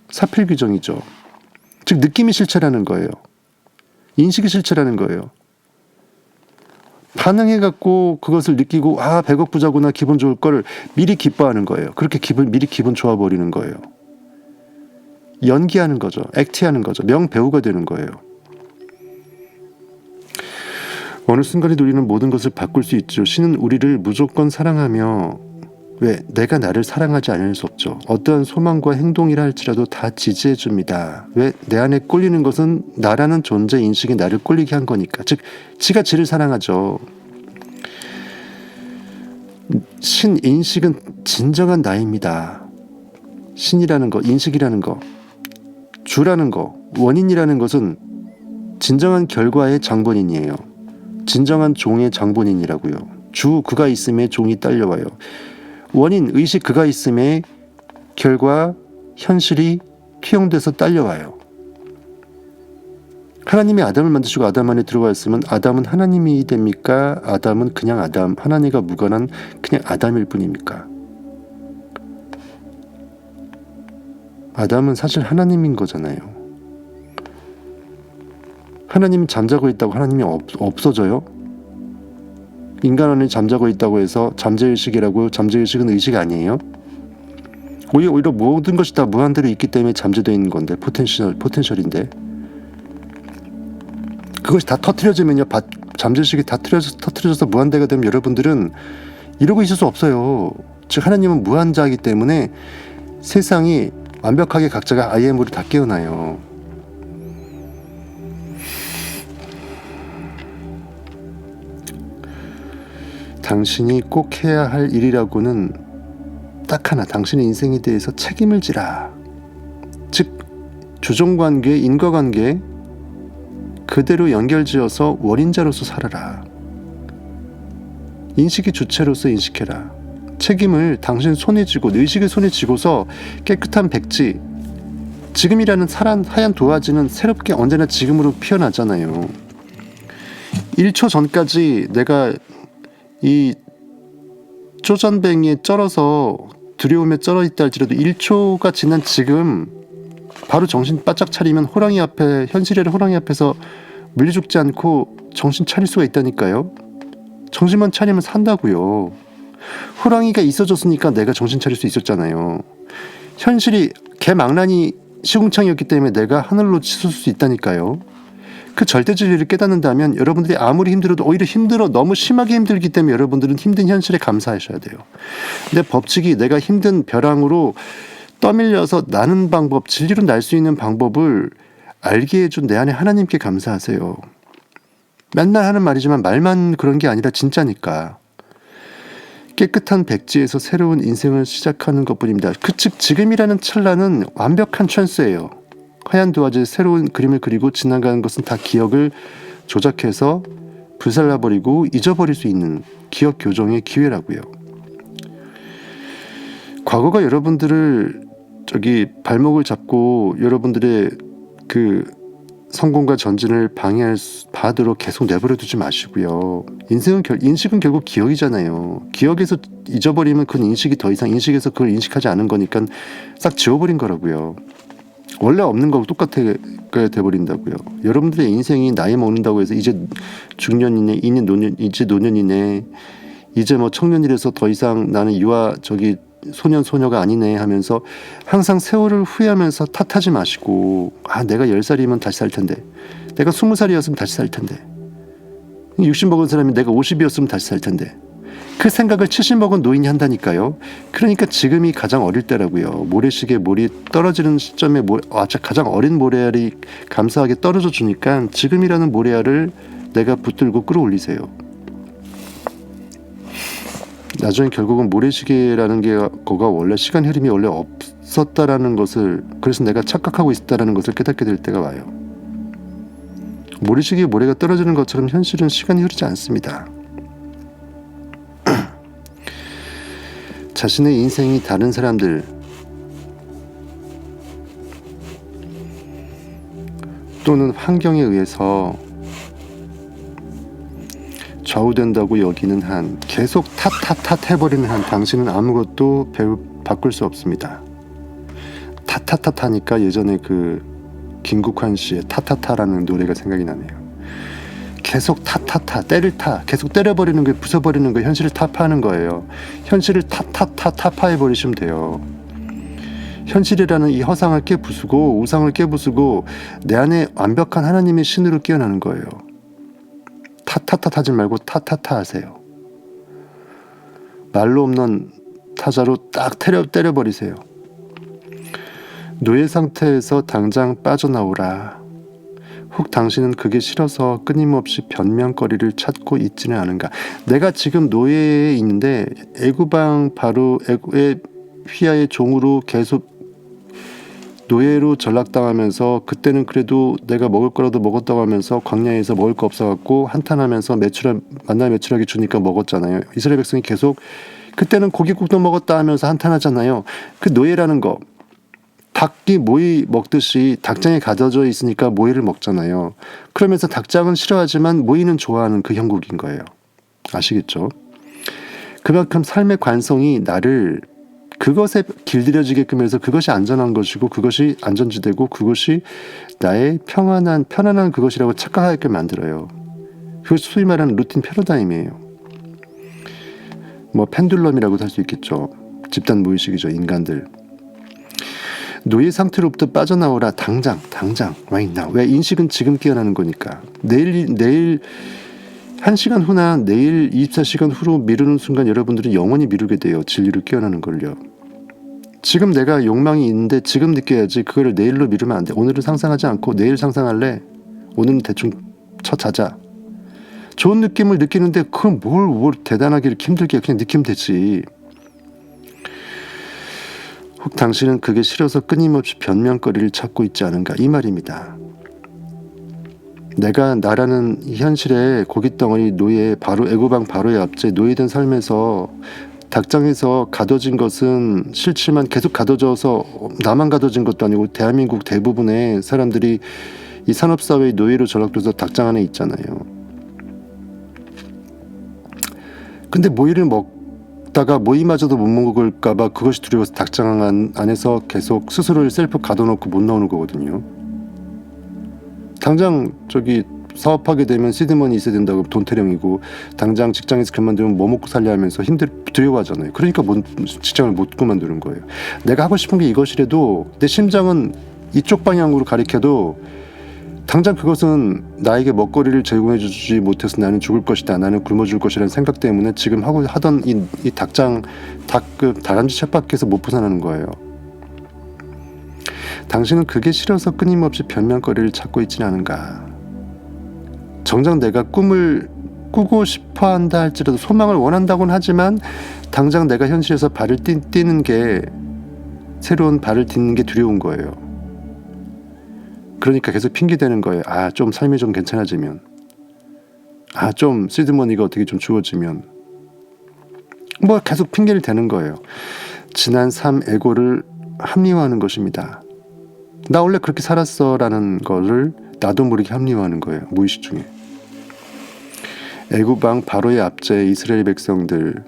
사필규정이죠. 즉 느낌이 실체라는 거예요. 인식이 실체라는 거예요. 반응해갖고 그것을 느끼고 100억 부자구나 기분 좋을 걸 미리 기뻐하는 거예요. 그렇게 미리 기분 좋아버리는 거예요. 연기하는 거죠. 액티하는 거죠. 명배우가 되는 거예요. 어느 순간에 우리는 모든 것을 바꿀 수 있죠. 신은 우리를 무조건 사랑하며 왜? 내가 나를 사랑하지 않을 수 없죠. 어떠한 소망과 행동이라 할지라도 다 지지해 줍니다. 왜? 내 안에 꼴리는 것은 나라는 존재 인식이 나를 꼴리게 한 거니까. 즉 지가 지를 사랑하죠. 신 인식은 진정한 나입니다. 신이라는 거, 인식이라는 거, 주라는 거, 원인이라는 것은 진정한 결과의 장본인이에요. 진정한 종의 장본인이라고요. 주 그가 있음에 종이 딸려와요. 원인, 의식 그가 있음에 결과, 현실이 투영돼서 딸려와요. 하나님이 아담을 만드시고 아담 안에 들어와 있으면 아담은 하나님이 됩니까? 아담은 그냥 아담, 하나님과 무관한 그냥 아담일 뿐입니까? 아담은 사실 하나님인 거잖아요. 하나님이 잠자고 있다고 하나님이 없어져요? 인간 안에 잠자고 있다고 해서 잠재의식이라고 잠재의식은 의식 아니에요? 오히려 모든 것이 다 무한대로 있기 때문에 잠재되어 있는 건데, 포텐셜인데, 그것이 다 터트려지면요, 잠재의식이 다 터트려져서 무한대가 되면 여러분들은 이러고 있을 수 없어요. 즉 하나님은 무한자이기 때문에 세상이 완벽하게 각자가 I am으로 다 깨어나요. 당신이 꼭 해야 할 일이라고는 딱 하나, 당신의 인생에 대해서 책임을 지라. 즉 주종관계, 인과관계 그대로 연결지어서 원인자로서 살아라. 인식의 주체로서 인식해라. 책임을 당신 손에 쥐고, 의식의 손에 쥐고서 깨끗한 백지, 지금이라는 하얀 도화지는 새롭게 언제나 지금으로 피어나잖아요. 1초 전까지 내가 이 쪼잔뱅이에 쩔어서 두려움에 쩔어 있다 할지라도 1초가 지난 지금 바로 정신 바짝 차리면 현실의 호랑이 앞에서 물리 죽지 않고 정신 차릴 수가 있다니까요. 정신만 차리면 산다고요. 호랑이가 있어졌으니까 내가 정신 차릴 수 있었잖아요. 현실이 개망나니 시궁창이었기 때문에 내가 하늘로 치솟을 수 있다니까요. 그 절대 진리를 깨닫는다면 여러분들이 아무리 힘들어도 오히려 너무 심하게 힘들기 때문에 여러분들은 힘든 현실에 감사하셔야 돼요. 내 법칙이 내가 힘든 벼랑으로 떠밀려서 나는 방법, 진리로 날 수 있는 방법을 알게 해준 내 안에 하나님께 감사하세요. 맨날 하는 말이지만 말만 그런 게 아니라 진짜니까. 깨끗한 백지에서 새로운 인생을 시작하는 것뿐입니다. 즉 지금이라는 찰나는 완벽한 찬스예요. 하얀 도화지에 새로운 그림을 그리고 지나가는 것은 다 기억을 조작해서 불살라버리고 잊어버릴 수 있는 기억 교정의 기회라고요. 과거가 여러분들을 발목을 잡고 여러분들의 그 성공과 전진을 방해하도록 계속 내버려 두지 마시고요. 인식은 결국 기억이잖아요. 기억에서 잊어버리면 그 인식이 더 이상 인식에서 그걸 인식하지 않은 거니까 싹 지워버린 거라고요. 원래 없는 거하고 똑같게 돼버린다고요. 여러분들의 인생이 나이 먹는다고 해서 이제 중년이네, 이제 노년이네, 이제 뭐 청년이라서 더 이상 나는 소녀가 아니네 하면서 항상 세월을 후회하면서 탓하지 마시고, 내가 10살이면 다시 살 텐데, 내가 20살이었으면 다시 살 텐데, 60 먹은 사람이 내가 50이었으면 다시 살 텐데, 그 생각을 70 먹은 노인이 한다니까요. 그러니까 지금이 가장 어릴 때라고요. 모래시계 몰이 떨어지는 시점에 가장 어린 모래알이 감사하게 떨어져 주니까 지금이라는 모래알을 내가 붙들고 끌어올리세요. 나중에 결국은 모래시계라는 거가 원래 시간 흐름이 원래 없었다라는 것을, 그래서 내가 착각하고 있었다라는 것을 깨닫게 될 때가 와요. 모래시계에 모래가 떨어지는 것처럼 현실은 시간이 흐르지 않습니다. 자신의 인생이 다른 사람들, 또는 환경에 의해서 좌우된다고 여기는 한, 계속 탓 해버리는 한, 당신은 아무것도 바꿀 수 없습니다. 하니까 예전에 그 김국환 씨의 타타타라는 노래가 생각이 나네요. 계속 계속 때려버리는 거, 부숴버리는 거, 현실을 타파하는 거예요. 현실을 타파해버리시면 돼요. 현실이라는 이 허상을 깨부수고 우상을 깨부수고 내 안에 완벽한 하나님의 신으로 깨어나는 거예요. 하지 말고 하세요. 말로 없는 타자로 딱 때려버리세요. 노예 상태에서 당장 빠져나오라. 혹 당신은 그게 싫어서 끊임없이 변명거리를 찾고 있지는 않은가. 내가 지금 노예에 있는데 애구방 바로 애구의 휘하의 종으로 계속 노예로 전락당하면서, 그때는 그래도 내가 먹을 거라도 먹었다고 하면서 광야에서 먹을 거 없어갖고 한탄하면서 만나 매출하게 주니까 먹었잖아요. 이스라엘 백성이 계속 그때는 고깃국도 먹었다 하면서 한탄하잖아요. 그 노예라는 거, 닭이 모이 먹듯이 닭장에 가둬져 있으니까 모이를 먹잖아요. 그러면서 닭장은 싫어하지만 모이는 좋아하는 그 형국인 거예요. 아시겠죠? 그만큼 삶의 관성이 나를 그것에 길들여지게끔 해서 그것이 안전한 것이고 그것이 안전지대고 그것이 나의 편안한 그것이라고 착각하게 만들어요. 그것이 소위 말하는 루틴 패러다임이에요. 뭐 펜듈럼이라고도 할 수 있겠죠. 집단 무의식이죠. 인간들. 노예 상태로부터 빠져나오라. 당장 right now. 왜? 인식은 지금 깨어나는 거니까. 내일 1시간 후나 내일 24시간 후로 미루는 순간 여러분들은 영원히 미루게 돼요. 진리를 깨어나는 걸요. 지금 내가 욕망이 있는데 지금 느껴야지. 그거를 내일로 미루면 안 돼. 오늘은 상상하지 않고 내일 상상할래? 오늘은 대충 자자. 좋은 느낌을 느끼는데 그걸 뭘 대단하게 이렇게 힘들게 그냥 느끼면 되지. 혹 당신은 그게 싫어서 끊임없이 변명거리를 찾고 있지 않은가, 이 말입니다. 내가 나라는 이 현실의 고깃덩어리 노예, 바로 애고방 바로의 압제 노예된 삶에서 닭장에서 가둬진 것은 싫지만 계속 가둬져서 나만 가둬진 것도 아니고 대한민국 대부분의 사람들이 이 산업사회의 노예로 전락돼서 닭장 안에 있잖아요. 근데 모이를 먹다가 모이마저도 못 먹을까봐 그것이 두려워서 닭장 안에서 계속 스스로를 셀프 가둬놓고 못 나오는 거거든요. 당장 저기 사업하게 되면 시드머니 있어야 된다고 돈 타령이고, 당장 직장에서 그만두면 뭐 먹고 살려 하면서 두려워하잖아요. 그러니까 직장을 못 그만두는 거예요. 내가 하고 싶은 게 이것이라도 내 심장은 이쪽 방향으로 가리켜도 당장 그것은 나에게 먹거리를 제공해 주지 못해서 나는 죽을 것이다, 나는 굶어 죽을 것이라는 생각 때문에 지금 하던 이 닭장 다람쥐 쳇바퀴에서 못 벗어나는 거예요. 당신은 그게 싫어서 끊임없이 변명거리를 찾고 있지는 않은가. 정작 내가 꿈을 꾸고 싶어 한다 할지라도, 소망을 원한다고는 하지만 당장 내가 현실에서 발을 뛰는 게, 새로운 발을 딛는 게 두려운 거예요. 그러니까 계속 핑계대는 거예요. 좀 삶이 좀 괜찮아지면, 좀 시드머니가 어떻게 좀 주어지면, 뭐 계속 핑계를 대는 거예요. 지난 삶 에고를 합리화하는 것입니다. 나 원래 그렇게 살았어 라는 거를 나도 모르게 합리화하는 거예요. 무의식 중에. 애굽왕 바로의 압제 이스라엘 백성들,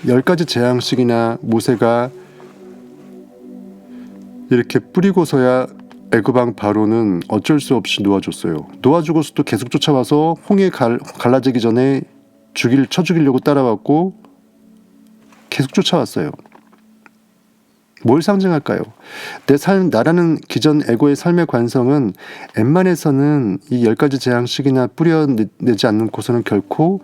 10가지 재앙식이나 모세가 이렇게 뿌리고서야 애굽왕 바로는 어쩔 수 없이 놓아줬어요. 놓아주고서도 계속 쫓아와서 홍해 갈라지기 전에 쳐 죽이려고 따라왔고 계속 쫓아왔어요. 뭘 상징할까요? 나라는 기존 에고의 삶의 관성은 웬만해서는 이 10가지 재앙식이나 뿌려내지 않고서는 결코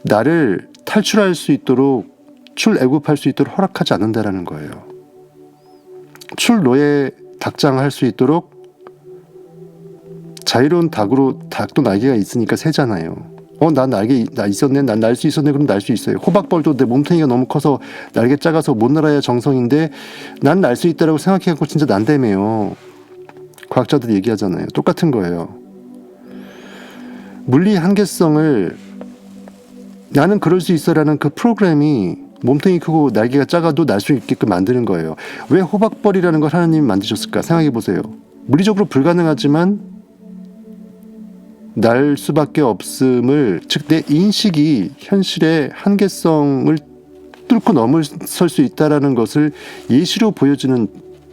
나를 탈출할 수 있도록, 출애굽할 수 있도록 허락하지 않는다라는 거예요. 출노예 닭장할 수 있도록 자유로운 닭도 날개가 있으니까 새잖아요. 나 있었네, 난 날 수 있었네, 그럼 날 수 있어요. 호박벌도 내 몸통이가 너무 커서 날개 작아서 못 날아야 정성인데 난 날 수 있다라고 생각해갖고 진짜 난다며요. 과학자들이 얘기하잖아요. 똑같은 거예요. 물리 한계성을, 나는 그럴 수 있어라는 그 프로그램이 몸통이 크고 날개가 작아도 날 수 있게끔 만드는 거예요. 왜 호박벌이라는 걸 하나님이 만드셨을까? 생각해보세요. 물리적으로 불가능하지만 날 수밖에 없음을, 즉 내 인식이 현실의 한계성을 뚫고 넘어설 수 있다라는 것을 예시로 보여주는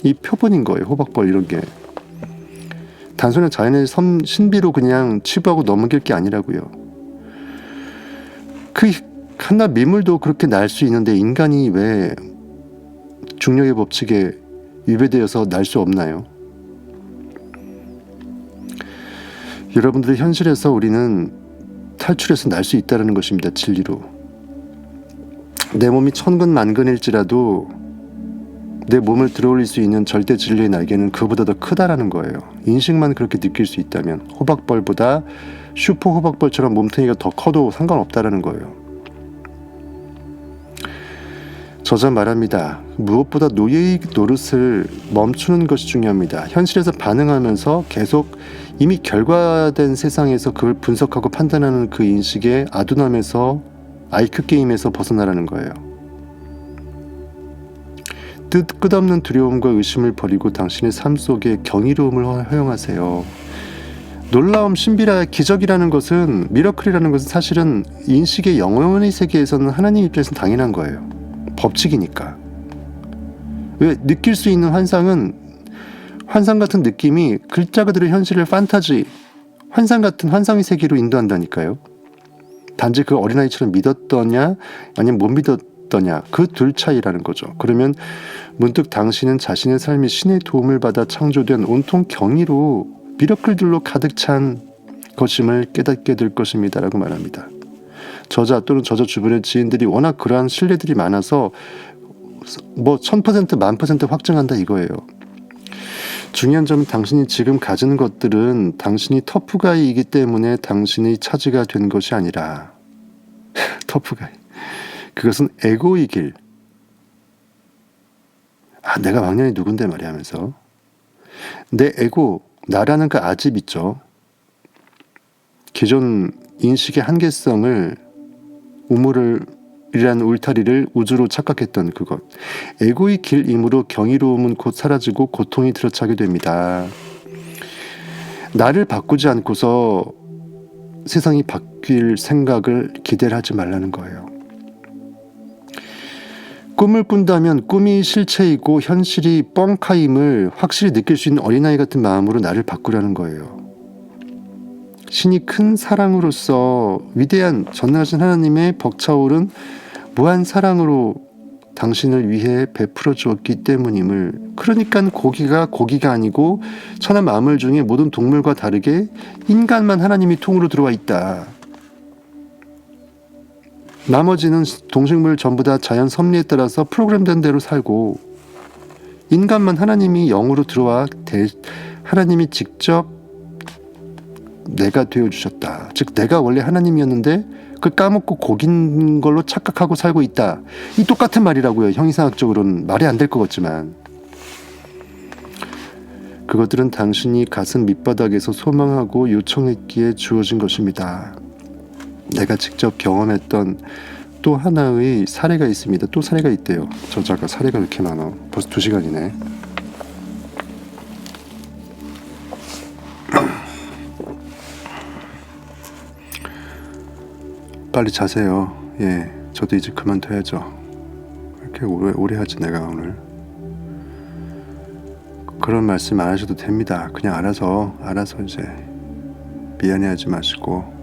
이 표본인 거예요. 호박벌 이런 게 단순한 자연의 신비로 그냥 치부하고 넘길 게 아니라고요. 그 하나 미물도 그렇게 날 수 있는데 인간이 왜 중력의 법칙에 위배되어서 날 수 없나요? 여러분들의 현실에서 우리는 탈출해서 날 수 있다는 것입니다. 진리로. 내 몸이 천근만근일지라도 내 몸을 들어올릴 수 있는 절대 진리의 날개는 그보다 더 크다라는 거예요. 인식만 그렇게 느낄 수 있다면 호박벌보다 슈퍼 호박벌처럼 몸통이가 더 커도 상관없다라는 거예요. 저자 말합니다. 무엇보다 노예의 노릇을 멈추는 것이 중요합니다. 현실에서 반응하면서 계속 이미 결과된 세상에서 그걸 분석하고 판단하는 그 인식의 아둔함에서, IQ 게임에서 벗어나라는 거예요. 끝없는 두려움과 의심을 버리고 당신의 삶 속에 경이로움을 허용하세요. 놀라움, 신비라, 기적이라는 것은, 미러클이라는 것은 사실은 인식의 영혼의 세계에서는 하나님 입장에서는 당연한 거예요. 법칙이니까. 왜? 느낄 수 있는 환상 같은 느낌이 글자 그대로 현실을 판타지, 환상 같은 환상의 세계로 인도한다니까요. 단지 그 어린아이처럼 믿었더냐 아니면 못 믿었더냐, 그 둘 차이라는 거죠. 그러면 문득 당신은 자신의 삶이 신의 도움을 받아 창조된 온통 경이로 미러클들로 가득 찬 것임을 깨닫게 될 것입니다. 라고 말합니다. 저자 또는 저자 주변의 지인들이 워낙 그러한 신뢰들이 많아서 뭐 1000%, 10,000% 확증한다 이거예요. 중요한 점은 당신이 지금 가진 것들은 당신이 터프가이이기 때문에 당신의 차지가 된 것이 아니라 터프가이. 그것은 에고의 길. 내가 왕년이 누군데 말이야 하면서 내 에고, 나라는 그 아집 있죠. 기존 인식의 한계성을 우물이라는 울타리를 우주로 착각했던 그것. 에고의 길이므로 경이로움은 곧 사라지고 고통이 들어차게 됩니다. 나를 바꾸지 않고서 세상이 바뀔 생각을 기대를 하지 말라는 거예요. 꿈을 꾼다면 꿈이 실체이고 현실이 뻥카임을 확실히 느낄 수 있는 어린아이 같은 마음으로 나를 바꾸라는 거예요. 신이 큰 사랑으로서 위대한 전능하신 하나님의 벅차오른 무한 사랑으로 당신을 위해 베풀어 주었기 때문임을. 그러니까 고기가 아니고 천하 만물 중에 모든 동물과 다르게 인간만 하나님이 통으로 들어와 있다. 나머지는 동식물 전부 다 자연 섭리에 따라서 프로그램된 대로 살고 인간만 하나님이 영으로 들어와 하나님이 직접 내가 되어주셨다. 즉 내가 원래 하나님이었는데 그걸 까먹고 고긴 걸로 착각하고 살고 있다. 이 똑같은 말이라고요. 형이상학적으로는 말이 안 될 것 같지만 그것들은 당신이 가슴 밑바닥에서 소망하고 요청했기에 주어진 것입니다. 내가 직접 경험했던 또 하나의 사례가 있습니다. 또 사례가 있대요. 저자가 사례가 이렇게 많아. 벌써 2시간이네. 빨리 자세요. 예, 저도 이제 그만둬야죠. 이렇게 오래 하지 내가 오늘. 그런 말씀 안 하셔도 됩니다. 그냥 알아서 이제 미안해하지 마시고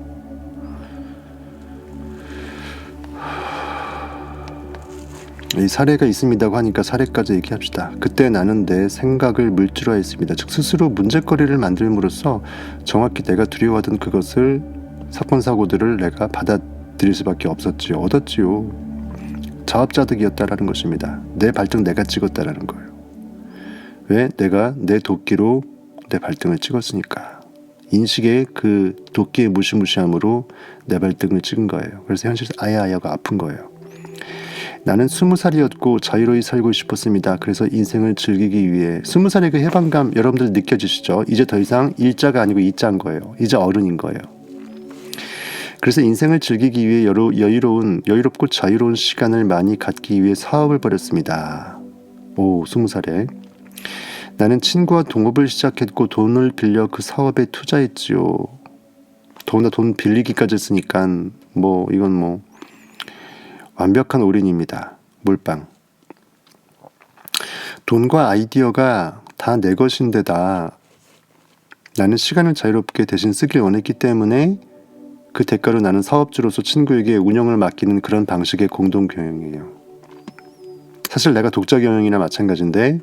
이 사례가 있습니다고 하니까 사례까지 얘기합시다. 그때 나는 내 생각을 물질화했습니다. 즉 스스로 문제거리를 만들므로써 정확히 내가 두려워하던 그것을 사건 사고들을 내가 받아들일 수밖에 없었지요. 얻었지요. 자업자득이었다라는 것입니다. 내 발등 내가 찍었다라는 거예요. 왜? 내가 내 도끼로 내 발등을 찍었으니까. 인식의 그 도끼의 무시무시함으로 내 발등을 찍은 거예요. 그래서 현실에서 아야아야가 아픈 거예요. 나는 20살이었고 자유로이 살고 싶었습니다. 그래서 인생을 즐기기 위해 20살의 그 해방감 여러분들 느껴지시죠? 이제 더 이상 일자가 아니고 이자인 거예요. 이제 어른인 거예요. 그래서 인생을 즐기기 위해 여유롭고 자유로운 시간을 많이 갖기 위해 사업을 벌였습니다. 20살에 나는 친구와 동업을 시작했고 돈을 빌려 그 사업에 투자했지요. 더구나 돈 빌리기까지 했으니까 이건 완벽한 올인입니다. 몰빵. 돈과 아이디어가 다 내 것인데다 나는 시간을 자유롭게 대신 쓰길 원했기 때문에 그 대가로 나는 사업주로서 친구에게 운영을 맡기는 그런 방식의 공동 경영이에요. 사실 내가 독자 경영이나 마찬가지인데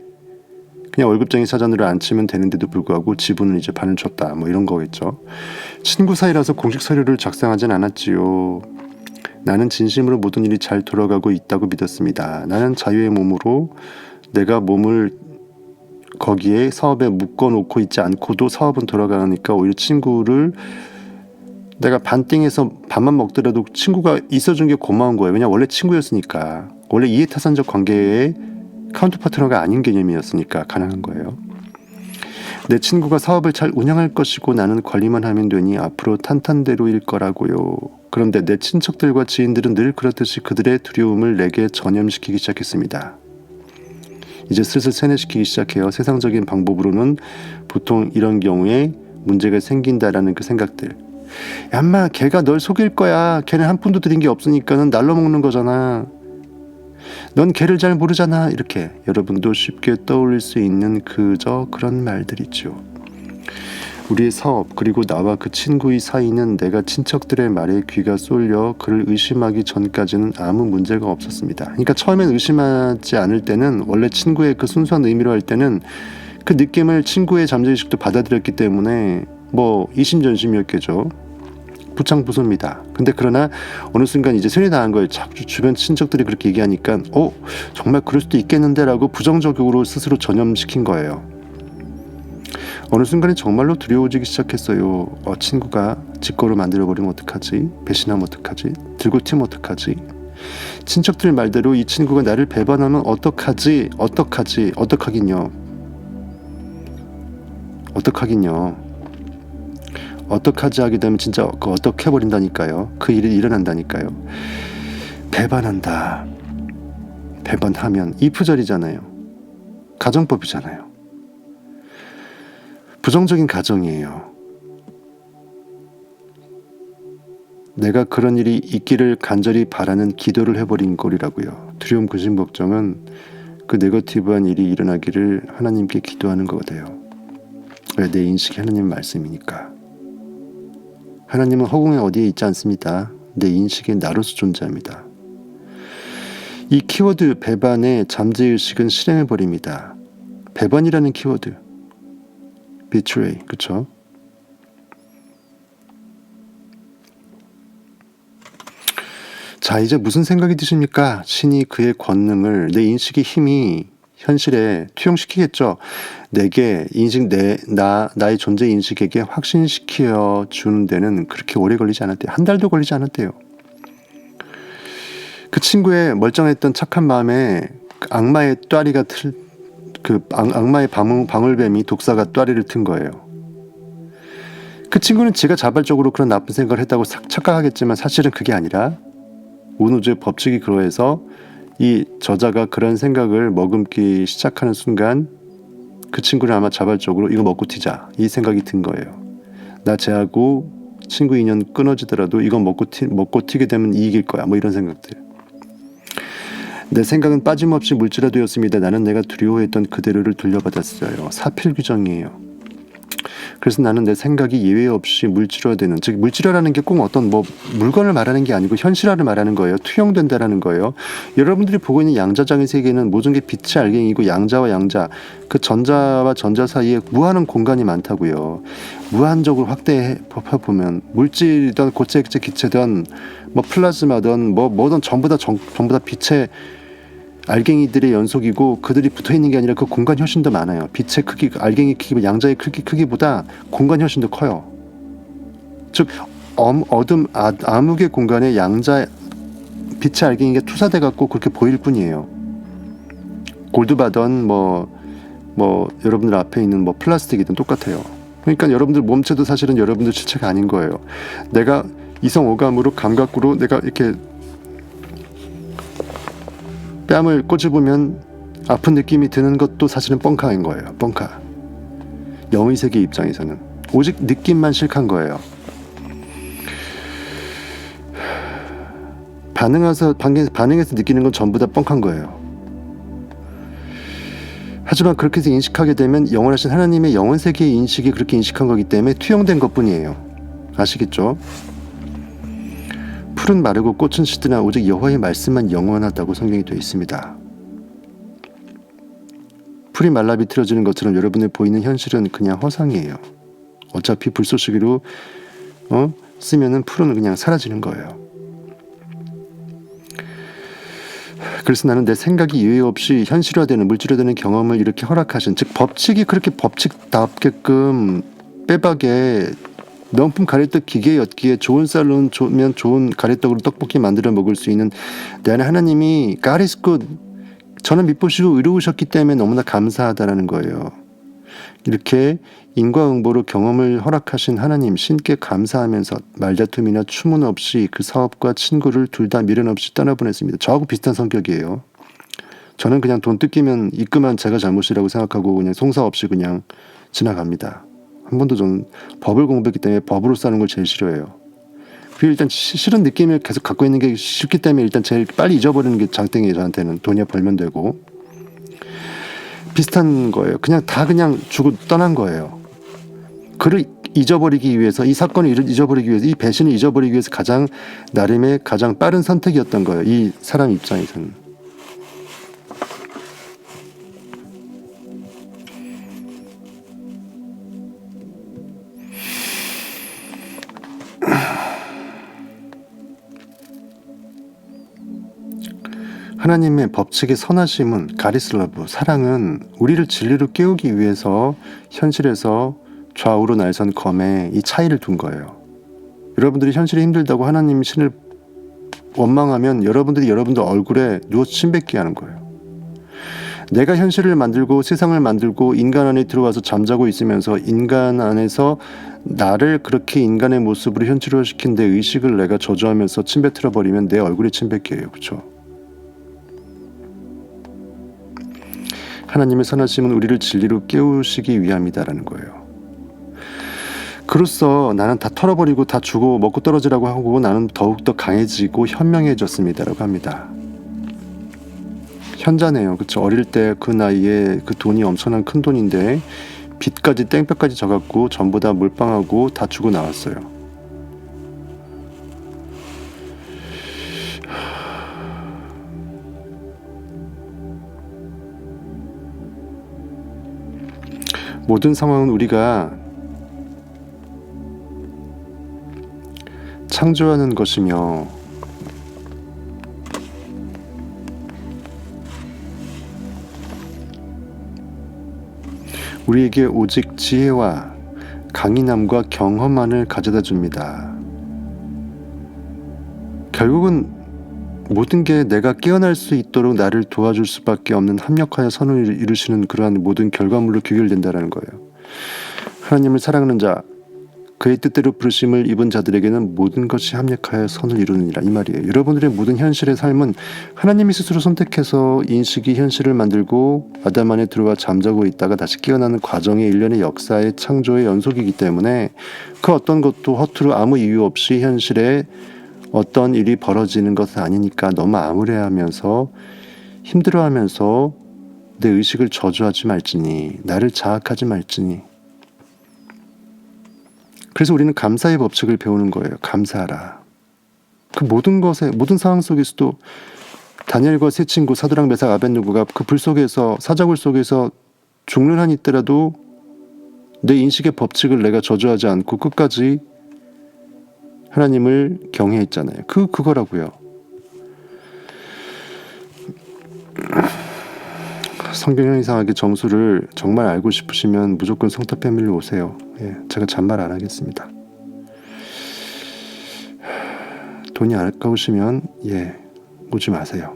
그냥 월급쟁이 사전으로 안 치면 되는데도 불구하고 지분을 이제 반을 줬다. 이런 거겠죠. 친구 사이라서 공식 서류를 작성하진 않았지요. 나는 진심으로 모든 일이 잘 돌아가고 있다고 믿었습니다. 나는 자유의 몸으로 내가 몸을 거기에 사업에 묶어놓고 있지 않고도 사업은 돌아가니까 오히려 친구를 내가 반띵해서 밥만 먹더라도 친구가 있어준 게 고마운 거예요. 왜냐면 원래 친구였으니까. 원래 이해타산적 관계의 카운터파트너가 아닌 개념이었으니까 가능한 거예요. 내 친구가 사업을 잘 운영할 것이고 나는 관리만 하면 되니 앞으로 탄탄대로일 거라고요. 그런데 내 친척들과 지인들은 늘 그렇듯이 그들의 두려움을 내게 전염시키기 시작했습니다. 이제 슬슬 세뇌시키기 시작해요. 세상적인 방법으로는 보통 이런 경우에 문제가 생긴다라는 그 생각들. 야, 인마 걔가 널 속일 거야. 걔는 한 푼도 들인 게 없으니까는 날로 먹는 거잖아. 넌 걔를 잘 모르잖아. 이렇게 여러분도 쉽게 떠올릴 수 있는 그저 그런 말들이죠. 우리의 사업 그리고 나와 그 친구의 사이는 내가 친척들의 말에 귀가 쏠려 그를 의심하기 전까지는 아무 문제가 없었습니다. 그러니까 처음엔 의심하지 않을 때는 원래 친구의 그 순수한 의미로 할 때는 그 느낌을 친구의 잠재의식도 받아들였기 때문에 뭐 이심전심이었겠죠. 부창부소입니다. 근데 그러나 어느 순간 이제 손이 나간 거예요. 자꾸 주변 친척들이 그렇게 얘기하니까 정말 그럴 수도 있겠는데 라고 부정적으로 스스로 전염시킨 거예요. 어느 순간에 정말로 두려워지기 시작했어요. 친구가 직거로 만들어버리면 어떡하지? 배신하면 어떡하지? 들고 튀면 어떡하지? 친척들 말대로 이 친구가 나를 배반하면 어떡하지? 어떡하긴요. 어떡하지 하게 되면 진짜 어떻게 해버린다니까요. 그 일이 일어난다니까요. 배반한다. 배반하면 이프절이잖아요. 가정법이잖아요. 부정적인 가정이에요. 내가 그런 일이 있기를 간절히 바라는 기도를 해버린 꼴이라고요. 두려움, 근심, 걱정은 그 네거티브한 일이 일어나기를 하나님께 기도하는 거예요. 왜? 내 인식이 하나님 말씀이니까. 하나님은 허공에 어디에 있지 않습니다. 내 인식의 나로서 존재합니다. 이 키워드 배반의 잠재의식은 실행해버립니다. 배반이라는 키워드. betray, 그쵸? 자, 이제 무슨 생각이 드십니까? 신이 그의 권능을, 내 인식의 힘이 현실에 투영시키겠죠. 내게 나의 존재 인식에게 확신시켜 주는 데는 그렇게 오래 걸리지 않았대요. 한 달도 걸리지 않았대요. 그 친구의 멀쩡했던 착한 마음에 악마의 뙬리가 악마의 방울뱀이 독사가 뙬리를 튼 거예요. 그 친구는 지가 자발적으로 그런 나쁜 생각을 했다고 착각하겠지만 사실은 그게 아니라 운우주의 법칙이 그러해서 이 저자가 그런 생각을 머금기 시작하는 순간 그 친구는 아마 자발적으로 이거 먹고 튀자 이 생각이 든 거예요. 나 쟤하고 친구 인연 끊어지더라도 이거 먹고 튀게 되면 이익일 거야. 뭐 이런 생각들. 내 생각은 빠짐없이 물질화되었습니다. 나는 내가 두려워했던 그대로를 돌려받았어요. 사필규정이에요. 그래서 나는 내 생각이 예외 없이 물질화되는, 즉 물질화라는 게 꼭 어떤 물건을 말하는 게 아니고 현실화를 말하는 거예요. 투영된다라는 거예요. 여러분들이 보고 있는 양자장의 세계는 모든 게 빛의 알갱이고 양자와 양자, 그 전자와 전자 사이에 무한한 공간이 많다고요. 무한적으로 확대해 보면 물질이든 고체액체 기체든 뭐 플라즈마든 뭐든 전부 다 빛의 알갱이들의 연속이고 그들이 붙어있는 게 아니라 그 공간이 훨씬 더 많아요. 빛의 크기, 알갱이 크기, 양자의 크기보다 공간이 훨씬 더 커요. 즉 암흑의 공간에 양자 빛의 알갱이가 투사돼 갖고 그렇게 보일 뿐이에요. 골드바던 여러분들 앞에 있는 플라스틱이든 똑같아요. 그러니까 여러분들 몸체도 사실은 여러분들 실체가 아닌 거예요. 내가 이성 오감으로 감각으로 내가 이렇게 뺨을 꼬집으면 아픈 느낌이 드는 것도 사실은 뻥카인 거예요. 뻥카. 영의 세계 입장에서는 오직 느낌만 실한 거예요. 반응해서 느끼는 건 전부 다 뻥한 거예요. 하지만 그렇게 해서 인식하게 되면 영원하신 하나님의 영원 세계의 인식이 그렇게 인식한 거기 때문에 투영된 것뿐이에요. 아시겠죠? 풀은 마르고 꽃은 시드나 오직 여호와의 말씀만 영원하다고 성경이 되어 있습니다. 풀이 말라 비틀어지는 것처럼 여러분의 보이는 현실은 그냥 허상이에요. 어차피 불쏘시개로 쓰면은 풀은 그냥 사라지는 거예요. 그래서 나는 내 생각이 예외 없이 현실화되는 물질화되는 경험을 이렇게 허락하신, 즉 법칙이 그렇게 법칙답게끔 빼박에 명품 가래떡 기계였기에 좋은 쌀로 면 좋은 가래떡으로 떡볶이 만들어 먹을 수 있는 내 안에 하나님이 God is good, 저는 믿보시고 의로우셨기 때문에 너무나 감사하다라는 거예요. 이렇게 인과응보로 경험을 허락하신 하나님 신께 감사하면서 말다툼이나 추문 없이 그 사업과 친구를 둘 다 미련 없이 떠나보냈습니다. 저하고 비슷한 성격이에요. 저는 그냥 돈 뜯기면 입금한 제가 잘못이라고 생각하고 그냥 송사 없이 그냥 지나갑니다. 한 번도 저는 법을 공부했기 때문에 법으로 싸는 걸 제일 싫어해요. 그리고 일단 싫은 느낌을 계속 갖고 있는 게 쉽기 때문에 일단 제일 빨리 잊어버리는 게 장땡이에요. 저한테는 돈이 벌면 되고. 비슷한 거예요. 그냥 주고 떠난 거예요. 그를 잊어버리기 위해서, 이 사건을 잊어버리기 위해서, 이 배신을 잊어버리기 위해서 나름의 가장 빠른 선택이었던 거예요. 이 사람 입장에서는. 하나님의 법칙의 선하심은, 가리슬러브, 사랑은 우리를 진리로 깨우기 위해서 현실에서 좌우로 날선 검에 이 차이를 둔 거예요. 여러분들이 현실이 힘들다고 하나님이 신을 원망하면 여러분들 얼굴에 누워서 침 뱉게 하는 거예요. 내가 현실을 만들고 세상을 만들고 인간 안에 들어와서 잠자고 있으면서 인간 안에서 나를 그렇게 인간의 모습으로 현실화시킨 내 의식을 내가 저주하면서 침 뱉어 버리면 내 얼굴에 침 뱉게 해요. 그렇죠? 하나님의 선하심은 우리를 진리로 깨우시기 위함이다라는 거예요. 그로써 나는 다 털어버리고 다 주고 먹고 떨어지라고 하고 나는 더욱더 강해지고 현명해졌습니다라고 합니다. 현자네요. 그렇죠? 어릴 때 그 나이에 그 돈이 엄청난 큰 돈인데 빚까지 땡볕까지 져갖고 전부 다 몰빵하고 다 주고 나왔어요. 모든 상황은 우리가 창조하는 것이며 우리에게 오직 지혜와 강인함과 경험만을 가져다 줍니다. 결국은 모든 게 내가 깨어날 수 있도록 나를 도와줄 수밖에 없는 합력하여 선을 이루시는 그러한 모든 결과물로 귀결된다는 거예요. 하나님을 사랑하는 자, 그의 뜻대로 부르심을 입은 자들에게는 모든 것이 합력하여 선을 이루느니라, 이 말이에요. 여러분들의 모든 현실의 삶은 하나님이 스스로 선택해서 인식이 현실을 만들고 아담 안에 들어와 잠자고 있다가 다시 깨어나는 과정의 일련의 역사의 창조의 연속이기 때문에 그 어떤 것도 허투루 아무 이유 없이 현실에 어떤 일이 벌어지는 것은 아니니까 너무 암울해하면서 힘들어하면서 내 의식을 저주하지 말지니, 나를 자학하지 말지니. 그래서 우리는 감사의 법칙을 배우는 거예요. 감사하라. 그 모든 것에, 모든 상황 속에서도 다니엘과 세 친구 사드락 메삭 아벳느고가 그 불 속에서, 사자굴 속에서 죽는 한이 있더라도 내 인식의 법칙을 내가 저주하지 않고 끝까지 하나님을 경외했잖아요. 그거라고요. 성경 이상하게 정수를 정말 알고 싶으시면 무조건 성탑 패밀리로 오세요. 예, 제가 잔말 안 하겠습니다. 돈이 아까우시면 오지 마세요.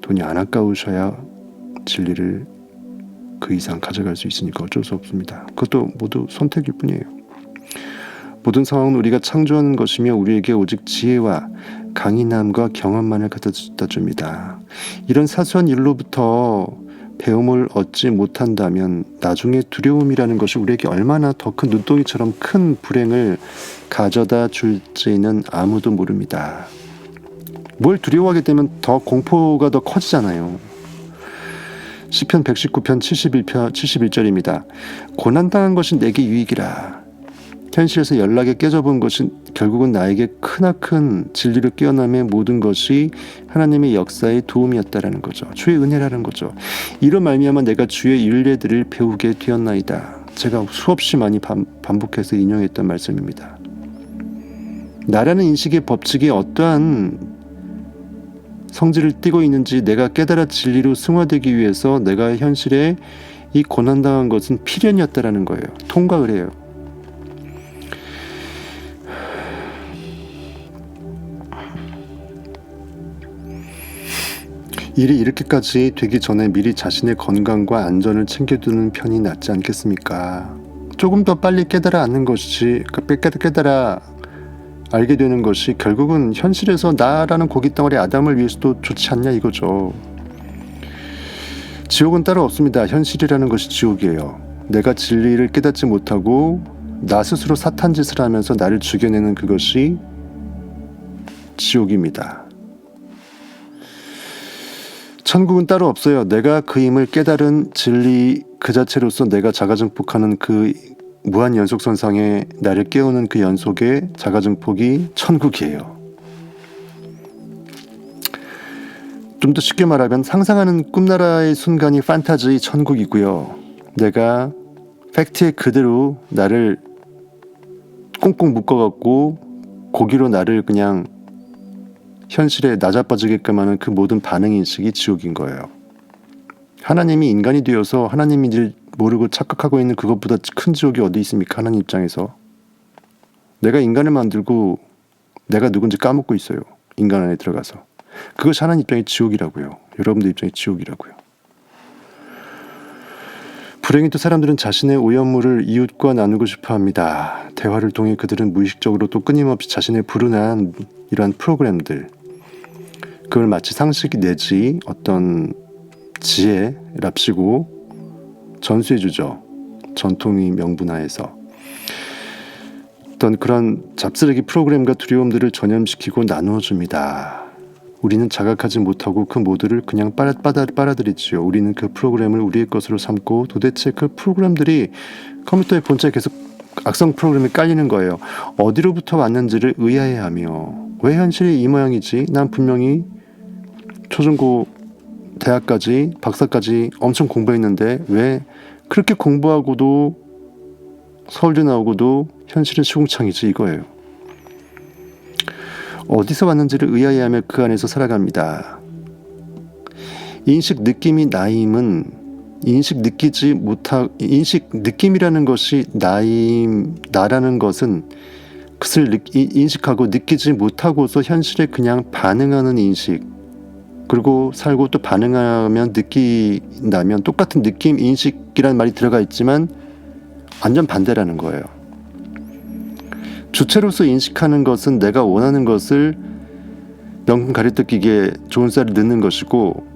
돈이 안 아까우셔야 진리를 그 이상 가져갈 수 있으니까 어쩔 수 없습니다. 그것도 모두 선택일 뿐이에요. 모든 상황은 우리가 창조하는 것이며 우리에게 오직 지혜와 강인함과 경험만을 갖다 줍니다. 이런 사소한 일로부터 배움을 얻지 못한다면 나중에 두려움이라는 것이 우리에게 얼마나 더 큰 눈덩이처럼 큰 불행을 가져다 줄지는 아무도 모릅니다. 뭘 두려워하게 되면 더 공포가 더 커지잖아요. 시편 119편 71절입니다. 고난당한 것이 내게 유익이라. 현실에서 연락에 깨져본 것은 결국은 나에게 크나큰 진리를 깨어남의 모든 것이 하나님의 역사의 도움이었다라는 거죠. 주의 은혜라는 거죠. 이로 말미암아 내가 주의 율례들을 배우게 되었나이다. 제가 수없이 많이 반복해서 인용했던 말씀입니다. 나라는 인식의 법칙이 어떠한 성질을 띠고 있는지 내가 깨달아 진리로 승화되기 위해서 내가 현실에 이 고난당한 것은 필연이었다라는 거예요. 통과를 해요. 일이 이렇게까지 되기 전에 미리 자신의 건강과 안전을 챙겨두는 편이 낫지 않겠습니까? 조금 더 빨리 깨달아 앉는 것이지, 깨달아 알게 되는 것이 결국은 현실에서 나라는 고깃 덩어리 아담을 위해서도 좋지 않냐 이거죠. 지옥은 따로 없습니다. 현실이라는 것이 지옥이에요. 내가 진리를 깨닫지 못하고 나 스스로 사탄 짓을 하면서 나를 죽여내는 그것이 지옥입니다. 천국은 따로 없어요. 내가 그 힘을 깨달은 진리 그 자체로서 내가 자가증폭하는 그 무한 연속선상에 나를 깨우는 그 연속의 자가증폭이 천국이에요. 좀 더 쉽게 말하면 상상하는 꿈나라의 순간이 판타지 천국이고요. 내가 팩트에 그대로 나를 꽁꽁 묶어갖고 고기로 나를 그냥 현실에 나자빠지게끔 하는 그 모든 반응인식이 지옥인 거예요. 하나님이 인간이 되어서 하나님인지 모르고 착각하고 있는 그것보다 큰 지옥이 어디 있습니까? 하나님 입장에서. 내가 인간을 만들고 내가 누군지 까먹고 있어요. 인간 안에 들어가서. 그것이 하나님 입장의 지옥이라고요. 여러분들 입장의 지옥이라고요. 불행히도 사람들은 자신의 오염물을 이웃과 나누고 싶어 합니다. 대화를 통해 그들은 무의식적으로 또 끊임없이 자신의 불운한 이러한 프로그램들, 그걸 마치 상식 내지 어떤 지혜랍시고 전수해주죠. 전통의 명분하에서. 어떤 그런 잡쓰레기 프로그램과 두려움들을 전염시키고 나누어줍니다. 우리는 자각하지 못하고 그 모두를 그냥 빨아들이지요. 우리는 그 프로그램을 우리의 것으로 삼고 도대체 그 프로그램들이 컴퓨터의 본체에 계속 악성 프로그램이 깔리는 거예요. 어디로부터 왔는지를 의아해하며 왜 현실이 이 모양이지? 난 분명히 초중고 대학까지 박사까지 엄청 공부했는데 왜 그렇게 공부하고도 서울대 나오고도 현실은 시궁창이지 이거예요. 어디서 왔는지를 의아해하며 그 안에서 살아갑니다. 인식 느낌이 나임은 인식 느낌이라는 것이 나라는 것은 그것을 인식하고 느끼지 못하고서 현실에 그냥 반응하는 인식, 그리고 살고 또 반응하면 느낀다면 똑같은 느낌 인식이라는 말이 들어가 있지만 완전 반대라는 거예요. 주체로서 인식하는 것은 내가 원하는 것을 명품 가래떡 기계에 좋은 쌀을 넣는 것이고,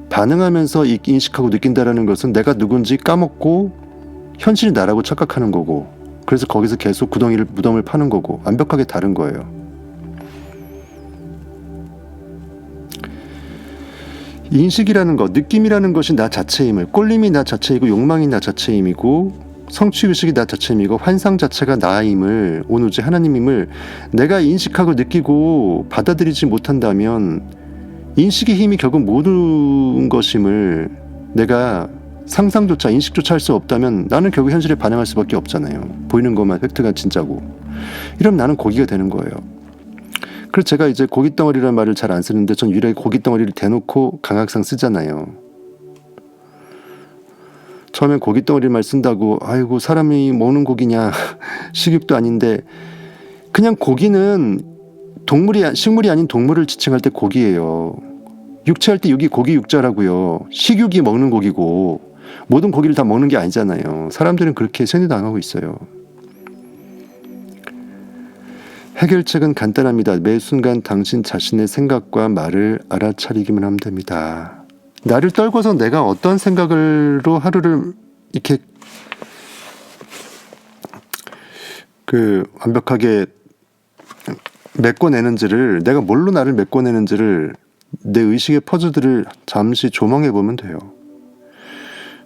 반응하면서 인식하고 느낀다라는 것은 내가 누군지 까먹고 현실이 나라고 착각하는 거고, 그래서 거기서 계속 무덤을 파는 거고, 완벽하게 다른 거예요. 인식이라는 것, 느낌이라는 것이 나 자체임을, 꼴림이 나 자체이고 욕망이 나 자체임이고 성취의식이 나 자체임이고 환상 자체가 나임을, 오누지 하나님임을 내가 인식하고 느끼고 받아들이지 못한다면 인식의 힘이 결국 모든 것임을 내가 상상조차 인식조차 할 수 없다면 나는 결국 현실에 반응할 수밖에 없잖아요. 보이는 것만 팩트가 진짜고. 이러면 나는 고기가 되는 거예요. 그래서 제가 이제 고깃덩어리라는 말을 잘 안 쓰는데 전 유일하게 고깃덩어리를 대놓고 강학상 쓰잖아요. 처음엔 고깃덩어리 말 쓴다고 아이고 사람이 먹는 고기냐 식육도 아닌데, 그냥 고기는 식물이 아닌 동물을 지칭할 때 고기예요. 육체할 때 육이 고기 육자라고요. 식육이 먹는 고기고 모든 고기를 다 먹는 게 아니잖아요. 사람들은 그렇게 세뇌당하고 있어요. 해결책은 간단합니다. 매 순간 당신 자신의 생각과 말을 알아차리기만 하면 됩니다. 나를 떨궈서 내가 어떤 생각으로 하루를 이렇게 완벽하게 메꿔내는지를, 내가 뭘로 나를 메꿔내는지를 내 의식의 퍼즐들을 잠시 조망해 보면 돼요.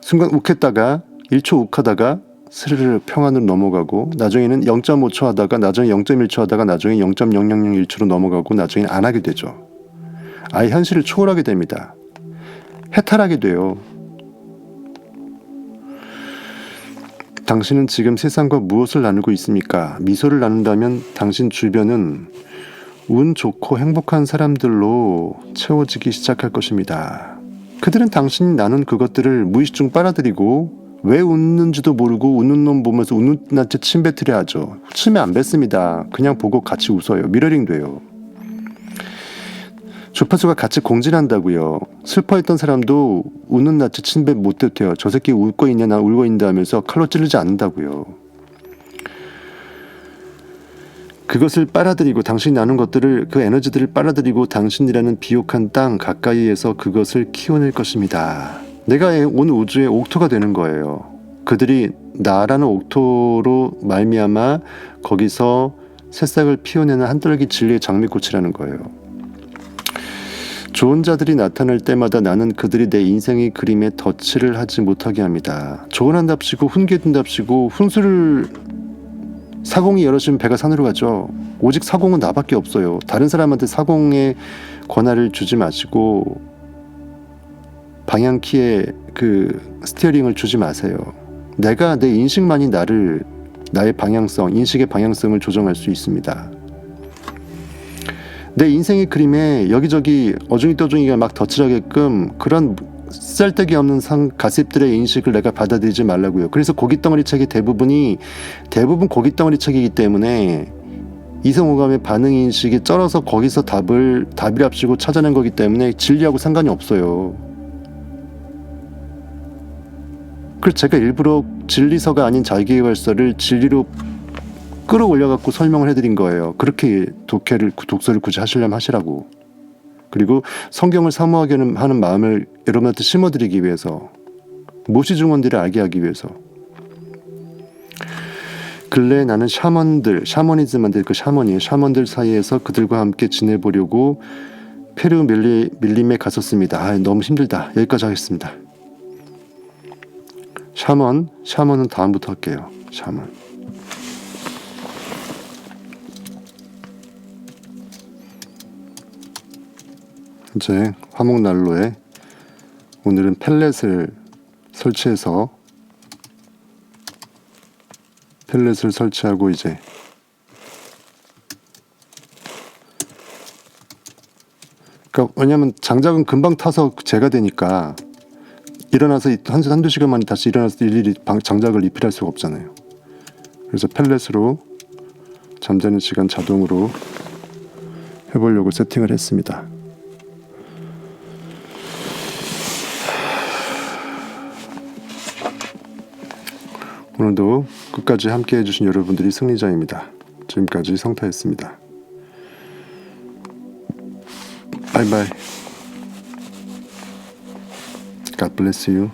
순간 욱했다가 1초 욱하다가 스르르 평안으로 넘어가고, 나중에는 0.5초 하다가 나중에 0.1초 하다가 나중에 0.0001초로 넘어가고 나중에는 안 하게 되죠. 아예 현실을 초월하게 됩니다. 해탈하게 돼요. 당신은 지금 세상과 무엇을 나누고 있습니까? 미소를 나눈다면 당신 주변은 운 좋고 행복한 사람들로 채워지기 시작할 것입니다. 그들은 당신이 나눈 그것들을 무의식 중 빨아들이고 왜 웃는지도 모르고 웃는 놈 보면서 웃는 낯에 침 뱉으려 하죠. 침에 안 뱉습니다. 그냥 보고 같이 웃어요. 미러링 돼요. 주파수가 같이 공진한다고요. 슬퍼했던 사람도 웃는 낯에 침뱉 못 뱉어요. 저 새끼 웃고 있냐 나 울고 있는데 하면서 칼로 찌르지 않는다고요. 그것을 빨아들이고 당신이 나눈 것들을, 그 에너지들을 빨아들이고 당신이라는 비옥한 땅 가까이에서 그것을 키워낼 것입니다. 내가 온 우주의 옥토가 되는 거예요. 그들이 나라는 옥토로 말미암아 거기서 새싹을 피워내는 한떨기 진리의 장미꽃이라는 거예요. 좋은 자들이 나타날 때마다 나는 그들이 내 인생의 그림에 덧칠을 하지 못하게 합니다. 조언한답시고 훈계둔답시고 훈수를 사공이 여럿이면 배가 산으로 가죠. 오직 사공은 나밖에 없어요. 다른 사람한테 사공의 권한을 주지 마시고 방향키에 그 스티어링을 주지 마세요. 내가 내 인식만이 나의 방향성, 인식의 방향성을 조정할 수 있습니다. 내 인생의 그림에 여기저기 어중이떠중이가 막 덧칠하게끔 그런 쓸데기 없는 가십들의 인식을 내가 받아들이지 말라고요. 그래서 고깃덩어리 책의 대부분 고깃덩어리 책이기 때문에 이성오감의 반응 인식이 쩔어서 거기서 답이랍시고 찾아낸 거기 때문에 진리하고 상관이 없어요. 그래서 제가 일부러 진리서가 아닌 자기계발서를 진리로 끌어올려갖고 설명을 해드린 거예요. 그렇게 독서를 굳이 하시려면 하시라고. 그리고 성경을 사모하게 하는 마음을 여러분한테 심어드리기 위해서, 모시중원들을 알게 하기 위해서. 근래에 나는 샤머니즘한테 그 샤먼들 사이에서 그들과 함께 지내보려고 페루 밀림에 갔었습니다. 너무 힘들다. 여기까지 하겠습니다. 샤먼은 다음부터 할게요. 샤먼. 이제 화목난로에 오늘은 펠렛을 설치하고 이제 그러니까 왜냐면 장작은 금방 타서 재가 되니까 일어나서 한두 시간 만에 다시 일어나서 일일이 장작을 리필할 수가 없잖아요. 그래서 펠렛으로 잠자는 시간 자동으로 해보려고 세팅을 했습니다. 오늘도 끝까지 함께 해주신 여러분들이 승리자입니다. 지금까지 성타였습니다. 바이바이. God bless you.